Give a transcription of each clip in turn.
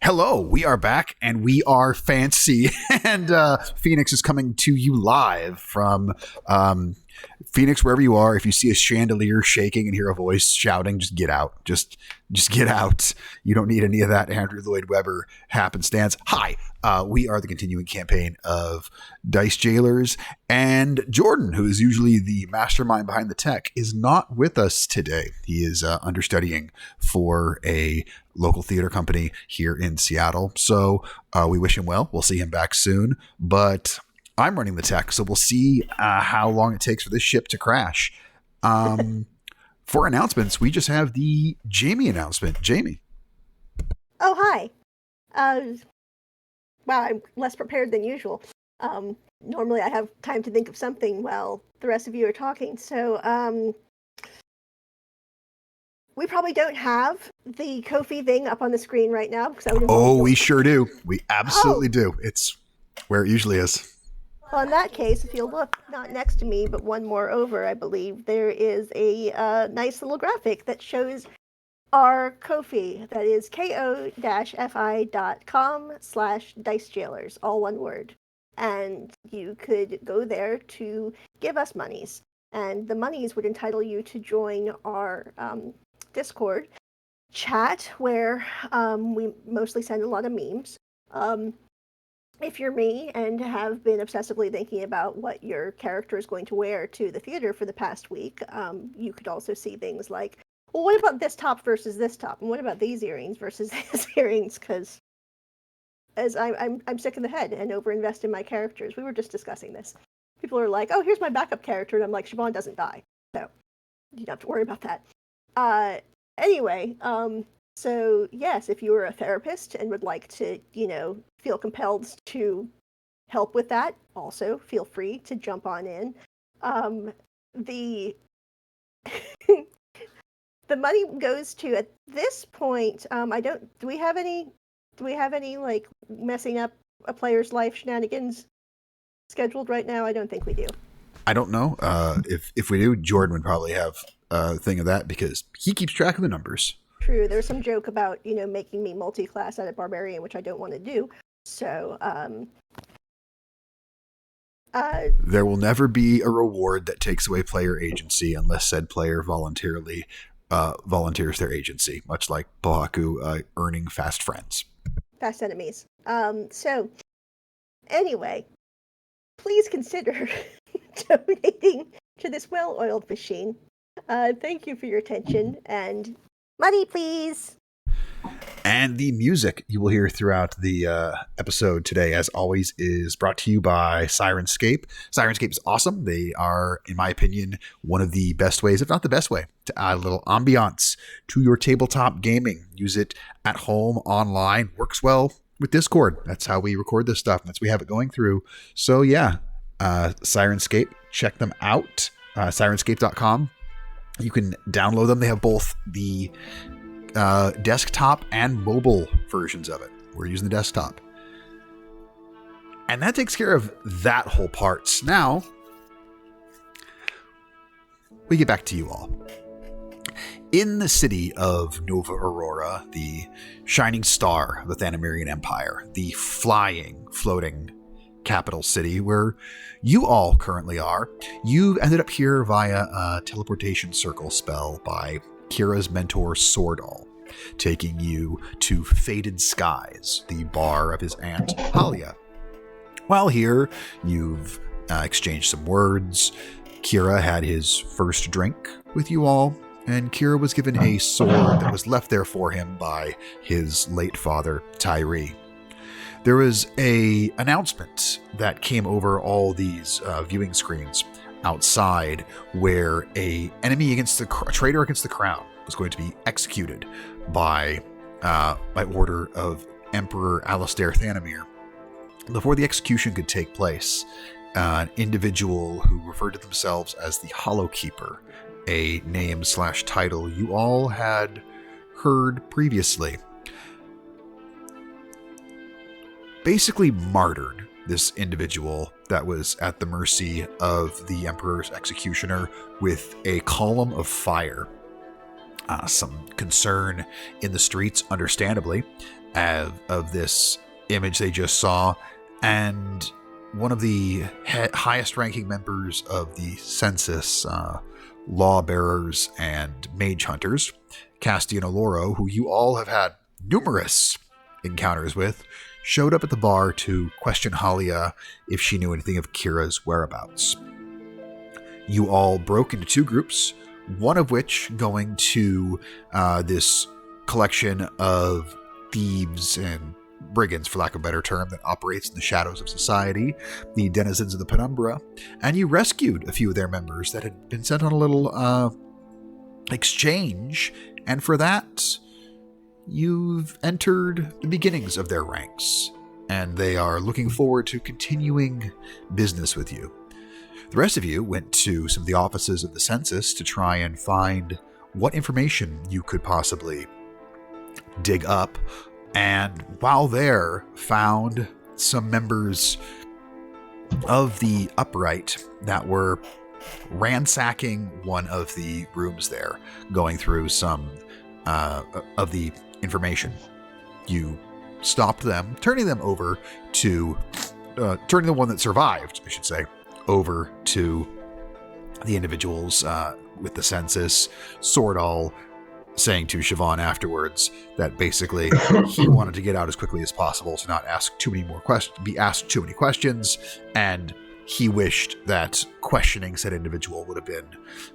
Hello, we are back and we are fancy. And Phoenix is coming to you live from Phoenix, wherever you are. If you see a chandelier shaking and hear a voice shouting, just get out. Just get out. You don't need any of that Andrew Lloyd Webber happenstance. Hi, we are the continuing campaign of Dice Jailers, and Jordan, who is usually the mastermind behind the tech, is not with us today. He is understudying for a local theater company here in Seattle. So we wish him well. We'll see him back soon. But I'm running the tech, so we'll see how long it takes for this ship to crash. For announcements, we just have the Jamie announcement. Jamie. Oh, hi. Wow, I'm less prepared than usual. Normally I have time to think of something while the rest of you are talking. So, we probably don't have the Ko-fi thing up on the screen right now. Because we sure do. We absolutely do. It's where it usually is. Well, in that case, if you look not next to me, but one more over, I believe, there is a nice little graphic that shows our Ko-fi. That is ko-fi.com/dicejailers, all one word. And you could go there to give us monies. And the monies would entitle you to join our Discord chat, where we mostly send a lot of memes. If you're me and have been obsessively thinking about what your character is going to wear to the theater for the past week, you could also see things like, well, what about this top versus this top? And what about these earrings versus these earrings? Because as I'm sick in the head and overinvest in my characters. We were just discussing this. People are like, oh, here's my backup character. And I'm like, Siobhan doesn't die. So you don't have to worry about that. Anyway, so yes, if you are a therapist and would like to, feel compelled to help with that, also feel free to jump on in. The the money goes to, at this point, do we have any like messing up a player's life shenanigans scheduled right now? I don't think we do. I don't know. If we do, Jordan would probably have a thing of that because he keeps track of the numbers. True. There's some joke about, making me multi-class at a barbarian, which I don't want to do. So, there will never be a reward that takes away player agency unless said player voluntarily volunteers their agency, much like Pohaku earning fast friends. Fast enemies. So, anyway, please consider donating to this well-oiled machine. Thank you for your attention, and money, please. And the music you will hear throughout the episode today, as always, is brought to you by Syrinscape. Syrinscape is awesome. They are, in my opinion, one of the best ways, if not the best way, to add a little ambiance to your tabletop gaming. Use it at home, online. Works well with Discord. That's how we record this stuff. That's how we have it going through. So yeah, Syrinscape. Check them out. Syrinscape.com. You can download them. They have both the desktop and mobile versions of it. We're using the desktop. And that takes care of that whole part. Now, we get back to you all. In the city of Nova Aurora, the shining star of the Thanamirian Empire, the floating capital city where you all currently are, you ended up here via a teleportation circle spell by Kira's mentor Sordal, taking you to Faded Skies, the bar of his aunt Halia. While here, you've exchanged some words. Kira had his first drink with you all, and Kira was given a sword that was left there for him by his late father, Tyree. There was a announcement that came over all these viewing screens outside where a traitor against the crown was going to be executed by order of Emperor Alistair Thanamir. Before the execution could take place, an individual who referred to themselves as the Hollow Keeper, a name/title you all had heard previously, basically martyred this individual that was at the mercy of the Emperor's executioner with a column of fire. some concern in the streets, understandably, of this image they just saw. And one of the highest-ranking members of the census, law bearers and mage hunters, Castian Oloro, who you all have had numerous encounters with, showed up at the bar to question Halia if she knew anything of Kira's whereabouts. You all broke into two groups, one of which going to this collection of thieves and brigands, for lack of a better term, that operates in the shadows of society, the denizens of the Penumbra, and you rescued a few of their members that had been sent on a little exchange, and for that, you've entered the beginnings of their ranks, and they are looking forward to continuing business with you. The rest of you went to some of the offices of the census to try and find what information you could possibly dig up, and while there, found some members of the Upright that were ransacking one of the rooms there, going through some of the information. You stopped them, turning the one that survived, I should say, over to the individuals with the census, Sordal saying to Siobhan afterwards that basically he wanted to get out as quickly as possible to not ask too many more questions, be asked too many questions, and he wished that questioning said individual would have been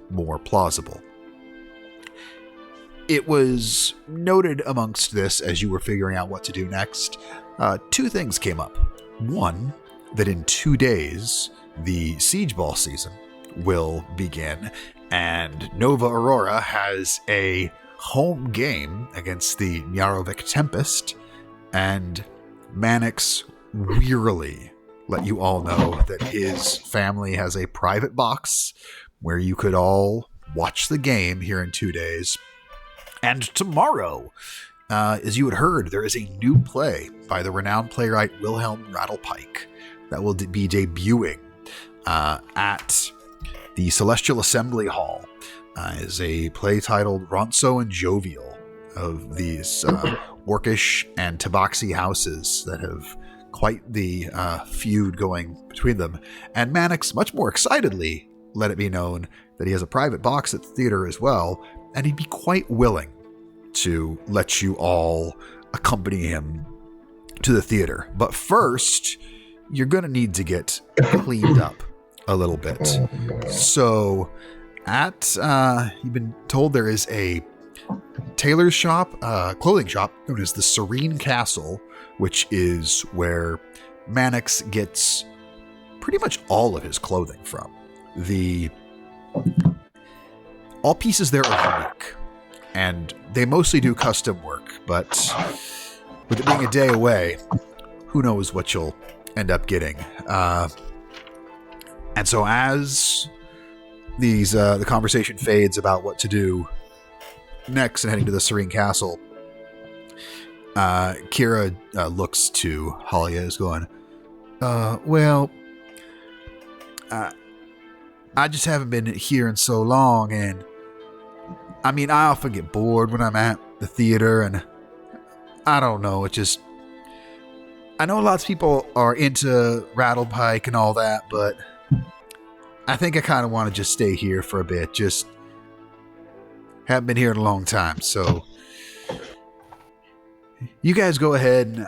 more plausible. It was noted amongst this, as you were figuring out what to do next, two things came up. One, that in 2 days, the Siege Ball season will begin, and Nova Aurora has a home game against the Nyarovik Tempest, and Mannix wearily let you all know that his family has a private box where you could all watch the game here in 2 days. And tomorrow, as you had heard, there is a new play by the renowned playwright Wilhelm Rattlepike that will be debuting at the Celestial Assembly Hall. Is a play titled Ronso and Jovial, of these Orcish and Tabaxi houses that have quite the feud going between them. And Mannix, much more excitedly, let it be known that he has a private box at the theater as well, and he'd be quite willing to let you all accompany him to the theater. But first, you're going to need to get cleaned up a little bit. So, you've been told there is a tailor's shop, clothing shop known as the Serene Castle, which is where Mannix gets pretty much all of his clothing from. All pieces there are unique, and they mostly do custom work, but with it being a day away, who knows what you'll end up getting. And so as the conversation fades about what to do next and heading to the Serene Castle, Kira looks to Halia as going, I just haven't been here in so long, and I mean, I often get bored when I'm at the theater, and I don't know, I know lots of people are into Rattlepike and all that, but I think I kind of want to just stay here for a bit. Just haven't been here in a long time, so you guys go ahead and,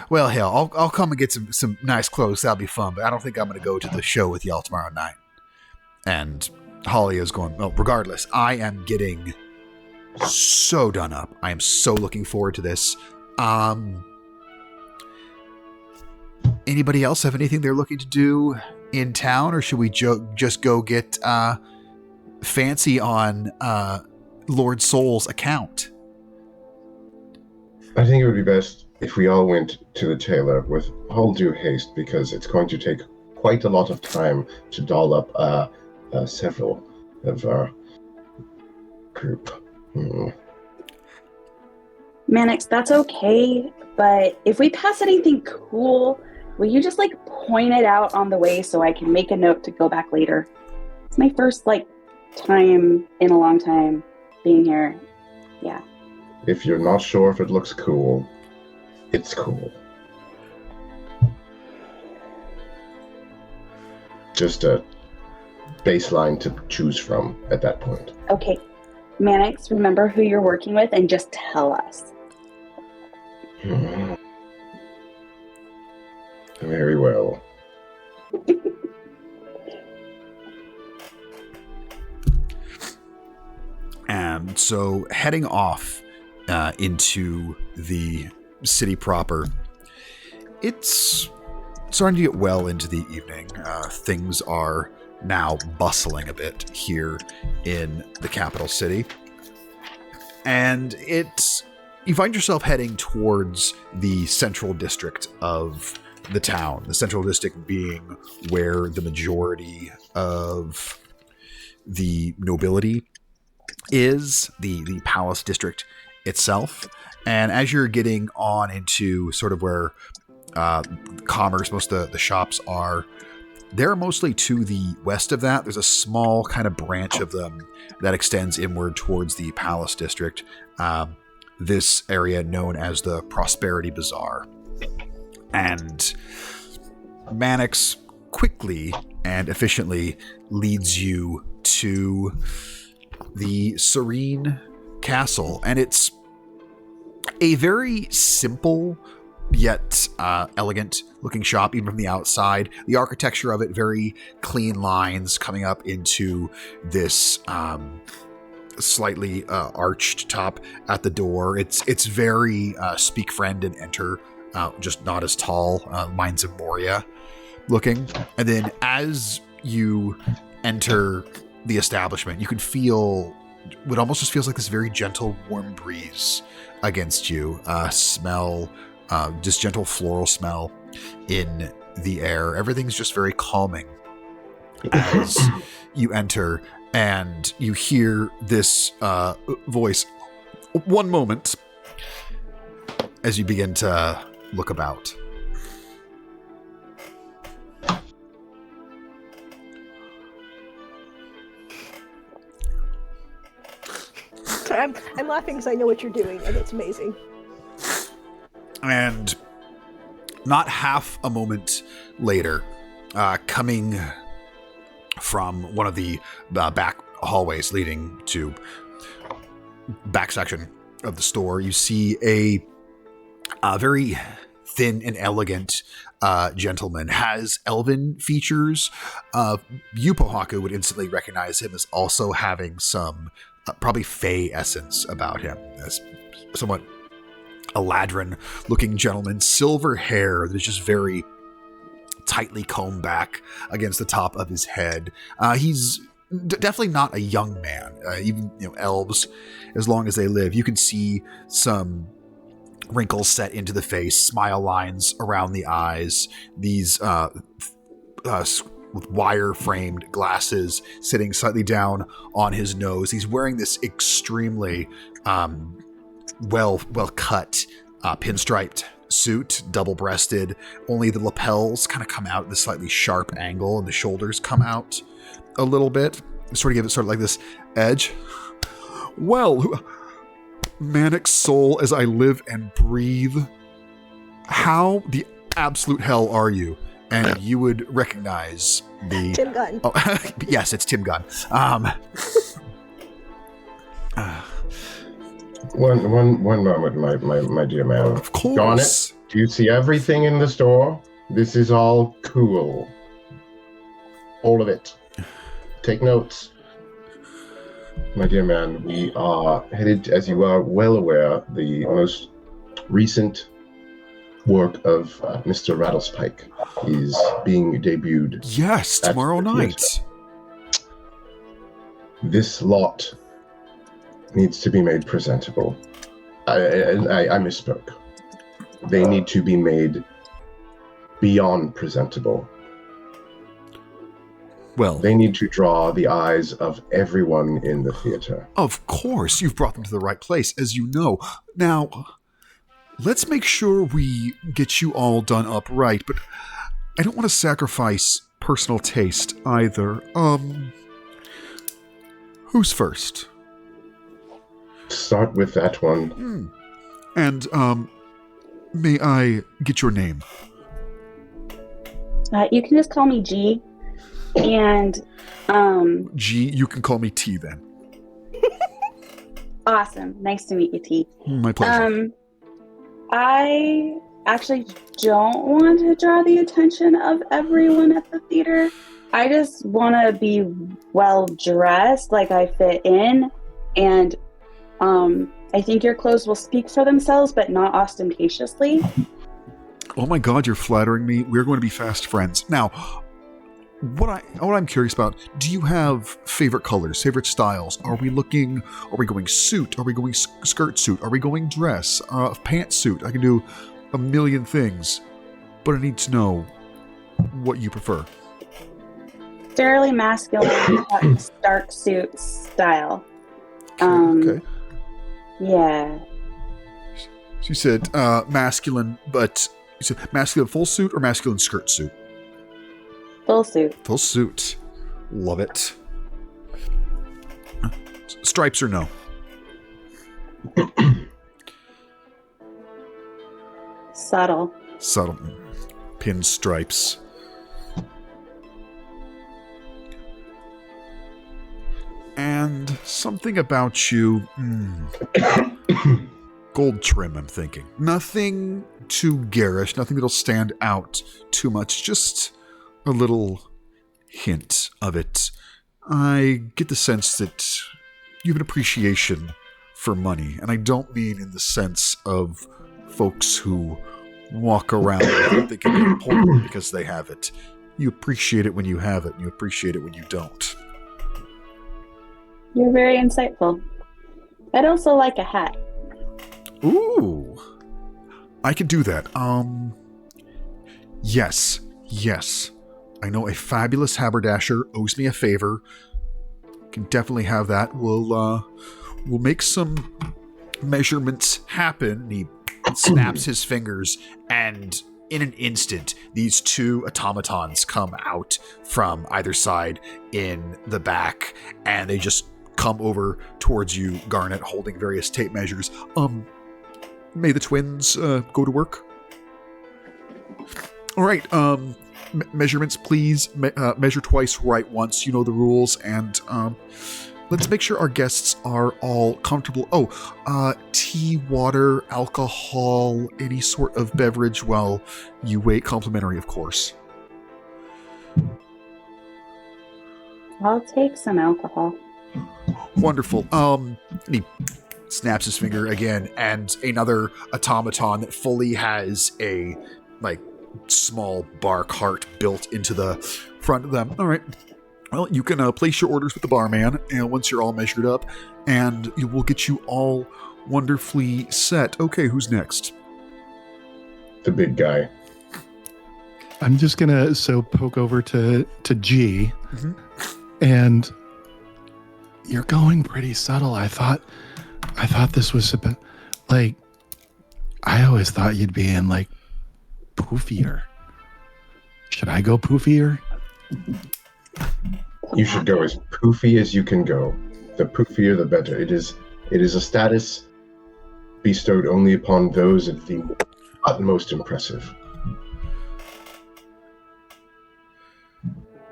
well, hell, I'll come and get some nice clothes. That'll be fun, but I don't think I'm going to go to the show with y'all tomorrow night. And Halia is going, well, regardless, I am getting so done up. I am so looking forward to this. Anybody else have anything they're looking to do in town, or should we just go get fancy on Lord Soul's account? I think it would be best if we all went to the tailor with all due haste, because it's going to take quite a lot of time to doll up several of our group. Mannix, that's okay, but if we pass anything cool, will you just point it out on the way so I can make a note to go back later? It's my first time in a long time being here. Yeah. If you're not sure if it looks cool, it's cool. Just a baseline to choose from at that point. Okay. Mannix, remember who you're working with and just tell us. Very well. And so heading off into the city proper, it's starting to get well into the evening. Things are now bustling a bit here in the capital city. And you find yourself heading towards the central district of the town. The central district being where the majority of the nobility is, the palace district itself. And as you're getting on into sort of where commerce, most of the shops are, they're mostly to the west of that. There's a small kind of branch of them that extends inward towards the palace district. This area known as the Prosperity Bazaar. And Mannix quickly and efficiently leads you to the Serene Castle. And it's a very simple yet elegant looking shop, even from the outside. The architecture of it, very clean lines coming up into this slightly arched top at the door. It's very speak friend and enter, just not as tall, Mines of Moria looking. And then as you enter the establishment, you can feel what almost just feels like this very gentle, warm breeze against you. Smell, just gentle floral smell in the air. Everything's just very calming as you enter, and you hear this voice. One moment, as you begin to look about. Sorry, I'm laughing because I know what you're doing, and it's amazing. And not half a moment later, coming from one of the back hallways leading to back section of the store, you see a very thin and elegant gentleman. Has elven features. Yupohaku would instantly recognize him as also having some probably Fey essence about him. As somewhat Eladrin-looking gentleman, silver hair that is just very tightly combed back against the top of his head. He's definitely not a young man. Even elves, as long as they live, you can see some wrinkles set into the face, smile lines around the eyes, these with wire-framed glasses sitting slightly down on his nose. He's wearing this extremely well-cut pinstriped suit, double-breasted. Only the lapels kind of come out at this slightly sharp angle, and the shoulders come out a little bit, sort of give it sort of like this edge. Well, Mannix soul, as I live and breathe, how the absolute hell are you? And you would recognize the Tim Gunn. Oh, yes, it's Tim Gunn. One moment, my dear man. Of course. Garnet, do you see everything in the store? This is all cool. All of it. Take notes. My dear man, we are headed, as you are well aware, the most recent work of Mr. Rattlespike is being debuted. Yes, tomorrow night. This lot needs to be made presentable. I misspoke. They need to be made beyond presentable. Well, They need to draw the eyes of everyone in the theater. of course, you've brought them to the right place, as you know. Now, let's make sure we get you all done up right, but I don't want to sacrifice personal taste either. Who's first? Start with that one. And, may I get your name? You can just call me G. And, G, you can call me T then. awesome. Nice to meet you, T. My pleasure. I actually don't want to draw the attention of everyone at the theater. I just want to be well dressed, like I fit in, and I think your clothes will speak for themselves, but not ostentatiously. Oh my God, you're flattering me. We're going to be fast friends. Now, what I'm curious about, do you have favorite colors, favorite styles? Are we going suit? Are we going skirt suit? Are we going dress? Pantsuit? I can do a million things, but I need to know what you prefer. Fairly masculine, stark suit style. Okay. Yeah. So you said masculine, but you said masculine full suit or masculine skirt suit? Full suit. Full suit. Love it. Stripes or no? Subtle. Subtle. Pinstripes. And something about you. Gold trim, I'm thinking. Nothing too garish, nothing that'll stand out too much. Just a little hint of it. I get the sense that you have an appreciation for money, and I don't mean in the sense of folks who walk around thinking they're important because they have it. You appreciate it when you have it, and you appreciate it when you don't. You're very insightful. I'd also like a hat. Ooh. I could do that. Yes. I know a fabulous haberdasher owes me a favor. Can definitely have that. We'll make some measurements happen. And he snaps his fingers, and in an instant, these two automatons come out from either side in the back, and they just come over towards you, Garnet, holding various tape measures. May the twins go to work? All right, measurements, please. Measure twice, write once. You know the rules, and let's make sure our guests are all comfortable. Tea, water, alcohol, any sort of beverage while you wait. Complimentary, of course. I'll take some alcohol. Wonderful. And he snaps his finger again, and another automaton that fully has a small bark heart built into the front of them. All right. Well, you can place your orders with the barman, and once you're all measured up, and we'll get you all wonderfully set. Okay, who's next? The big guy. I'm just gonna poke over to G, and you're going pretty subtle. I thought this was a bit I always thought you'd be in poofier. Should I go poofier? You should go as poofy as you can go. The poofier, the better. It is a status bestowed only upon those of the utmost impressive.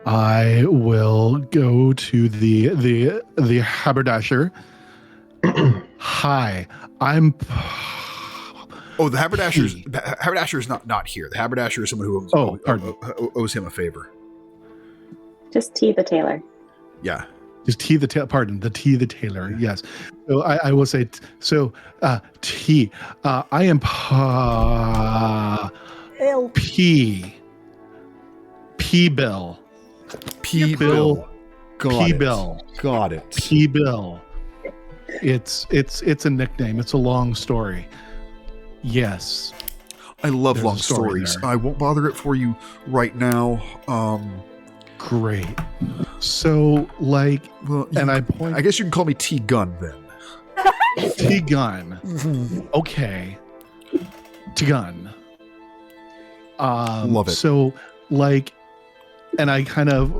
I will go to the haberdasher. Hi, I'm. Oh, the haberdasher's not here. The haberdasher is someone who owes him a favor. Just T the tailor. Yeah. Just T the tailor. Pardon, the T the tailor. Yes. So I will say T. I am Bill. P Bill. P Bill. P Bill. Got it. P Bill. It's a nickname. It's a long story. Yes. I love There's long a story stories. there. I won't bother it for you right now. Great. So Well, and I point. I guess you can call me T Gun then. T gun. Okay. T gun. Love it. So and I kind of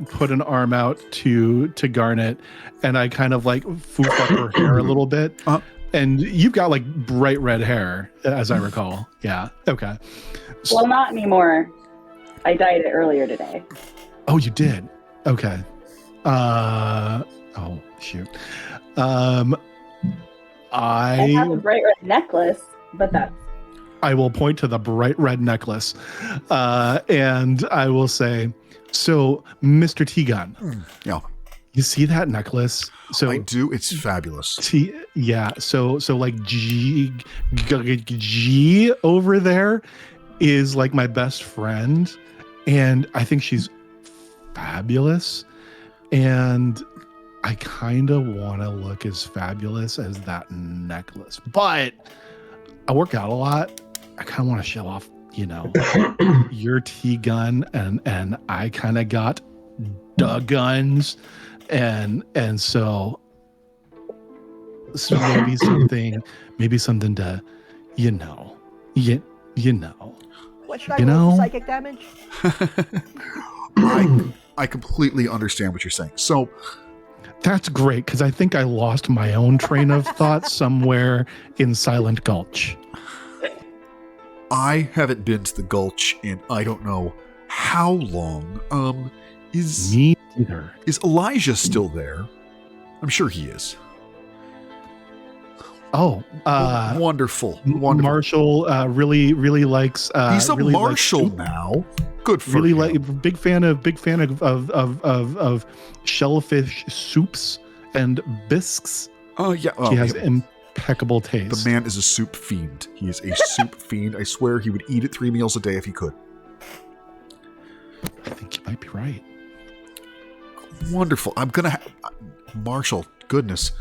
put an arm out to Garnet, and I kind of like foof up her hair a little bit. And you've got like bright red hair, as I recall. Yeah. Okay. Well, not anymore. I dyed it earlier today. Oh, you did. Okay. Oh shoot. I have a bright red necklace, but that's. I will point to the bright red necklace, and I will say, "So, Mr. T-Gun, Yeah, you see that necklace? So I do. It's fabulous. yeah. So like G over there is like my best friend, and I think she's fabulous, and I kind of want to look as fabulous as that necklace, but I work out a lot. I kind of want to show off, your T-Gun, and I kind of got the guns, and so maybe something to, you know. What should I roll for psychic damage? I completely understand what you're saying. So That's great, because I think I lost my own train of thought somewhere in Silent Gulch. I haven't been to the Gulch in I don't know how long. Is Me either. is Elijah still there? I'm sure he is. Oh, Wonderful. Marshall really likes. He's a really marshal likes, now. Good for really him. like big fan of shellfish soups and bisques. Oh yeah. He has impeccable taste. The man is a soup fiend. He is a soup fiend. I swear he would eat it 3 meals a day if he could. I think you might be right. Wonderful. I'm gonna Marshall, goodness.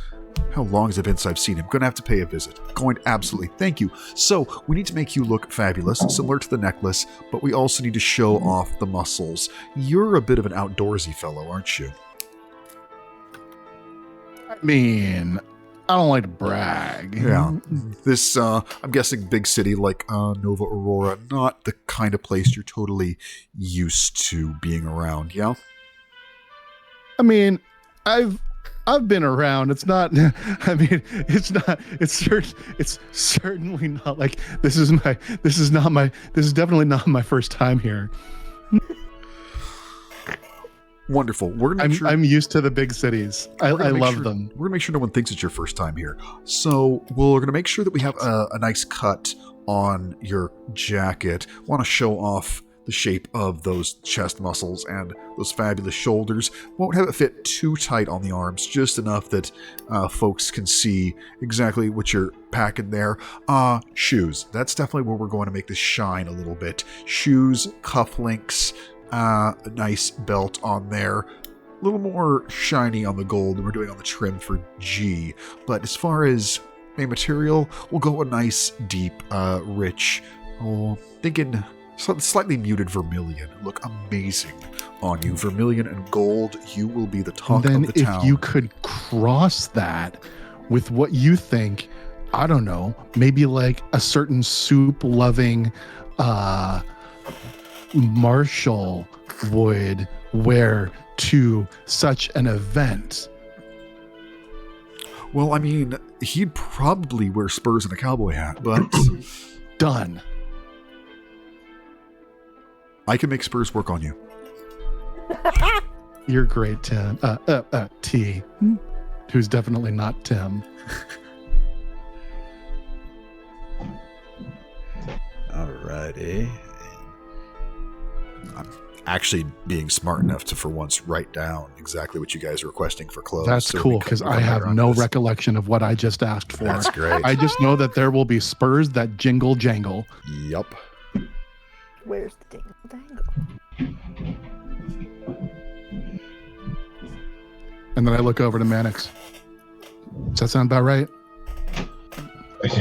How long has it been since I've seen him? Gonna have to pay a visit. Going to absolutely. Thank you. So, we need to make you look fabulous, similar to the necklace, but we also need to show off the muscles. You're a bit of an outdoorsy fellow, aren't you? I mean, I don't like to brag. Yeah. This, I'm guessing big city like Nova Aurora, not the kind of place you're totally used to being around, yeah? I mean, I've been around. It's not. I mean, it's not. It's certainly not like this is definitely not my first time here. Wonderful. We're gonna make sure. I'm used to the big cities. I love them. We're gonna make sure no one thinks it's your first time here. So we're gonna make sure that we have a nice cut on your jacket. Want to show off the shape of those chest muscles and those fabulous shoulders. Won't have it fit too tight on the arms, just enough that folks can see exactly what you're packing there. Shoes. That's definitely where we're going to make this shine a little bit. Shoes, cufflinks, a nice belt on there. A little more shiny on the gold than we're doing on the trim for G. But as far as a material, we'll go a nice, deep, rich, thinking slightly muted vermilion. Look amazing on you. Vermilion and gold, you will be the talk of the town. If you could cross that with what you think, I don't know, maybe like a certain soup-loving Marshall would wear to such an event. Well, I mean, he'd probably wear spurs and a cowboy hat, but Done. I can make spurs work on you. You're great, Tim. T, who's definitely not Tim. Alrighty. I'm actually being smart enough to, for once, write down exactly what you guys are requesting for clothes. That's so cool, because I have no recollection of what I just asked for. That's great. I just know that there will be spurs that jingle jangle. Yup. Where's the dingle dangle? And then I look over to Mannix. Does that sound about right? Wait,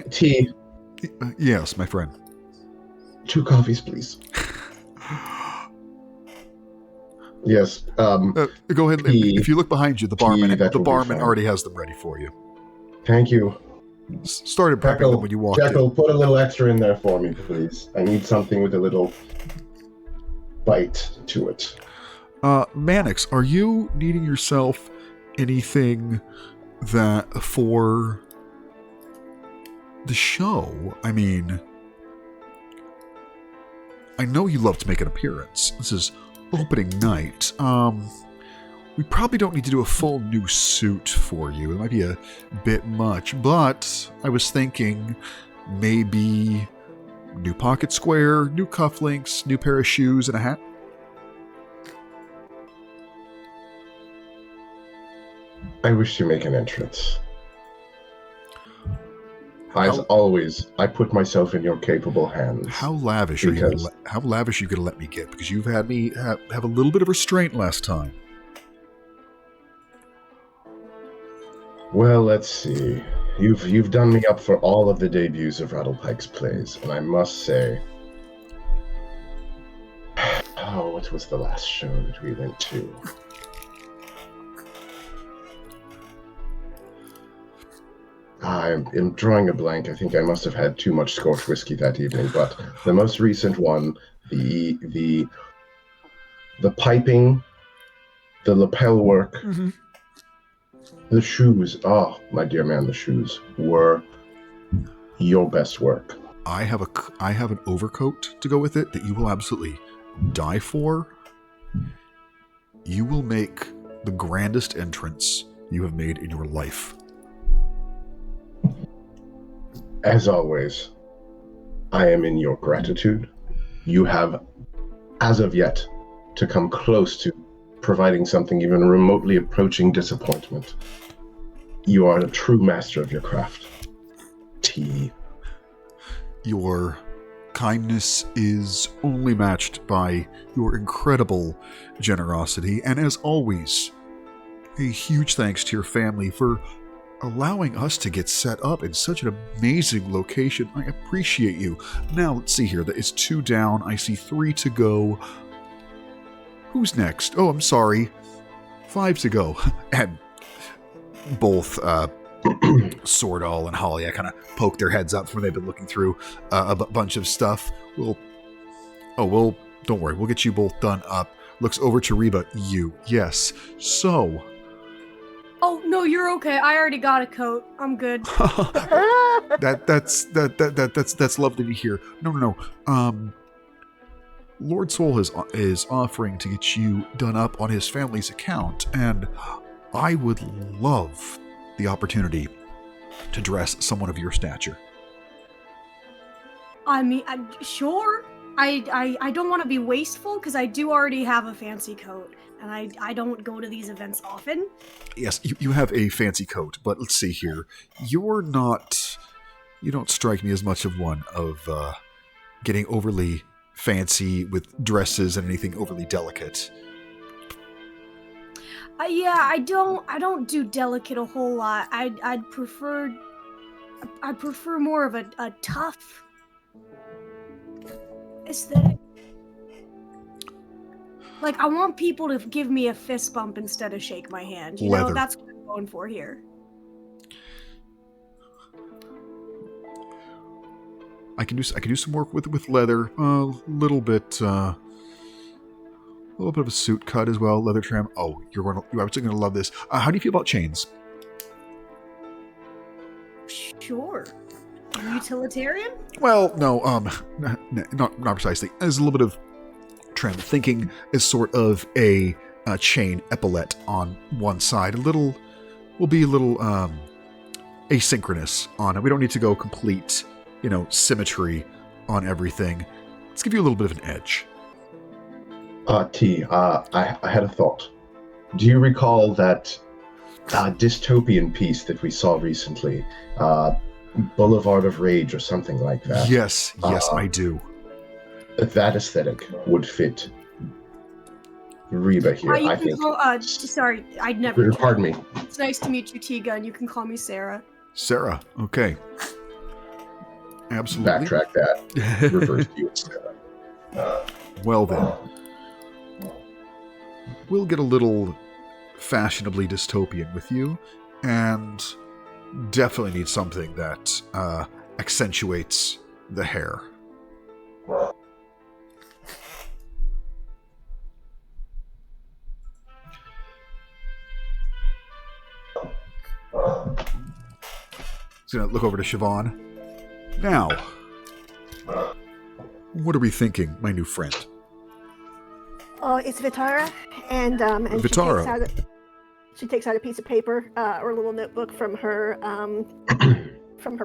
Tea. yes, my friend. 2 coffees, please. Yes. Go ahead. Tea. If you look behind you, the barman Tea, that will be fine. already has them ready for you. Thank you. started prepping them when you walked Jekyll, in. put a little extra in there for me, please. I need something with a little bite to it. Mannix, are you needing yourself anything that for the show? I mean, I know you love to make an appearance. This is opening night. We probably don't need to do a full new suit for you. It might be a bit much, but I was thinking maybe new pocket square, new cufflinks, new pair of shoes, and a hat. I wish to make an entrance. As always, I put myself in your capable hands. How lavish are you? How lavish are you going to let me get? Because you've had me have a little bit of restraint last time. Well, let's see. You've done me up for all of the debuts of Rattlepike's plays, and I must say, what was the last show that we went to? I'm drawing a blank. I think I must have had too much Scotch whiskey that evening. But the most recent one, the piping, the lapel work, the shoes. Oh, my dear man, the shoes were your best work. I have an overcoat to go with it that you will absolutely die for. You will make the grandest entrance you have made in your life. As always, I am in your gratitude. You have, as of yet, to come close to providing something even remotely approaching disappointment. You are a true master of your craft. T. Your kindness is only matched by your incredible generosity, and as always, a huge thanks to your family for allowing us to get set up in such an amazing location. I appreciate you. Now, let's see here. That is 2 down. I see 3 to go. Who's next? Oh, I'm sorry. 5 to go. And both Swordall and Holly, I kind of poke their heads up when they've been looking through a bunch of stuff. Don't worry. We'll get you both done up. Looks over to Reba. You. Yes. So... Oh, no, you're okay. I already got a coat. I'm good. That's lovely to hear. No. Lord Soul is offering to get you done up on his family's account, and I would love the opportunity to dress someone of your stature. I mean, sure. I don't want to be wasteful because I do already have a fancy coat, and I don't go to these events often. Yes, you have a fancy coat, but let's see here. You don't strike me as much of one of getting overly fancy with dresses and anything overly delicate. Yeah, I don't do delicate a whole lot. I'd prefer more of a tough aesthetic. Like, I want people to give me a fist bump instead of shake my hand. You know, that's what I'm going for here. I can do some work with leather, a little bit of a suit cut as well, leather trim. Oh, you're absolutely gonna love this. How do you feel about chains? Sure. Utilitarian? Well, no, not precisely. There's a little bit of trim. Thinking as sort of a chain epaulette on one side. Will be a little asynchronous on it. We don't need to go complete, symmetry on everything. Let's give you a little bit of an edge. T, I had a thought. Do you recall that dystopian piece that we saw recently? Boulevard of Rage or something like that? Yes, I do. That aesthetic would fit Reba here, I think. Sorry, I'd never... Pardon me. It's nice to meet you, Tiga, and you can call me Sarah. Sarah, okay. Absolutely. Backtrack that. Reverse you, Sarah. Well then. We'll get a little fashionably dystopian with you, and definitely need something that accentuates the hair. He's going to look over to Siobhan. Now, what are we thinking, my new friend? Oh, it's Vitara, and Vitara. She takes out a piece of paper or a little notebook from her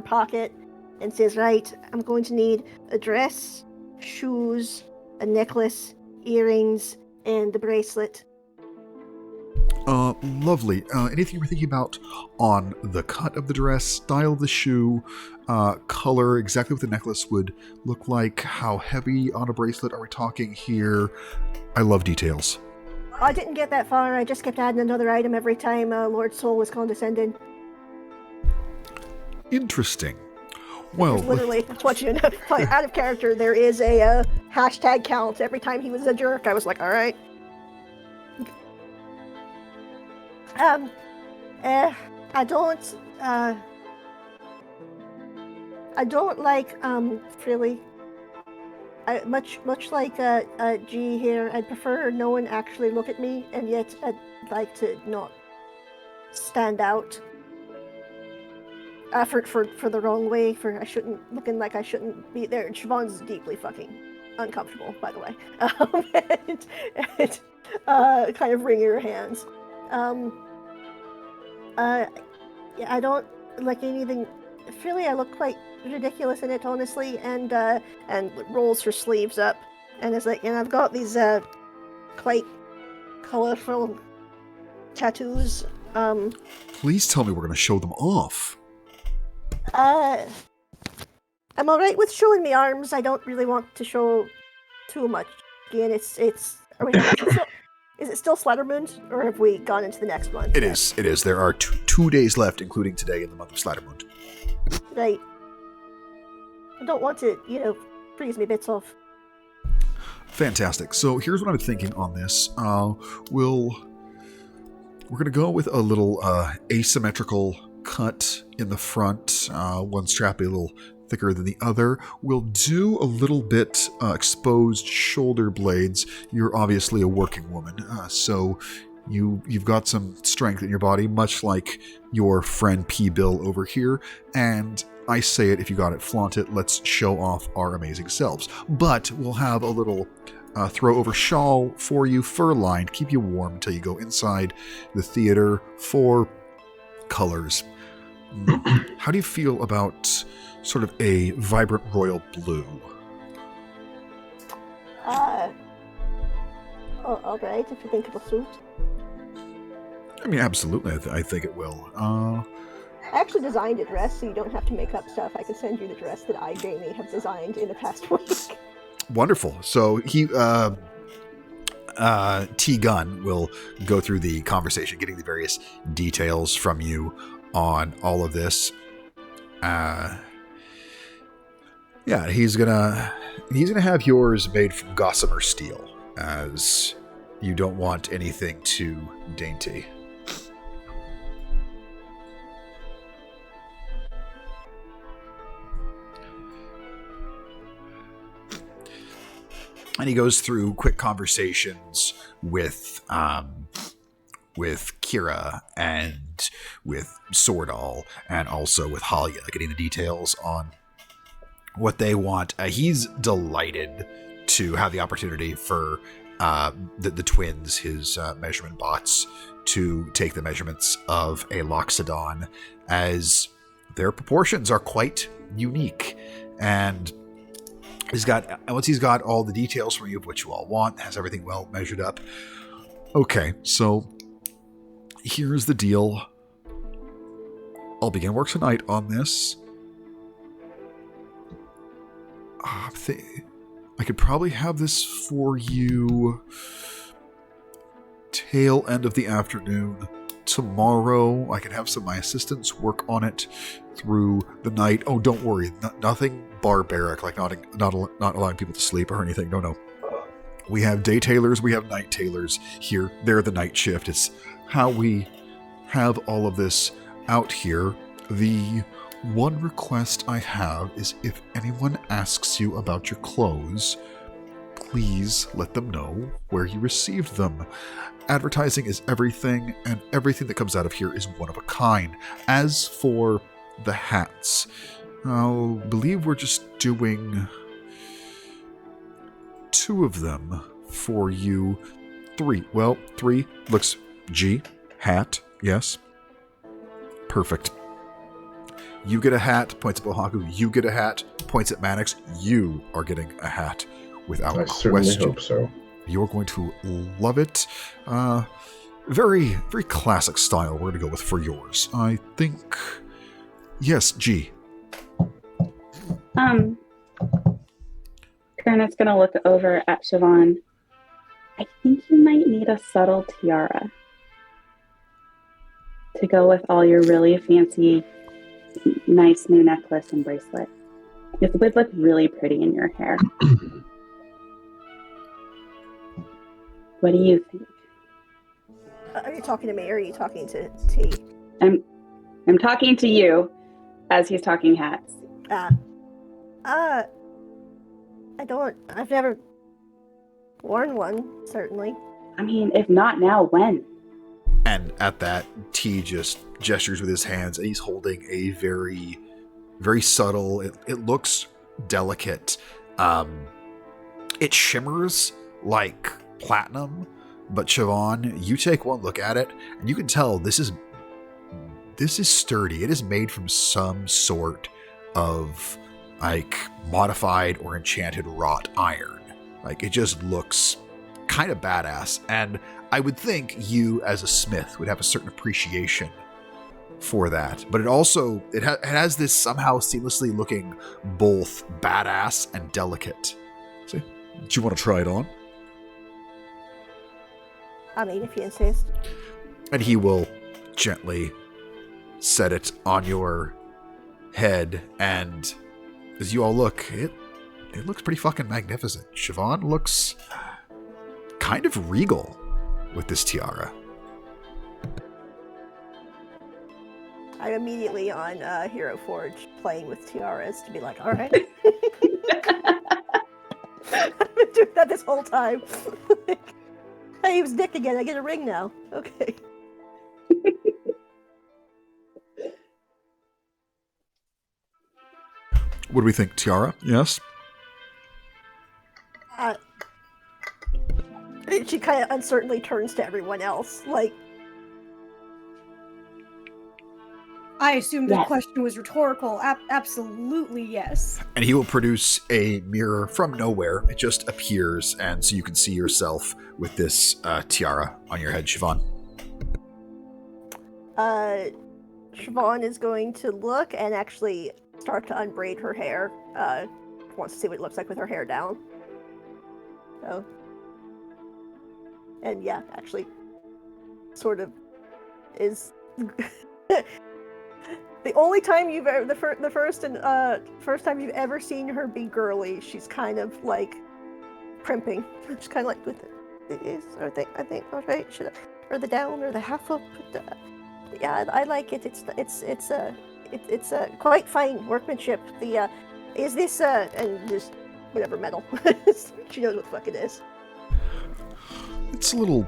pocket and says, "Right, I'm going to need a dress, shoes, a necklace, earrings, and the bracelet." Lovely. Anything you were thinking about on the cut of the dress, style of the shoe, color, exactly what the necklace would look like, how heavy on a bracelet are we talking here? I love details. I didn't get that far. I just kept adding another item every time Lord Soul was condescending. Interesting. Well, Literally, I want you to know, like, out of character, there is a hashtag count. Every time he was a jerk, I was like, all right. I don't like frilly. Much like G here, I'd prefer no one actually look at me, and yet I'd like to not stand out. For the wrong way, looking like I shouldn't be there. Siobhan's deeply fucking uncomfortable, by the way. And kind of wringing her hands. Yeah, I don't like anything. Really, I look quite ridiculous in it, honestly. And rolls her sleeves up, and is like, and I've got these quite colorful tattoos. Please tell me we're going to show them off. I'm alright with showing me arms. I don't really want to show too much. Again, is it still Slattermund, or have we gone into the next month? It is. There are two days left, including today in the month of Slattermund. Right. I don't want to, freeze me bits off. Fantastic. So here's what I'm thinking on this. We're going to go with a little asymmetrical cut in the front, one strap a little thicker than the other. We'll do a little bit exposed shoulder blades. You're obviously a working woman, so you've got some strength in your body, much like your friend P. Bill over here, and I say it, if you got it, flaunt it. Let's show off our amazing selves. But we'll have a little throw over shawl for you, fur-lined, keep you warm until you go inside the theater for colors. How do you feel about sort of a vibrant royal blue? All right, if you think it'll suit. I mean, absolutely, I think it will. I actually designed a dress, so you don't have to make up stuff. I can send you the dress that I, Jamie, have designed in the past week. Wonderful. So T. Gunn will go through the conversation, getting the various details from you on all of this. Yeah, he's gonna have yours made from gossamer steel, as you don't want anything too dainty. And he goes through quick conversations with Kira and with Sordal, and also with Halia, getting the details on what they want. He's delighted to have the opportunity for the twins, his measurement bots, to take the measurements of a Loxodon, as their proportions are quite unique. And once he's got all the details from you of what you all want, has everything well measured up. Okay, so here's the deal. I'll begin work tonight on this. I could probably have this for you tail end of the afternoon. Tomorrow, I can have some of my assistants work on it through the night. Oh, don't worry. Nothing barbaric, like not allowing people to sleep or anything. No. We have day tailors, we have night tailors here. They're the night shift. It's how we have all of this out here. The one request I have is if anyone asks you about your clothes, please let them know where you received them. Advertising is everything, and everything that comes out of here is one of a kind. As for the hats, I believe we're just doing 2 of them for you. 3. Well, 3 looks G. Hat, yes. Perfect. You get a hat, points at Bohaku. You get a hat, points at Mannix. You are getting a hat without I certainly question. hope so. You're going to love it. Very, very classic style we're going to go with for yours. I think... Yes, G. Kernet's gonna look over at Siobhan. I think you might need a subtle tiara to go with all your really fancy, nice new necklace and bracelet. It would look really pretty in your hair. What do you think? Are you talking to me or are you talking to T? I'm talking to you as he's talking hats. I've never worn one, certainly. I mean, if not now, when? And at that, T just gestures with his hands, and he's holding a very, very subtle, it looks delicate. It shimmers like platinum, but Siobhan, you take one look at it, and you can tell this is sturdy. It is made from some sort of like modified or enchanted wrought iron. Like, it just looks kind of badass, and I would think you as a smith would have a certain appreciation for that. But it also it has this somehow seamlessly looking both badass and delicate. So, do you want to try it on? I mean, if you insist. And he will gently set it on your head, and as you all look, it looks pretty fucking magnificent. Siobhan looks kind of regal with this tiara. I'm immediately on Hero Forge playing with tiaras to be like, all right. I've been doing that this whole time. Hey, he was Nick again. I get a ring now. Okay. What do we think, tiara? Yes? She kind of uncertainly turns to everyone else, like... I assumed the Yes. question was rhetorical. Absolutely, yes. And he will produce a mirror from nowhere. It just appears, and so you can see yourself with this tiara on your head, Siobhan. Siobhan is going to look and actually start to unbraid her hair. Wants to see what it looks like with her hair down. So, and yeah, actually, sort of is the only time you've ever the first time you've ever seen her be girly. She's kind of like primping. She's kind of like with it is. I think all right. Should I, or the down or the half up? Yeah, I like it. It's quite fine workmanship. The is this and just whatever metal. She knows what the fuck it is. It's a little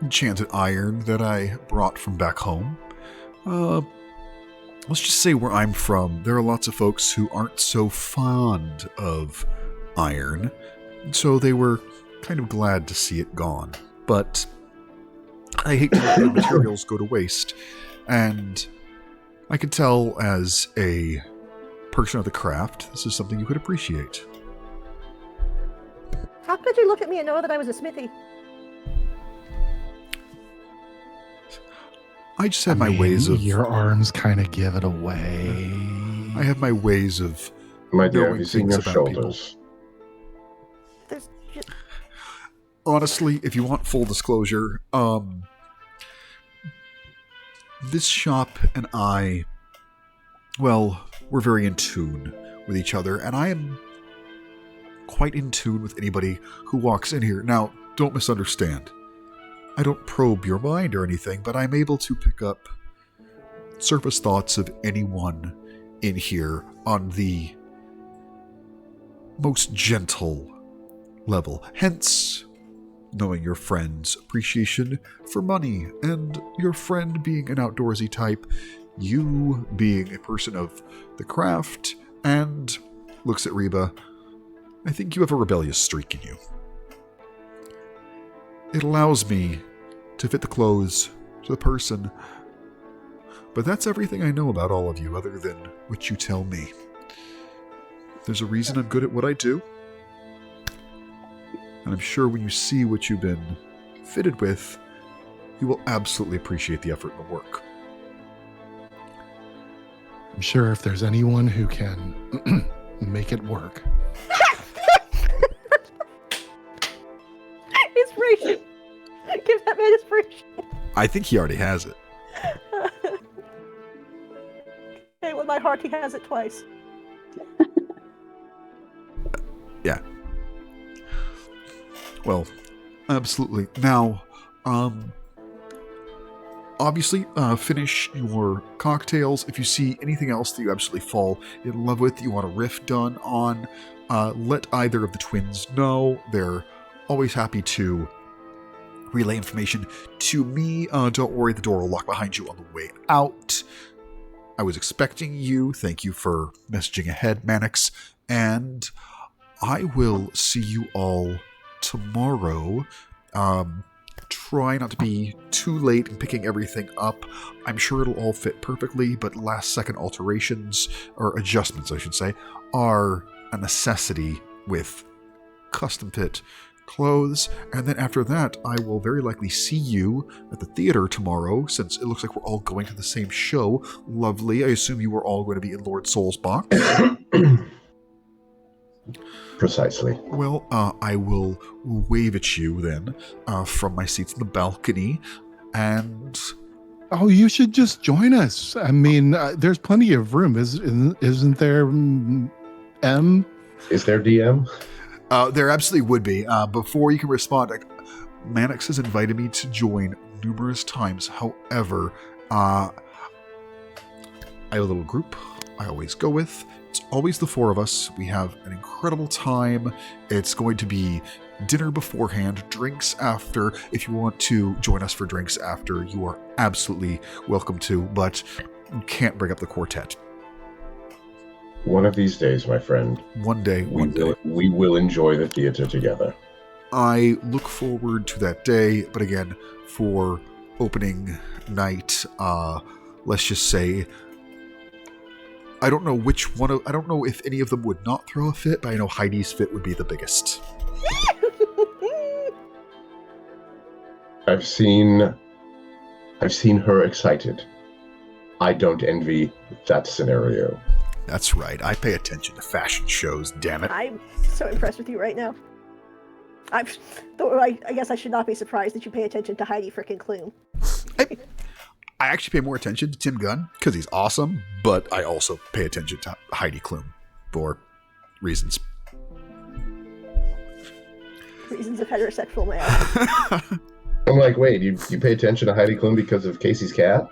enchanted iron that I brought from back home. Let's just say where I'm from, there are lots of folks who aren't so fond of iron, so they were kind of glad to see it gone. But I hate to let the materials go to waste, and I could tell as a person of the craft, this is something you could appreciate. How could you look at me and know that I was a smithy? I just have my ways of... Your arms kind of give it away. I have my ways of My dear, have knowing you seen things your about people. shoulders? There's just... Honestly, if you want full disclosure, this shop and I, well, we're very in tune with each other, and I am quite in tune with anybody who walks in here. Now, don't misunderstand. I don't probe your mind or anything, but I'm able to pick up surface thoughts of anyone in here on the most gentle level. Hence, knowing your friend's appreciation for money and your friend being an outdoorsy type, you being a person of the craft, and looks at Reba. I think you have a rebellious streak in you. It allows me to fit the clothes to the person, but that's everything I know about all of you other than what you tell me. There's a reason I'm good at what I do, and I'm sure when you see what you've been fitted with, you will absolutely appreciate the effort and the work. I'm sure if there's anyone who can make it work. Inspiration! Give that man inspiration. I think he already has it. Hey, with my heart, he has it twice. Yeah. Well, absolutely. Now, obviously, finish your cocktails. If you see anything else that you absolutely fall in love with, you want a riff done on, let either of the twins know. They're always happy to relay information to me. Don't worry, the door will lock behind you on the way out. I was expecting you. Thank you for messaging ahead, Mannix. And I will see you all tomorrow. Try not to be too late in picking everything up. I'm sure it'll all fit perfectly, but last-second alterations, or adjustments, I should say, are a necessity with custom-fit clothes. And then after that, I will very likely see you at the theater tomorrow, since it looks like we're all going to the same show. Lovely. I assume you are all going to be in Lord Soul's box. Precisely. Well, I will wave at you then from my seats in the balcony, and Oh, you should just join us. I mean, there's plenty of room. Isn't there, M? Is there DM? there absolutely would be. Before you can respond, Mannix has invited me to join numerous times. However, I have a little group I always go with. It's always the four of us. We have an incredible time. It's going to be dinner beforehand, drinks after. If you want to join us for drinks after, you are absolutely welcome to, but you can't bring up the quartet. One of these days, my friend, One day. we will enjoy the theater together. I look forward to that day, but again, for opening night, let's just say, I don't know which one I don't know if any of them would not throw a fit, but I know Heidi's fit would be the biggest. I've seen her excited. I don't envy that scenario. That's right. I pay attention to fashion shows, damn it. I'm so impressed with you right now. I guess I should not be surprised that you pay attention to Heidi frickin' Klum. I actually pay more attention to Tim Gunn because he's awesome, but I also pay attention to Heidi Klum for reasons. Reasons of heterosexual man. I'm like, wait, you pay attention to Heidi Klum because of Casey's cat?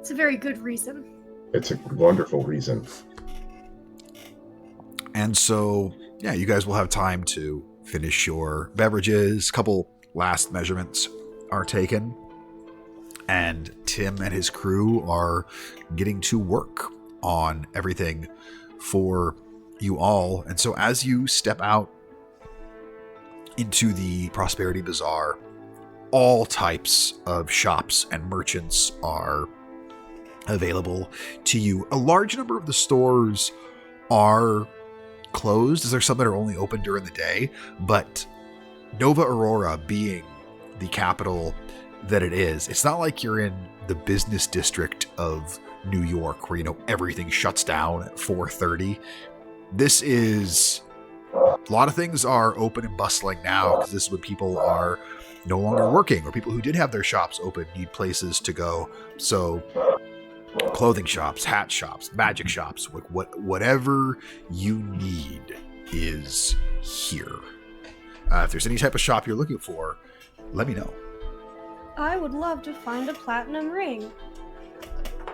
It's a very good reason. It's a wonderful reason. And so, yeah, you guys will have time to finish your beverages. A couple last measurements are taken. And Tim and his crew are getting to work on everything for you all. And so as you step out into the Prosperity Bazaar, all types of shops and merchants are available to you. A large number of the stores are closed, as there are some that are only open during the day, but Nova Aurora being the capital that it is, it's not like you're in the business district of New York where, everything shuts down at 4:30. This is, a lot of things are open and bustling now because this is when people are no longer working, or people who did have their shops open need places to go. So clothing shops, hat shops, magic shops, whatever you need is here. If there's any type of shop you're looking for, let me know. I would love to find a platinum ring.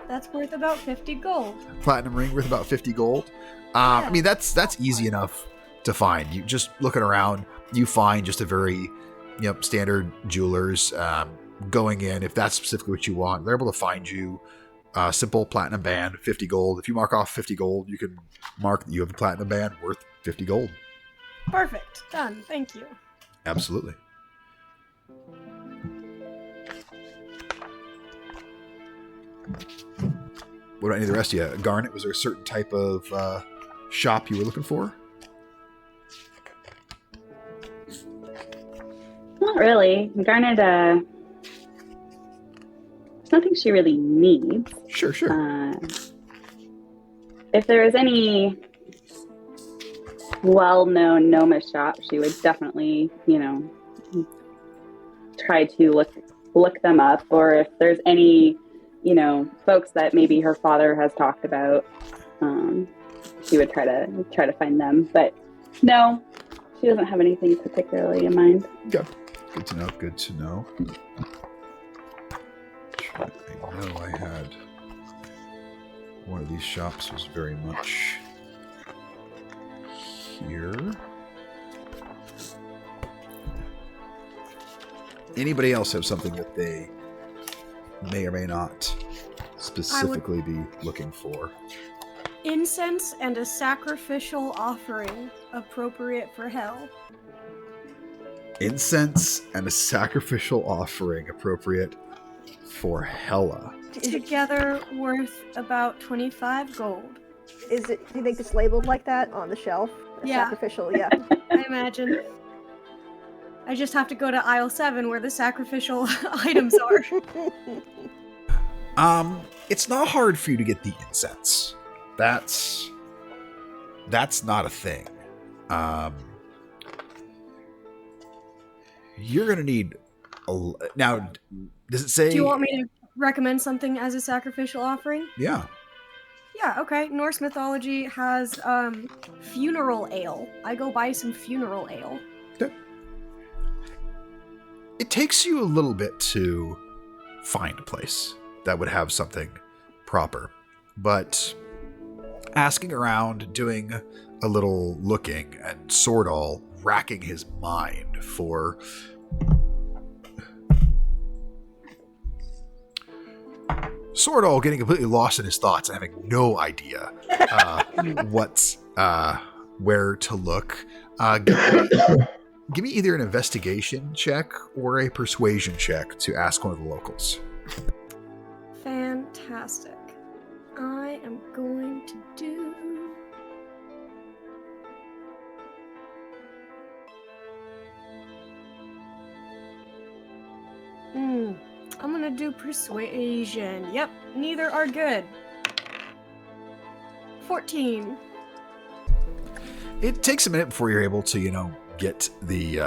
That's worth about 50 gold. Platinum ring worth about 50 gold. I mean, that's easy enough to find. You just looking around, you find just a very, standard jewelers. Going in, if that's specifically what you want, they're able to find you a simple platinum band, 50 gold. If you mark off 50 gold, you can mark that you have a platinum band worth 50 gold. Perfect. Done. Thank you. Absolutely. What about any of the rest of you? Garnet, was there a certain type of shop you were looking for? Not really. Garnet, there's nothing she really needs. Sure. If there is any well-known gnomish shop, she would definitely, try to look them up. Or if there's any, folks that maybe her father has talked about, she would try to find them. But no, she doesn't have anything particularly in mind. Yeah. Good to know. I know I had one of these shops was very much here. Anybody else have something that they may or may not specifically be looking for? Incense and a sacrificial offering appropriate for hell. Incense and a sacrificial offering appropriate for Hella. Together worth about 25 gold. Do you think it's labeled like that on the shelf? Yeah. Sacrificial, yeah. I imagine. I just have to go to aisle 7 where the sacrificial items are. It's not hard for you to get the incense. That's not a thing. You're gonna need now. Does it say? Do you want me to recommend something as a sacrificial offering? Yeah. Yeah, okay. Norse mythology has funeral ale. I go buy some funeral ale. It takes you a little bit to find a place that would have something proper, but asking around, doing a little looking, and Swordall racking his mind for Swordall getting completely lost in his thoughts and having no idea what's where to look. Give me either an investigation check or a persuasion check to ask one of the locals. Fantastic. I am going to do... I'm gonna do persuasion. Yep, neither are good. 14. It takes a minute before you're able to, get the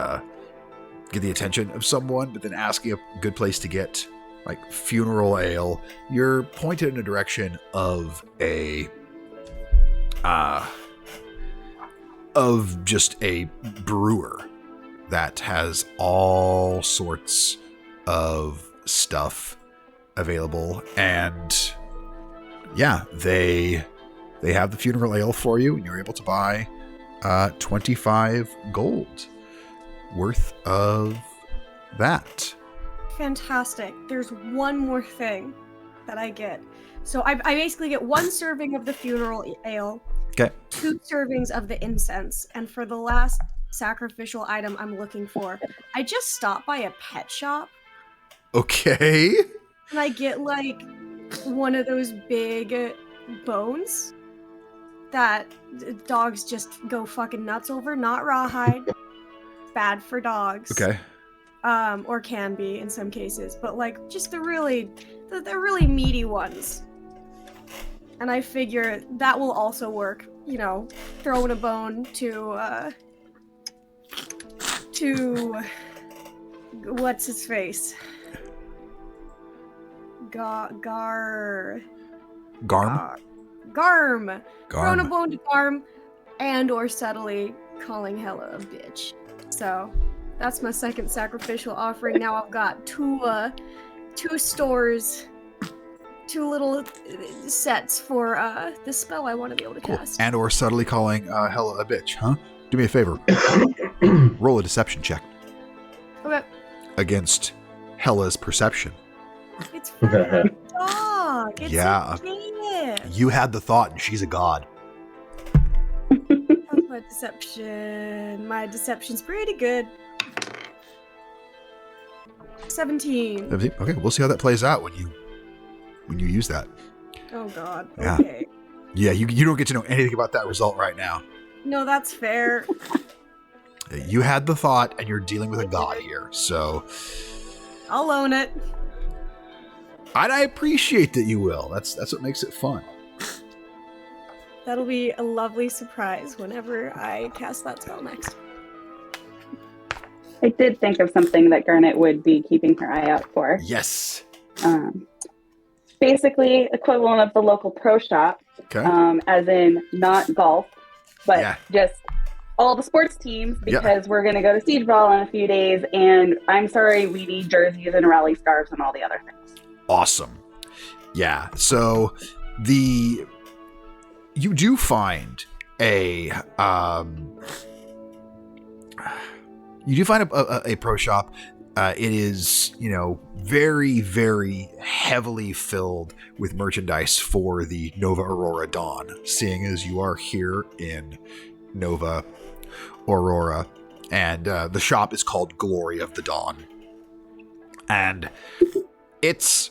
attention of someone, but then asking a good place to get like funeral ale, you're pointed in a direction of of just a brewer that has all sorts of stuff available, and yeah, they have the funeral ale for you, and you're able to buy 25 gold worth of that. Fantastic. There's one more thing that I get. So I basically get 1 serving of the funeral ale, Okay. 2 servings of the incense, and for the last sacrificial item I'm looking for, I just stopped by a pet shop. Okay. And I get like one of those big bones that dogs just go fucking nuts over. Not rawhide. Bad for dogs. Okay. Or can be in some cases, but like just the really meaty ones. And I figure that will also work. Throwing a bone to what's his face? Garm. Garm. Throwing a bone to Garm, and or subtly calling Hella a bitch. So That's my second sacrificial offering. Now I've got two stores, two little sets for the spell I want to be able to Cool. cast. And or subtly calling Hella a bitch, huh? Do me a favor. Roll a deception check Okay. against Hella's perception. It's for my dog. It's Yeah. a gift. You had the thought, and she's a god. How's my deception? My deception's pretty good. 17. Okay, we'll see how that plays out when you use that. Oh god. Yeah. Okay. Yeah, you don't get to know anything about that result right now. No, that's fair. You had the thought, and you're dealing with a god here, so. I'll own it. And I appreciate that you will. That's what makes it fun. That'll be a lovely surprise whenever I cast that spell next. I did think of something that Garnet would be keeping her eye out for. Yes. Basically, equivalent of the local pro shop, Okay. as in not golf, but Yeah. just all the sports teams, Yep. because we're going to go to Siege Ball in a few days, and I'm sorry, we need jerseys and rally scarves and all the other things. Awesome. Yeah. So you do find a pro shop. It is, very, very heavily filled with merchandise for the Nova Aurora Dawn, seeing as you are here in Nova Aurora. And the shop is called Glory of the Dawn. And it's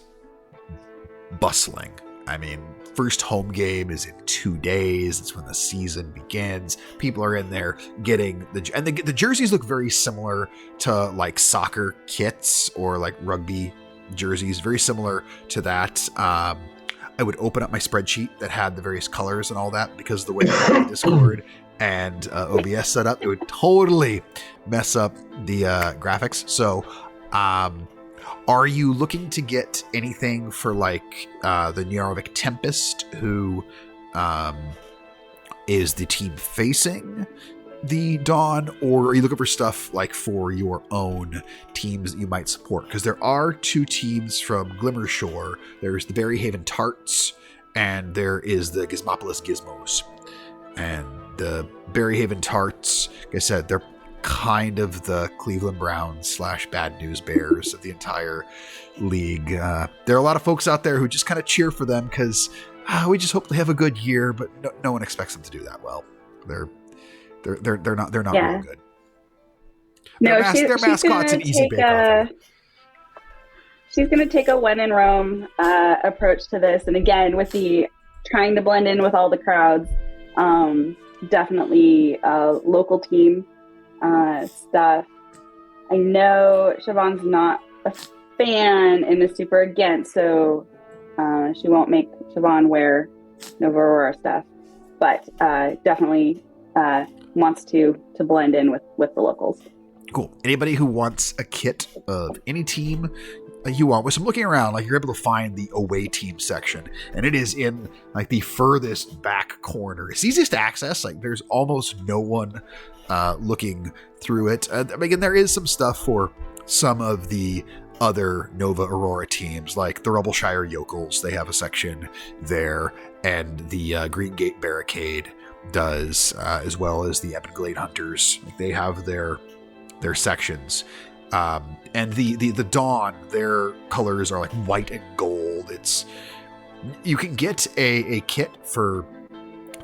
bustling. I mean, first home game is in 2 days. It's when the season begins. People are in there getting the jerseys look very similar to like soccer kits or like rugby jerseys, very similar to that. I would open up my spreadsheet that had the various colors and all that, because the way that Discord and OBS set up, it would totally mess up the graphics. So, are you looking to get anything for like the Nyarovik Tempest, who is the team facing the Dawn, or are you looking for stuff like for your own teams that you might support? Because there are two teams from Glimmershore. There's the Berryhaven Tarts, and there is the Gizmopolis Gizmos. And the Berryhaven Tarts, like I said, they're kind of the Cleveland Browns / Bad News Bears of the entire league. There are a lot of folks out there who just kind of cheer for them because we just hope they have a good year, but no one expects them to do that well. They're not Yeah. real good. No, Their mascot's an easy bake-off. She's going to take a when in Rome approach to this, and again with the trying to blend in with all the crowds. Definitely local team stuff. I know Siobhan's not a fan and is super against, so she won't make Siobhan wear Nova Aurora stuff, but definitely wants to blend in with the locals. Cool. Anybody who wants a kit of any team you want, with some looking around, like you're able to find the away team section, and it is in like the furthest back corner. It's easiest to access. Like there's almost no one looking through it. Again, there is some stuff for some of the other Nova Aurora teams, like the Rubbleshire Yokels. They have a section there, and the Green Gate Barricade does, as well as the Epic Glade Hunters. Like they have their sections. And the Dawn, their colors are like white and gold. You can get a kit for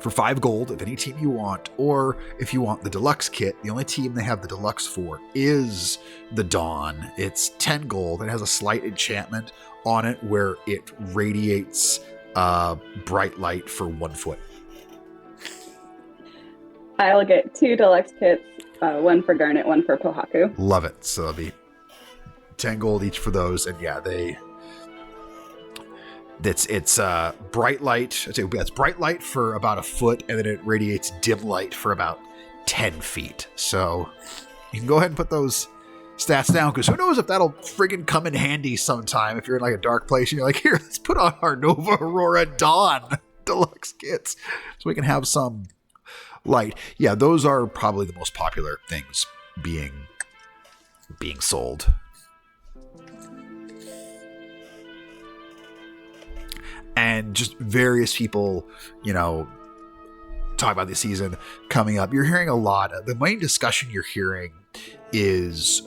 5 gold of any team you want, or if you want the deluxe kit, the only team they have the deluxe for is the Dawn. It's 10 gold and it has a slight enchantment on it where it radiates bright light for 1 foot. I'll get 2 deluxe kits, one for Garnet, one for Pohaku. Love it. So it'll be 10 gold each for those, and yeah, it's bright light. It's bright light for about 1 foot, and then it radiates dim light for about 10 feet. So you can go ahead and put those stats down, because who knows if that'll friggin' come in handy sometime if you're in like a dark place and you're like, here, let's put on our Nova Aurora Dawn deluxe kits so we can have some light. Yeah, those are probably the most popular things being being sold. And just various people, talk about this season coming up. You're hearing a lot. The main discussion you're hearing is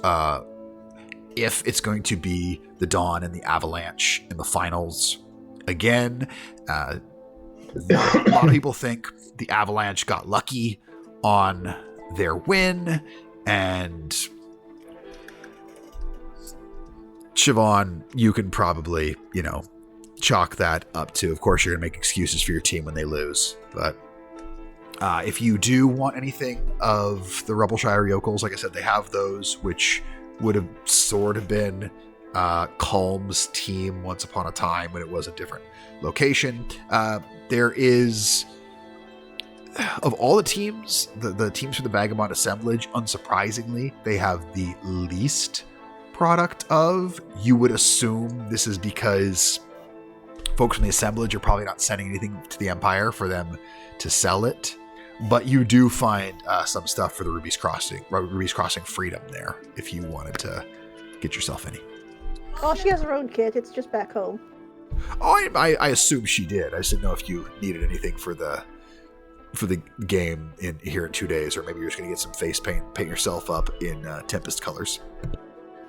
if it's going to be the Dawn and the Avalanche in the finals again. A lot of people think the Avalanche got lucky on their win, and Siobhan, you can probably, chalk that up to, of course, you're going to make excuses for your team when they lose. But if you do want anything of the Rebelshire Yokels, like I said, they have those, which would have sort of been Calm's team once upon a time when it was a different location. There is, of all the teams, the teams from the Vagabond assemblage, unsurprisingly, they have the least product of. You would assume this is because folks from the assemblage are probably not sending anything to the Empire for them to sell it. But you do find some stuff for the Ruby's Crossing Freedom there, if you wanted to get yourself any. Oh, she has her own kit. It's just back home. Oh, I assume she did. I just didn't know if you needed anything for the game in here in 2 days, or maybe you're just going to get some face paint yourself up in Tempest colors.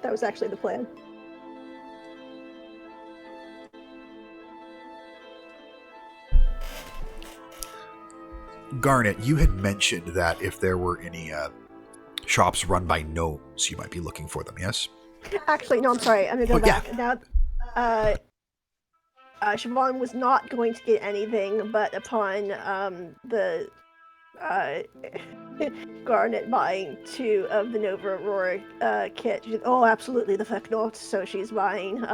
That was actually the plan. Garnet, you had mentioned that if there were any shops run by gnomes, you might be looking for them, yes? Actually, no, I'm sorry. I'm going to go back. Yeah. Now, Siobhan was not going to get anything, but upon the Garnet buying 2 of the Nova Aurora kit, she's, absolutely, the fuck not. So she's buying,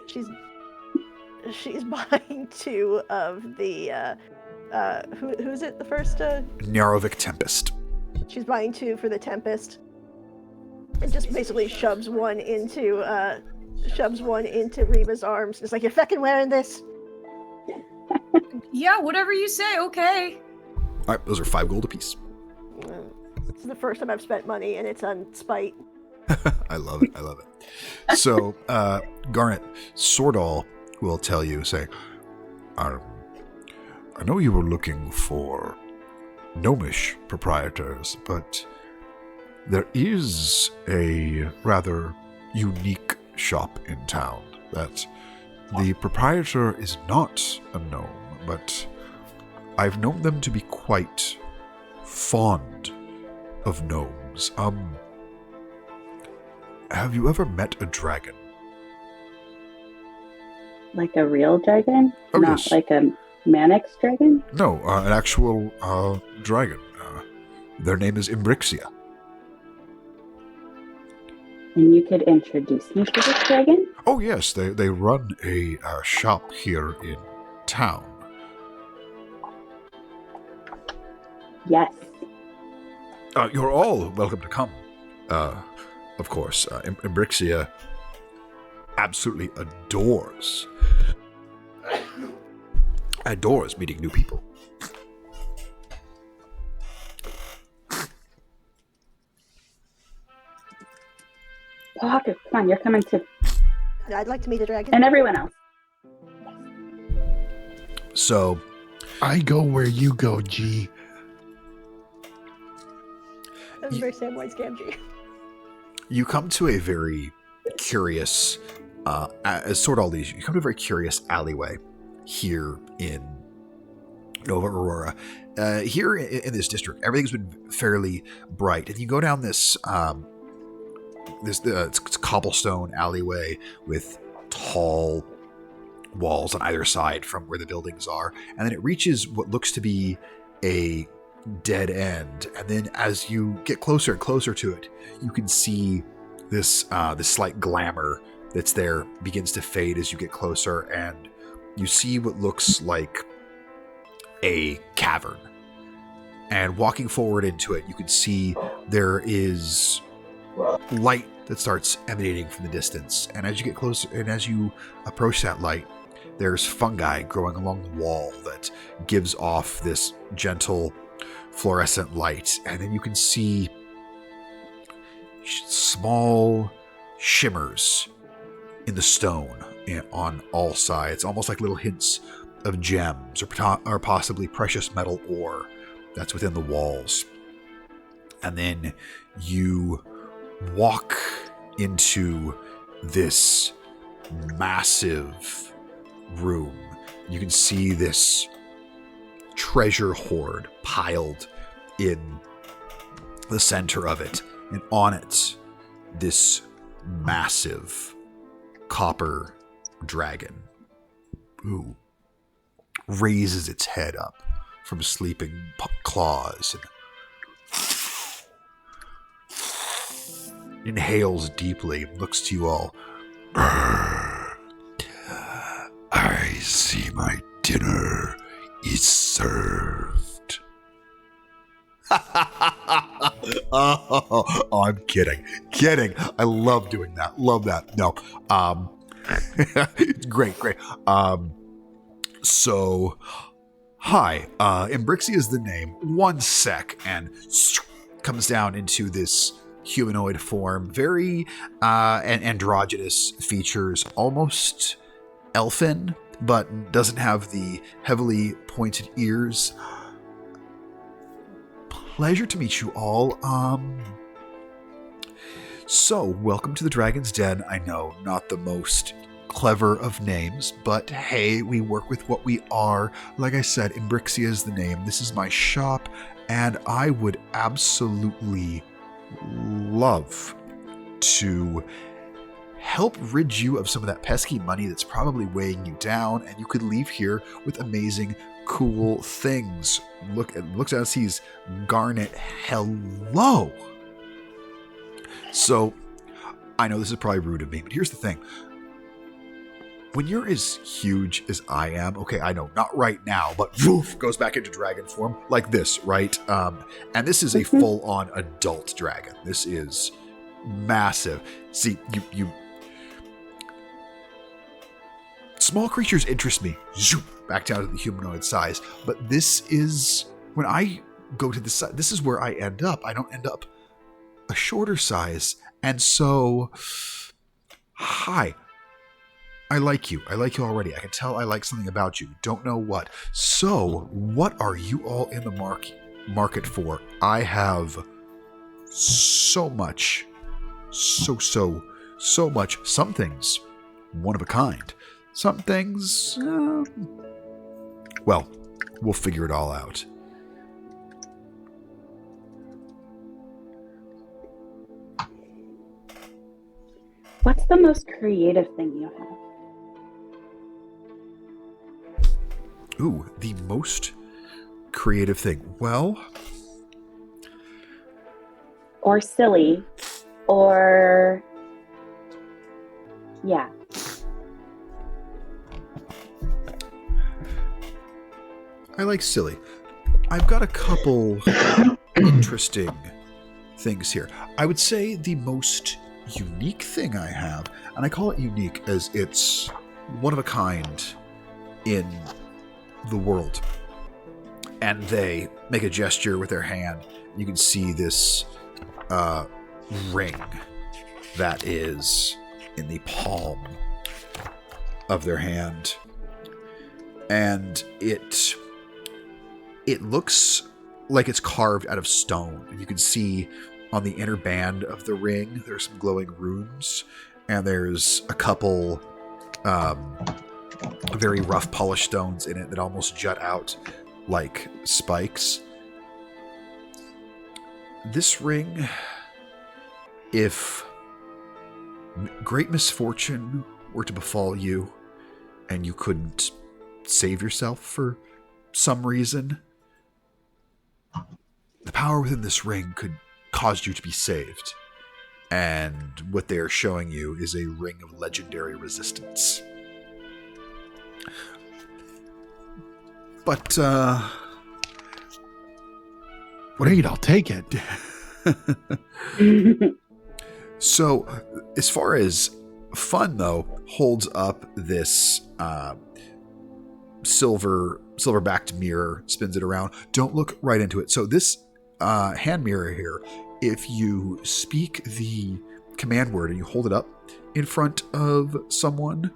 she's buying 2 of the, who's it, the first? Narovic Tempest. She's buying 2 for the Tempest. And just basically shoves one into Reba's arms. It's like, you're fucking wearing this? Yeah, whatever you say, okay. All right, those are 5 gold apiece. It's the first time I've spent money, and it's on spite. I love it. So, Garnet, Sordal will tell you, I know you were looking for gnomish proprietors, but there is a rather unique shop in town that the proprietor is not a gnome, but I've known them to be quite fond of gnomes. Have you ever met a dragon? Like a real dragon? Oh, Not yes. like a Manix dragon? No, an actual dragon. Their name is Imbrixia. And you could introduce me to this dragon? Oh yes, they run a shop here in town. Yes. You're all welcome to come. Of course, Imbrixia absolutely adores meeting new people. Parker, come on, you're coming too. I'd like to meet a dragon. And everyone else. So, I go where you go, G. That was very Samwise Gamgee. you come to a very curious, as sort of all these, you come to a very curious alleyway here in Nova Aurora. Here in this district, everything's been fairly bright, and you go down this it's cobblestone alleyway with tall walls on either side from where the buildings are, and then it reaches what looks to be a dead end. And then as you get closer and closer to it, you can see this slight glamour that's there begins to fade as you get closer, and you see what looks like a cavern. And walking forward into it, you can see there is light that starts emanating from the distance. And as you get closer and as you approach that light, there's fungi growing along the wall that gives off this gentle fluorescent light. And then you can see small shimmers in the stone on all sides, almost like little hints of gems or possibly precious metal ore that's within the walls. And then you walk into this massive room. You can see this treasure hoard piled in the center of it, and on it, this massive copper dragon who raises its head up from sleeping claws and inhales deeply and looks to you all. I see my dinner is served. Oh, I'm kidding. I love doing that. Love that. No. Great. So, hi. Imbrixia is the name. 1 sec, and comes down into this humanoid form. Very androgynous features, almost elfin, but doesn't have the heavily pointed ears. Pleasure to meet you all. So, welcome to the Dragon's Den. I know, not the most clever of names, but hey, we work with what we are. Like I said, Imbrixia is the name. This is my shop, and I would absolutely love to help rid you of some of that pesky money that's probably weighing you down, and you could leave here with amazing, cool things. Looks at us, sees Garnet. Hello. So, I know this is probably rude of me, but here's the thing. When you're as huge as I am, okay, I know, not right now, but woof, goes back into dragon form, like this, right? And this is a full-on adult dragon. This is massive. See, you small creatures interest me. Zoop, back down to the humanoid size. But this is, when I go to this side, this is where I end up. I don't end up a shorter size. And so, hi. I like you. I like you already. I can tell I like something about you. Don't know what. So, what are you all in the market for? I have so much. So much. Some things, one of a kind. Some things, well, we'll figure it all out. What's the most creative thing you have? Ooh, the most creative thing. Well, Or silly, or yeah. I like silly. I've got a couple interesting things here. I would say the most unique thing I have, and I call it unique as it's one of a kind in the world. And they make a gesture with their hand. You can see this ring that is in the palm of their hand. And it looks like it's carved out of stone. And you can see on the inner band of the ring, there's some glowing runes, and there's a couple very rough polished stones in it that almost jut out like spikes. This ring, if great misfortune were to befall you and you couldn't save yourself for some reason, the power within this ring could cause you to be saved. And what they're showing you is a ring of legendary resistance. But, Great, I'll take it. So, as far as fun, though, holds up this silver-backed mirror, spins it around. Don't look right into it. So this hand mirror here if you speak the command word and you hold it up in front of someone,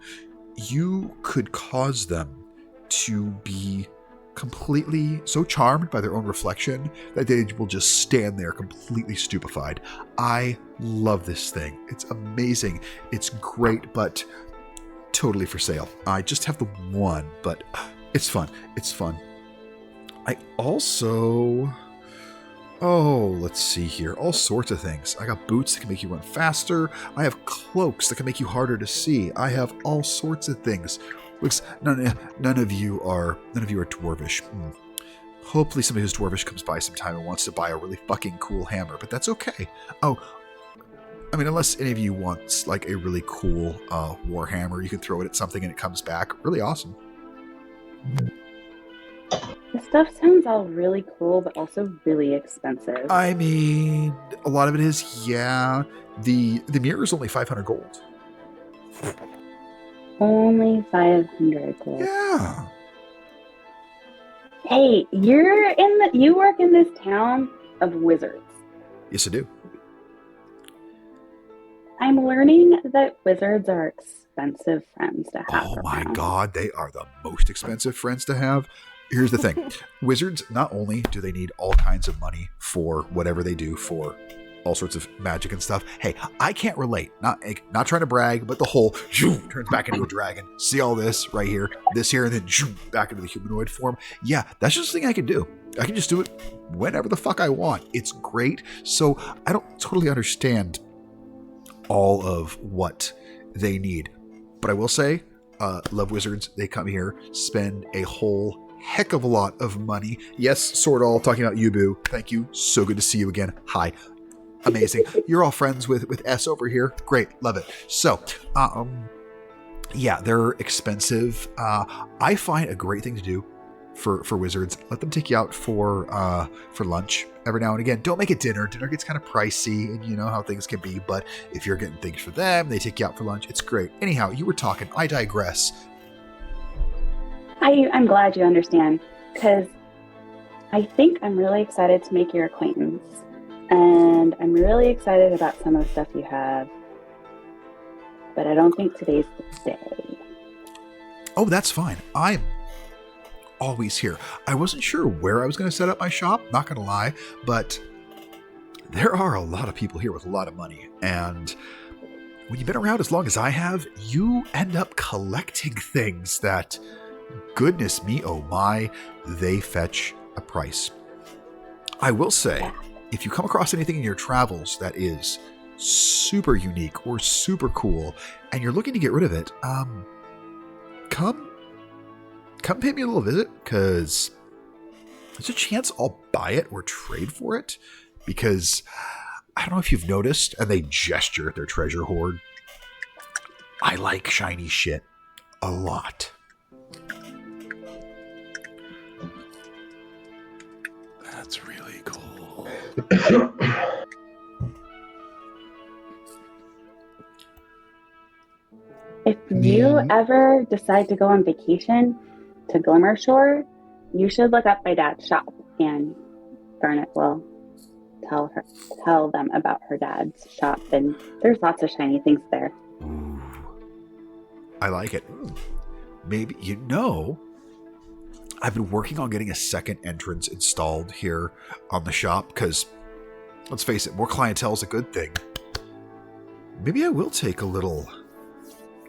you could cause them to be completely so charmed by their own reflection that they will just stand there completely stupefied. I love this thing. It's amazing. It's great, but totally for sale. I just have the one, but it's fun. It's fun. I also... Oh, let's see here. All sorts of things. I got boots that can make you run faster. I have cloaks that can make you harder to see. I have all sorts of things. Looks none of you are dwarvish. Hopefully somebody who's dwarvish comes by sometime and wants to buy a really fucking cool hammer, but that's okay. Oh, I mean, unless any of you wants like a really cool war hammer, you can throw it at something and it comes back. Really awesome. This stuff sounds all really cool, but also really expensive. I mean, a lot of it is, yeah. The mirror is only 500 gold. Only 500 gold. Yeah. Hey, you work in this town of wizards. Yes, I do. I'm learning that wizards are expensive friends to have. Oh my around. god, they are the most expensive friends to have. Here's the thing. Wizards, not only do they need all kinds of money for whatever they do for all sorts of magic and stuff. Hey, I can't relate. Not trying to brag, but the whole turns back into a dragon. See all this right here, this here, and then back into the humanoid form. Yeah, that's just the thing I can do. I can just do it whenever the fuck I want. It's great. So I don't totally understand all of what they need. But I will say, love wizards. They come here, spend a whole heck of a lot of money. Yes, Swordall, talking about Yubu. Thank you. So good to see you again. Hi. Amazing. You're all friends with S over here. Great. Love it. So, yeah, they're expensive. I find a great thing to do for wizards. Let them take you out for lunch every now and again. Don't make it dinner. Dinner gets kind of pricey, and you know how things can be. But if you're getting things for them, they take you out for lunch. It's great. Anyhow, you were talking. I digress. I'm glad you understand, because I think I'm really excited to make your acquaintance. And I'm really excited about some of the stuff you have. But I don't think today's the day. Oh, that's fine. I'm always here. I wasn't sure where I was going to set up my shop, not going to lie, but there are a lot of people here with a lot of money. And when you've been around as long as I have, you end up collecting things that, goodness me, oh my, they fetch a price. I will say, if you come across anything in your travels that is super unique or super cool, and you're looking to get rid of it, come pay me a little visit, because there's a chance I'll buy it or trade for it, because I don't know if you've noticed, and they gesture at their treasure hoard, I like shiny shit a lot. That's really cool. If you ever decide to go on vacation to Glimmershore, you should look up my dad's shop, and Garnet will tell them about her dad's shop, and there's lots of shiny things there. Ooh, I like it. Maybe, I've been working on getting a second entrance installed here on the shop, because, let's face it, more clientele is a good thing. Maybe I will take a little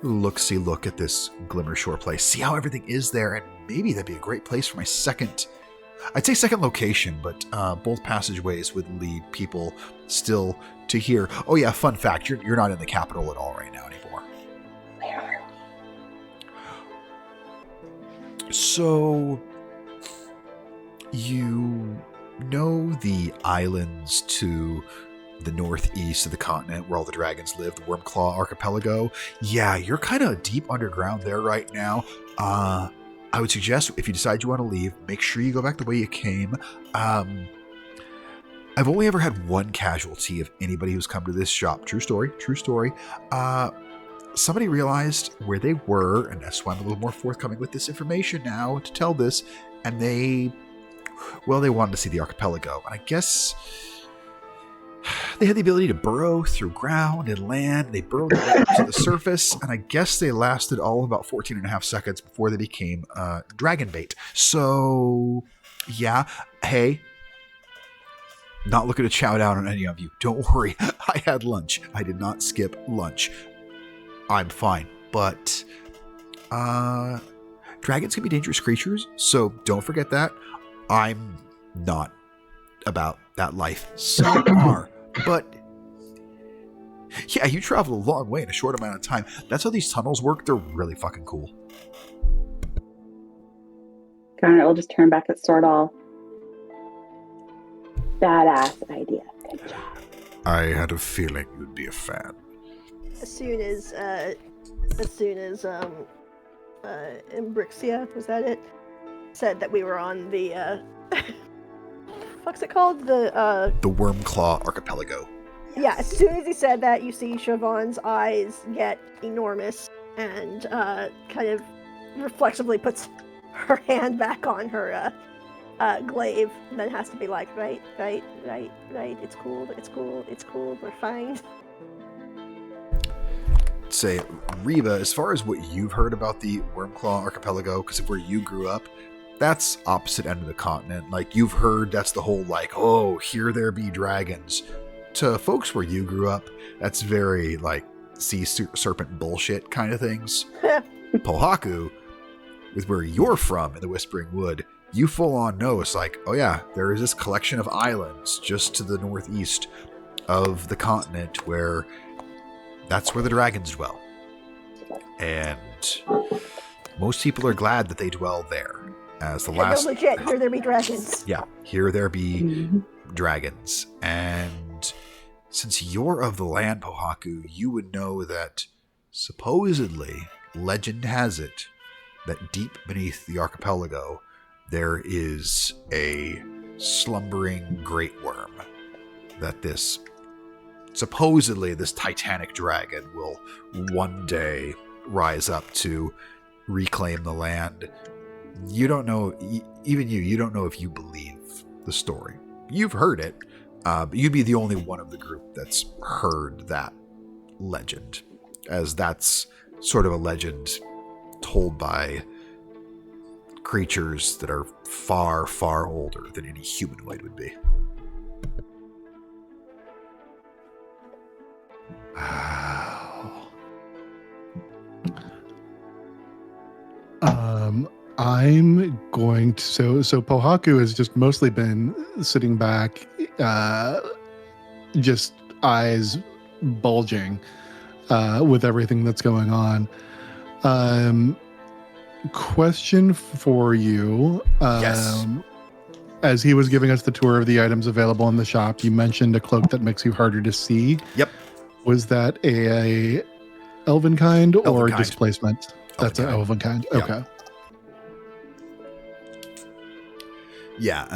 look-see look at this Glimmershore place, see how everything is there, and maybe that'd be a great place for my second location, but both passageways would lead people still to here. Oh yeah, fun fact, you're not in the capital at all right now anymore. Where? So, you know the islands to the northeast of the continent where all the dragons live, the Wormclaw Archipelago? Yeah, you're kind of deep underground there right now. I would suggest, if you decide you want to leave, make sure you go back the way you came. I've only ever had one casualty of anybody who's come to this shop. True story. Somebody realized where they were, and that's why I'm a little more forthcoming with this information now to tell this, and they wanted to see the archipelago. And I guess They had the ability to burrow through ground and land. They burrowed their way up to the surface, and I guess they lasted all of about 14 and a half seconds before they became dragon bait. So, yeah. Hey, not looking to chow down on any of you. Don't worry. I had lunch. I did not skip lunch. I'm fine. But, dragons can be dangerous creatures, so don't forget that. I'm not about that life. Some are. But, yeah, you travel a long way in a short amount of time. That's how these tunnels work. They're really fucking cool. Garnet will just turn back at Swordall. Badass idea. Good job. I had a feeling you'd be a fan. As soon as Imbrixia, was that it? Said that we were on the what's it called? The Wormclaw Archipelago. Yeah, as soon as he said that, you see Siobhan's eyes get enormous and kind of reflexively puts her hand back on her glaive, and then has to be like, right, it's cool, we're fine. Say, Reba, as far as what you've heard about the Wormclaw Archipelago, because of where you grew up, that's opposite end of the continent. Like, you've heard that's the whole, like, oh, here there be dragons. To folks where you grew up, that's very, like, sea serpent bullshit kind of things. Pohaku, with where you're from in the Whispering Wood, you full on know it's like, oh yeah, there is this collection of islands just to the northeast of the continent where that's where the dragons dwell. And most people are glad that they dwell there. As the last... No, legit, here there be dragons. Yeah, here there be dragons. And since you're of the land, Pohaku, you would know that supposedly, legend has it, that deep beneath the archipelago, there is a slumbering great worm. That supposedly this titanic dragon will one day rise up to reclaim the land. You don't know, even you don't know if you believe the story. You've heard it, but you'd be the only one of the group that's heard that legend, as that's sort of a legend told by creatures that are far, far older than any humanoid would be. Wow. I'm going to so Pohaku has just mostly been sitting back, just eyes bulging with everything that's going on. Question for you. Yes. As he was giving us the tour of the items available in the shop, you mentioned a cloak that makes you harder to see. Yep. Was that a elven kind or Elven kind. displacement? That's an elven kind. Yep. Okay. Yeah.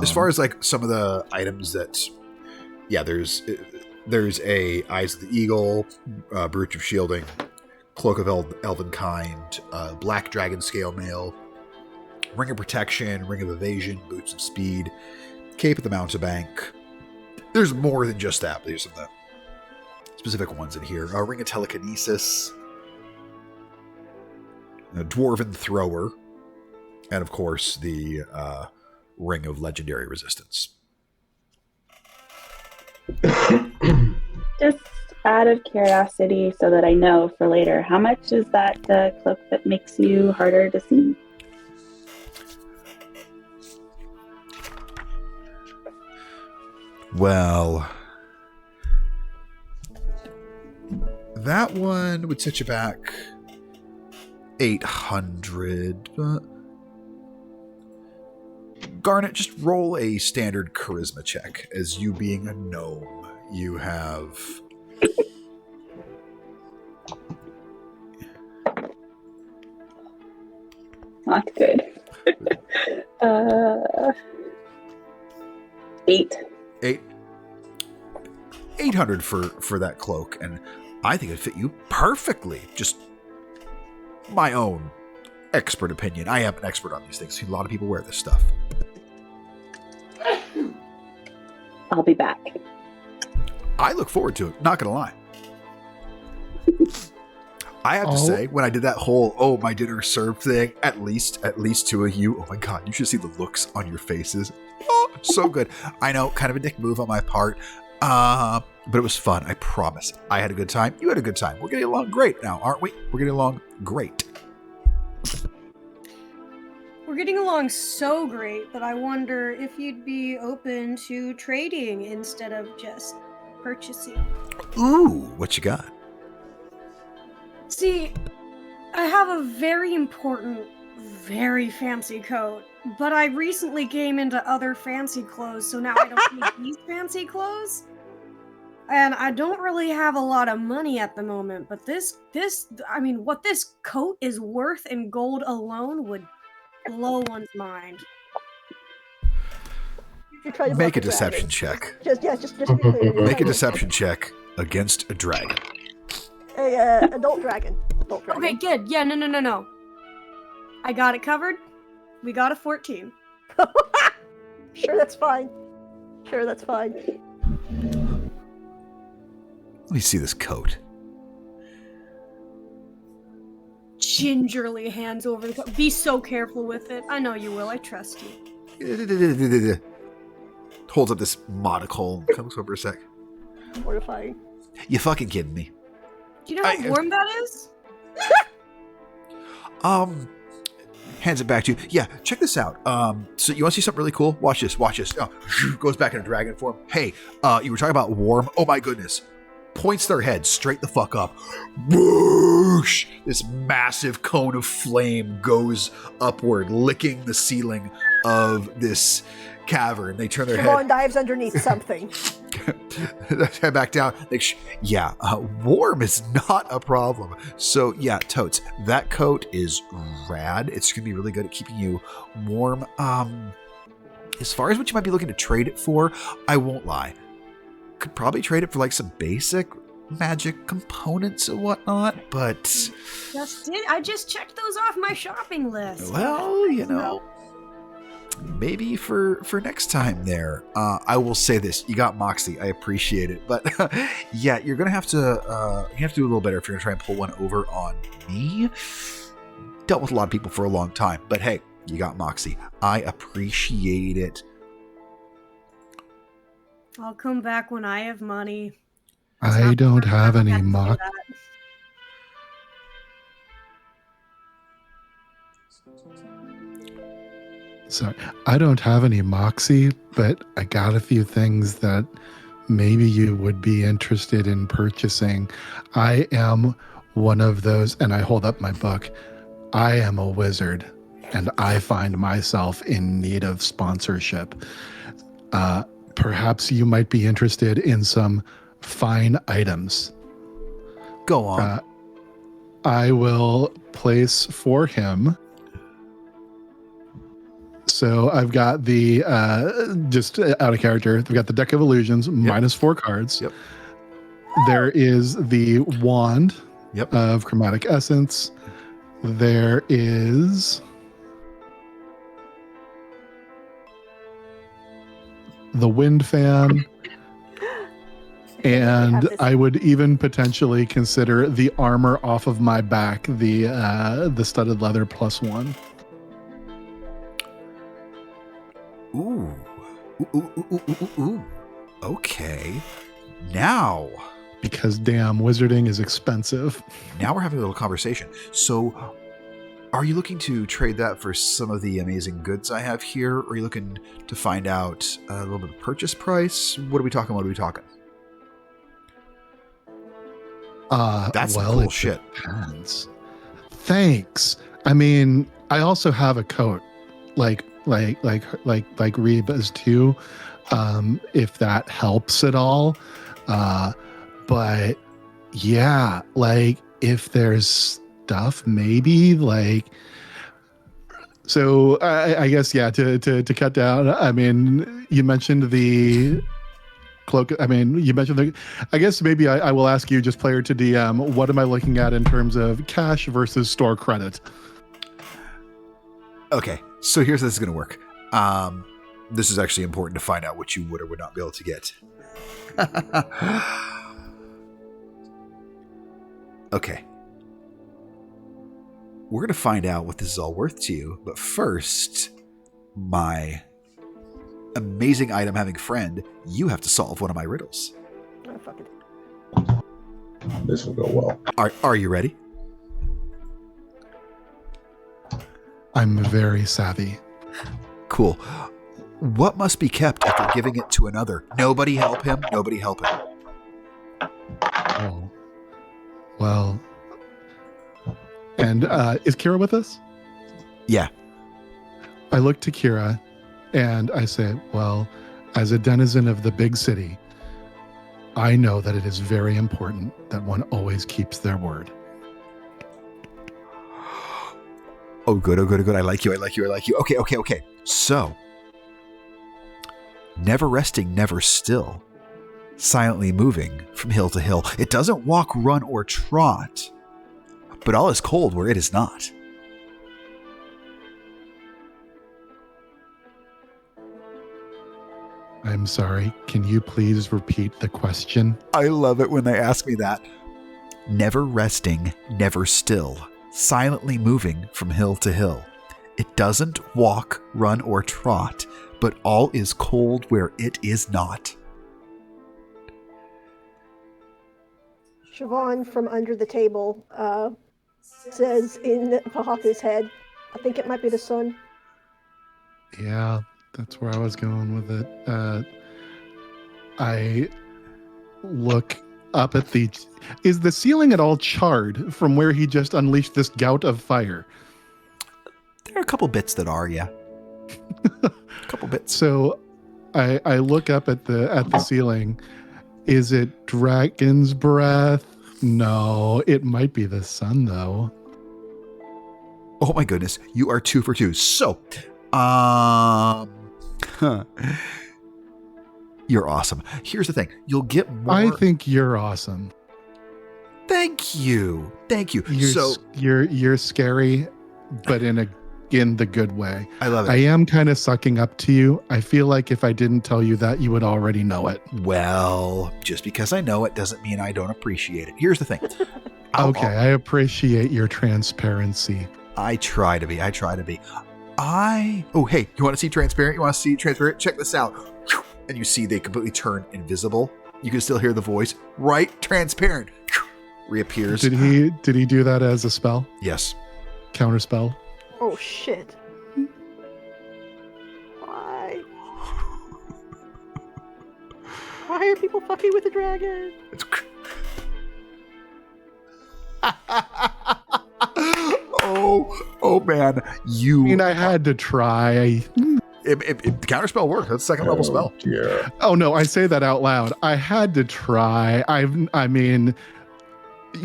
As far as like some of the items that, yeah, there's a Eyes of the Eagle, Brooch of Shielding, Cloak of Elven Kind, Black Dragon Scale Mail, Ring of Protection, Ring of Evasion, Boots of Speed, Cape of the Mountebank. There's more than just that, but there's some of the specific ones in here. Ring of Telekinesis, a Dwarven Thrower, and of course the Ring of Legendary Resistance. Just out of curiosity, so that I know for later, how much is that cloak that makes you harder to see? Well, that one would set you back 800, but Garnet, just roll a standard charisma check. As you being a gnome, you have... Not good. 8. 800 for that cloak, and I think it'd fit you perfectly. Just my own expert opinion. I am an expert on these things. A lot of people wear this stuff. I'll be back. I look forward to it. Not gonna lie. I have to say, when I did that whole my dinner served thing, at least two of you, oh my god, you should see the looks on your faces. Oh, so good. I know, kind of a dick move on my part, but it was fun. I promise. I had a good time. You had a good time. We're getting along great now, aren't we? We're getting along great. We're getting along so great that I wonder if you'd be open to trading instead of just purchasing. Ooh, what you got? See, I have a very important, very fancy coat, but I recently came into other fancy clothes, so now I don't need these fancy clothes. And I don't really have a lot of money at the moment, but what this coat is worth in gold alone would blow one's mind. You try to Make a bluff the deception dragon. check. Just be clear. you're Make a trying to- deception check against a dragon. Adult dragon. Adult dragon. Okay, good. Yeah, no. I got it covered. We got a 14. Sure, that's fine. Sure, that's fine. Let me see this coat. Gingerly hands over the coat. Be so careful with it. I know you will. I trust you. Holds up this monocle. Comes over a sec. Mortifying. You fucking kidding me? Do you know how warm that is? Hands it back to you. Yeah, check this out. So you want to see something really cool? Watch this. Oh, goes back in a dragon form. Hey, you were talking about warm. Oh my goodness. Points their head straight the fuck up. Whoosh! This massive cone of flame goes upward, licking the ceiling of this cavern. They turn their Siobhan head dives underneath something. head back down. Warm is not a problem. So yeah, Totes, that coat is rad. It's gonna be really good at keeping you warm. As far as what you might be looking to trade it for, I won't lie. Could probably trade it for like some basic magic components and whatnot, but I just checked those off my shopping list. well, maybe for next time there. I will say this: you got Moxie. I appreciate it, but yeah, you're gonna have to do a little better if you're gonna try and pull one over on me. Dealt with a lot of people for a long time, but hey, you got Moxie. I appreciate it. I'll come back when I have money. I don't have any mock. Sorry, I don't have any moxie, but I got a few things that maybe you would be interested in purchasing. I am one of those, and I hold up my book. I am a wizard, and I find myself in need of sponsorship. Perhaps you might be interested in some fine items. Go on. I will place for him. So I've got the, just out of character, I've got the Deck of Illusions, minus 4 cards. Yep. There is the Wand Yep. of Chromatic Essence. There is the Wind Fan. And I would even potentially consider the armor off of my back, the studded leather +1. Ooh. Ooh. Okay. Now Because damn, wizarding is expensive. Now we're having a little conversation. So, are you looking to trade that for some of the amazing goods I have here? Or are you looking to find out a little bit of purchase price? What are we talking? That's well, cool it shit. depends. Thanks. I mean, I also have a coat, like Reba's too, if that helps at all. But yeah, like if there's stuff, maybe like. So I guess yeah. To cut down, I mean, you mentioned the cloak. I mean, you mentioned the. I guess maybe I will ask you, just player to DM. What am I looking at in terms of cash versus store credit? Okay, so here's how this is going to work. This is actually important to find out what you would or would not be able to get. Okay. We're going to find out what this is all worth to you, but first, my amazing item having friend, you have to solve one of my riddles. Oh, fuck it. This will go well. Are you ready? I'm very savvy. Cool. What must be kept after giving it to another? Nobody help him. Nobody help him. Oh. Well. And is Kira with us? Yeah. I look to Kira and I say, well, as a denizen of the big city, I know that it is very important that one always keeps their word. Oh, good. Oh, good. Oh, good. I like you. I like you. I like you. Okay. So, never resting, never still, silently moving from hill to hill. It doesn't walk, run, or trot, but all is cold where it is not. I'm sorry. Can you please repeat the question? I love it when they ask me that. Never resting, never still, silently moving from hill to hill. It doesn't walk, run, or trot, but all is cold where it is not. Siobhan from under the table says in Vahaku's head, I think it might be the sun. Yeah, that's where I was going with it. I look up at the... Is the ceiling at all charred from where he just unleashed this gout of fire? There are a couple bits that are, yeah. A couple bits. So I look up at the ceiling. Is it dragon's breath? No, it might be the sun though. Oh my goodness, you are 2 for 2. So, you're awesome. Here's the thing. You'll get more. I think you're awesome. Thank you. You're scary, but in the good way. I love it. I am kind of sucking up to you. I feel like if I didn't tell you that, you would already know it. Well, just because I know it doesn't mean I don't appreciate it. Here's the thing. Okay, I appreciate your transparency. I try to be. Oh, hey, you want to see transparent? You want to see transparent? Check this out. And you see they completely turn invisible. You can still hear the voice. Right? Transparent. Reappears. Did he do that as a spell? Yes. Counterspell? Oh shit. Why? Why are people fucking with the dragon? Oh man, you. I mean, I had to try. If the counterspell worked, that's a second level spell. Dear. Oh no, I say that out loud. I had to try. I mean,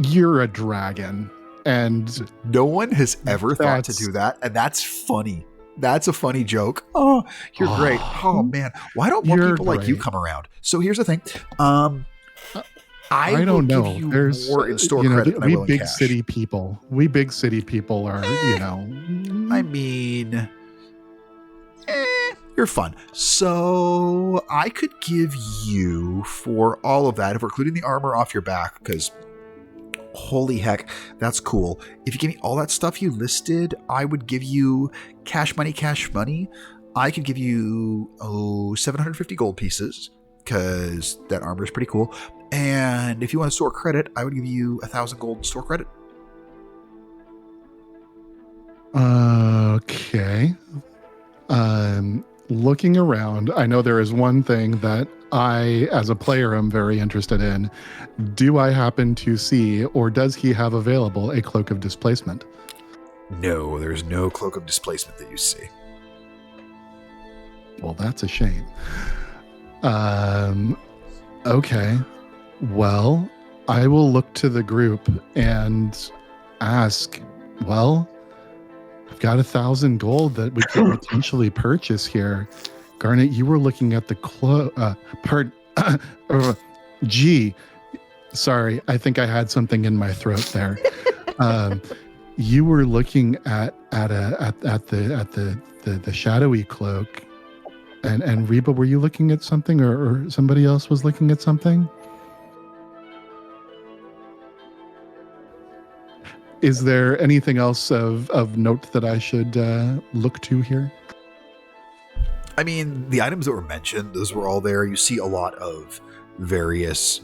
you're a dragon, and No one has ever thought to do that, and that's funny. That's a funny joke. Oh, you're great. Oh man, why don't more You're people like you great. come around? So here's the thing. I will don't know. give you There's more in store you know, credit than I we will in big cash. city people. We big city people are, I mean, you're fun. So I could give you, for all of that, if we're including the armor off your back, because holy heck, that's cool. If you give me all that stuff you listed, I would give you cash money. I could give you 750 gold pieces, because that armor is pretty cool. And if you want to store credit, I would give you 1,000 gold in store credit. Okay. Looking around, I know there is one thing that I, as a player, am very interested in. Do I happen to see, or does he have available, a cloak of displacement? No, there's no cloak of displacement that you see. Well, that's a shame. Okay. Well, I will look to the group and ask, well, I've got 1,000 gold that we could potentially purchase here. Garnet, you were looking at the G. Sorry, I think I had something in my throat there. You were looking at the shadowy cloak. And Reba, were you looking at something, or somebody else was looking at something? Is there anything else of note that I should look to here? I mean, the items that were mentioned, those were all there. You see a lot of various,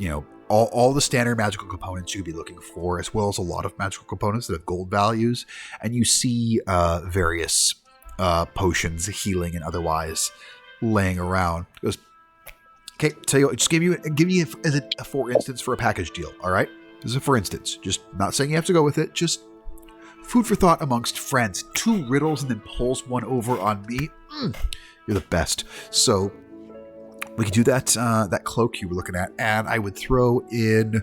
all the standard magical components you'd be looking for, as well as a lot of magical components that have gold values. And you see various potions, healing and otherwise, laying around. It goes, okay, tell you what, just give you as a for instance for a package deal, all right? This is a for instance. Just not saying you have to go with it, just food for thought amongst friends. 2 riddles and then pulls one over on me. You're the best. So we could do that that cloak you were looking at, and I would throw in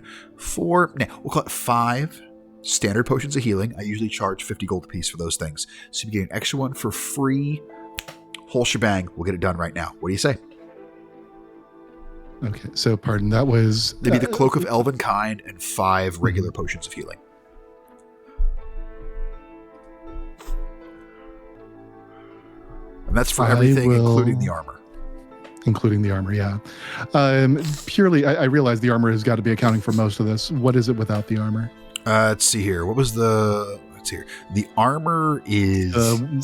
we'll call it 5 standard potions of healing. I usually charge 50 gold a piece for those things. So you get an extra one for free. Whole shebang. We'll get it done right now. What do you say? Okay, so pardon, that was... Maybe the Cloak of Elven Kind and 5 regular potions of healing. And that's for everything, including the armor. Including the armor, yeah. Purely, I realize the armor has got to be accounting for most of this. What is it without the armor? Let's see here. What was the... Let's see here. The armor is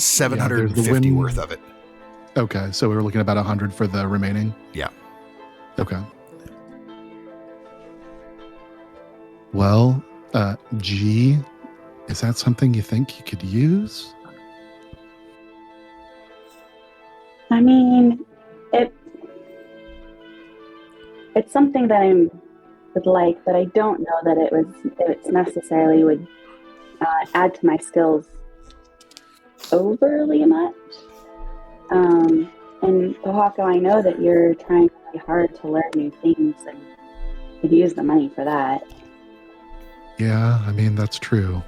750 worth of it. Okay, so we were looking at about 100 for the remaining? Yeah. Okay. Well, G, is that something you think you could use? I mean, it's something that I would like, but I don't know that it's necessarily would add to my skills overly much. And Pohako, I know that you're trying really hard to learn new things, and you could use the money for that. Yeah, I mean, that's true.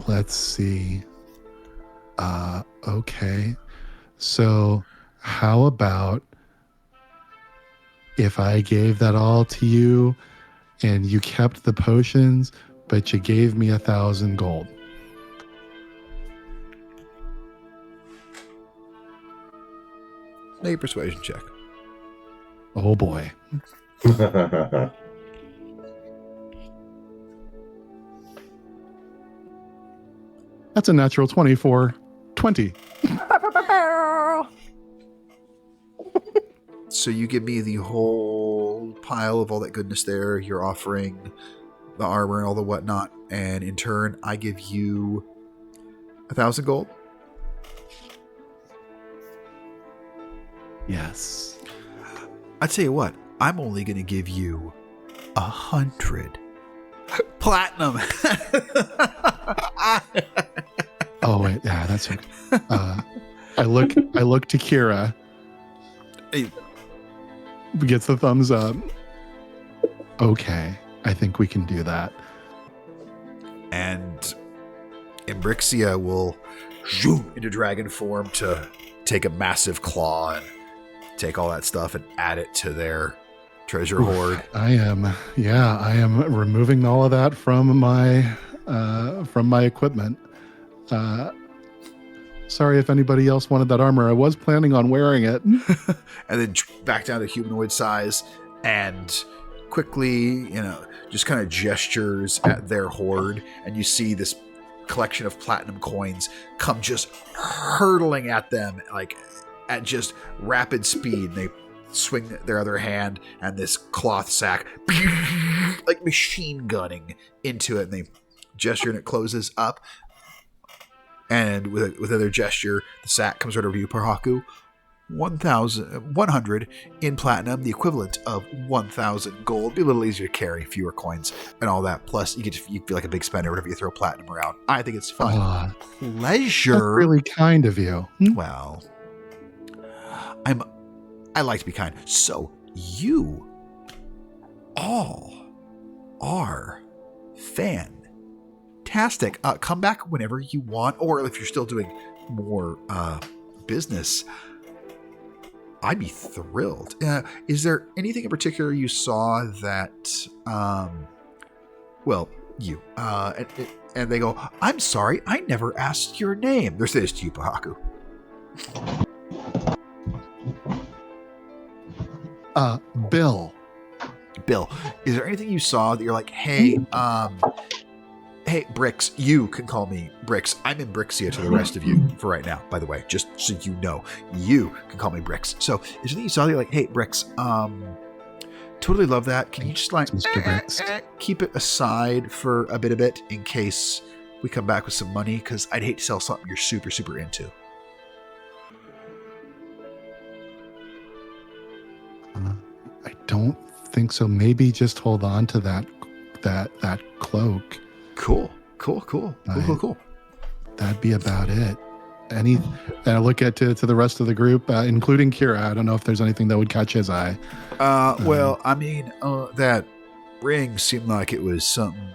Let's see. Okay. So how about if I gave that all to you and you kept the potions, but you gave me 1,000 gold? Make a persuasion check. Oh boy. That's a natural 24. 20. So you give me the whole pile of all that goodness there. You're offering the armor and all the whatnot. And in turn, I give you 1,000 gold. Yes. I tell you what, I'm only going to give you 100 platinum. Oh wait, yeah, that's okay. I look to Kira. Hey. Gets the thumbs up. Okay, I think we can do that. And Imbrixia will zoom into dragon form to take a massive claw and take all that stuff and add it to their treasure hoard. I am removing all of that from my equipment. Sorry if anybody else wanted that armor. I was planning on wearing it. And then back down to humanoid size and quickly, just kind of gestures at their hoard. And you see this collection of platinum coins come just hurtling at them, like at just rapid speed. They swing their other hand and this cloth sack, like machine gunning into it. And they gesture and it closes up. And with another gesture, the sack comes right over to you, Pohako. 100 in platinum, the equivalent of 1,000 gold. Be a little easier to carry, fewer coins, and all that. Plus, you feel like a big spender whenever you throw platinum around. I think it's fun. Pleasure. That's really kind of you. Well, I like to be kind. So you all are fantastic. Come back whenever you want, or if you're still doing more business, I'd be thrilled. Is there anything in particular you saw that, you. And they go, I'm sorry, I never asked your name. They're saying this to you, Pahaku. Bill. Bill, is there anything you saw that you're like, hey, Bricks, you can call me Bricks. I'm in Brixia to the rest of you for right now, by the way, just so you know. You can call me Bricks. So is there anything you saw that you're like, hey, Bricks, totally love that. Can you just like Mr. Bricks. keep it aside for a bit in case we come back with some money? Because I'd hate to sell something you're super, super into. I don't think so. Maybe just hold on to that cloak. Cool. That'd be about it. And I look at to the rest of the group, including Kira. I don't know if there's anything that would catch his eye. Well, I mean, that ring seemed like it was something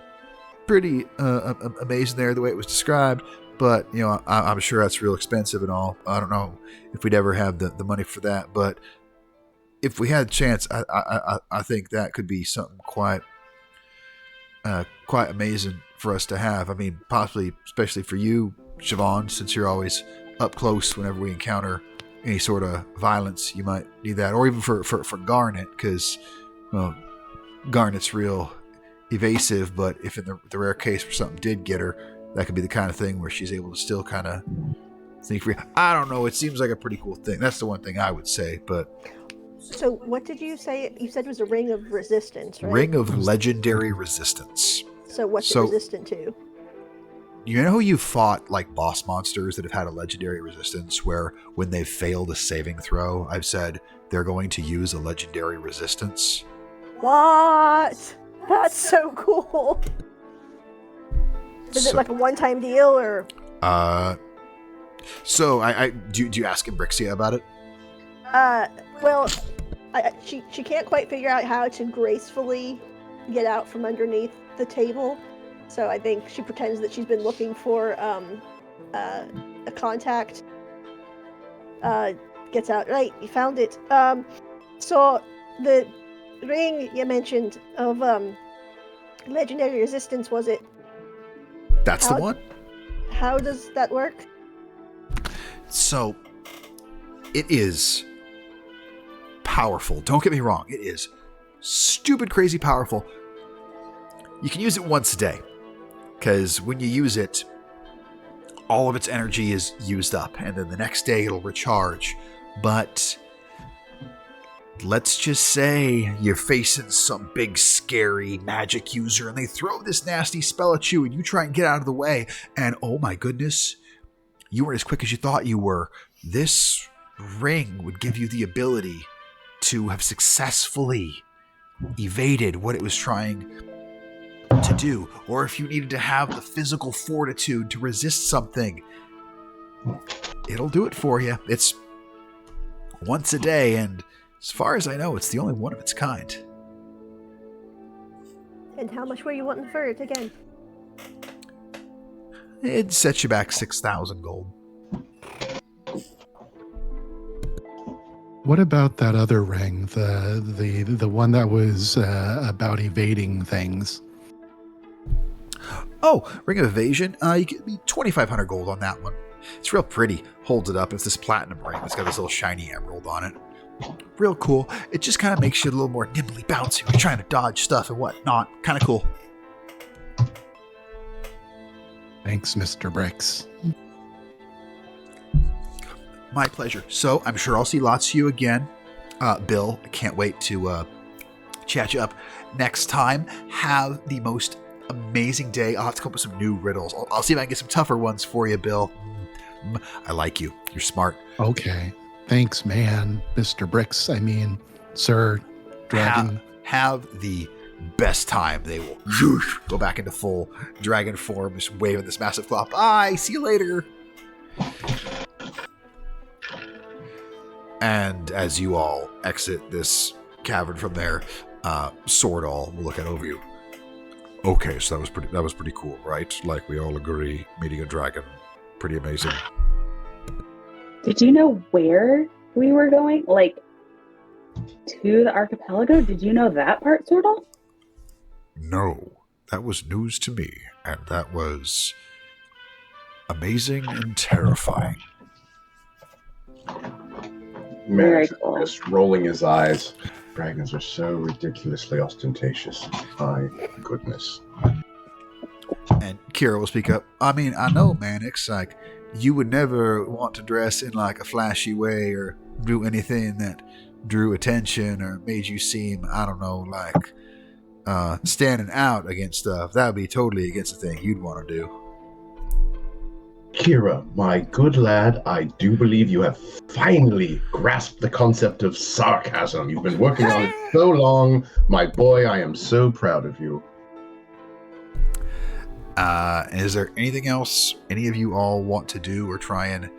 pretty amazing there, the way it was described. But, you know, I'm sure that's real expensive and all. I don't know if we'd ever have the money for that. But if we had a chance, I think that could be something quite amazing for us to have. I mean, possibly, especially for you, Siobhan, since you're always up close whenever we encounter any sort of violence, you might need that. Or even for Garnet, because, well, Garnet's real evasive, but if in the rare case where something did get her, that could be the kind of thing where she's able to still kind of sneak free. I don't know. It seems like a pretty cool thing. That's the one thing I would say, but... So what did you say? You said it was a ring of resistance, right? Ring of legendary resistance. So what's it resistant to? You know, you fought like boss monsters that have had a legendary resistance where when they've failed a saving throw, I've said they're going to use a legendary resistance. What? That's so cool. Is it like a one-time deal or? So I do you ask him Brixia about it? Well, she can't quite figure out how to gracefully get out from underneath the table. So I think she pretends that she's been looking for a contact. Gets out. Right, you found it. So the ring you mentioned of legendary resistance, was it? That's the one. How does that work? So it is powerful. Don't get me wrong. It is stupid crazy powerful. You can use it once a day, because when you use it, all of its energy is used up, and then the next day it'll recharge. But let's just say you're facing some big scary magic user and they throw this nasty spell at you and you try and get out of the way, and oh my goodness, you weren't as quick as you thought you were. This ring would give you the ability to have successfully evaded what it was trying to do, or if you needed to have the physical fortitude to resist something, it'll do it for you. It's once a day, and as far as I know, it's the only one of its kind. And how much were you wanting for it again? It sets you back 6,000 gold. What about that other ring, the one that was about evading things? Oh, Ring of Evasion. You get me 2,500 gold on that one. It's real pretty. Holds it up. It's this platinum ring. It's got this little shiny emerald on it. Real cool. It just kind of makes you a little more nimbly bouncy when you're trying to dodge stuff and whatnot. Kind of cool. Thanks, Mr. Bricks. My pleasure. So I'm sure I'll see lots of you again. Bill, I can't wait to chat you up next time. Have the most amazing day. I'll have to come up with some new riddles. I'll see if I can get some tougher ones for you, Bill. I like you. You're smart. Okay. Thanks, man. Mr. Bricks, I mean, Sir Dragon. Have the best time. They will go back into full dragon form, just waving this massive claw. Bye. See you later. And as you all exit this cavern from there, Swordall will look out over you. Okay, so that was pretty cool, right? Like we all agree, meeting a dragon, pretty amazing. Did you know where we were going? Like, to the archipelago? Did you know that part, Swordall? No, That was news to me, and that was amazing and terrifying. Very Manix cool. just rolling his eyes. Dragons are so ridiculously ostentatious. My goodness. And Kira will speak up. I mean, I know, Manix, like, you would never want to dress in like a flashy way or do anything that drew attention or made you seem, I don't know, like standing out against stuff. That would be totally against the thing you'd want to do. Kira, my good lad, I do believe you have finally grasped the concept of sarcasm. You've been working on it so long. My boy, I am so proud of you. Is there anything else any of you all want to do or try and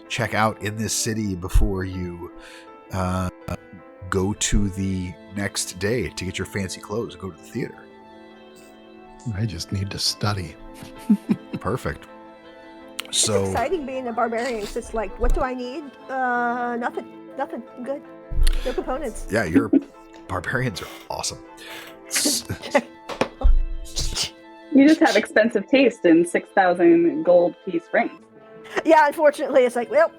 check out in this city before you go to the next day to get your fancy clothes and go to the theater? I just need to study. Perfect. It's So, exciting being a barbarian. It's just like, what do I need? Nothing. I'm good. No components. yeah, your barbarians are awesome. You just have expensive taste in 6,000 gold piece rings. Yeah, unfortunately, it's like, well,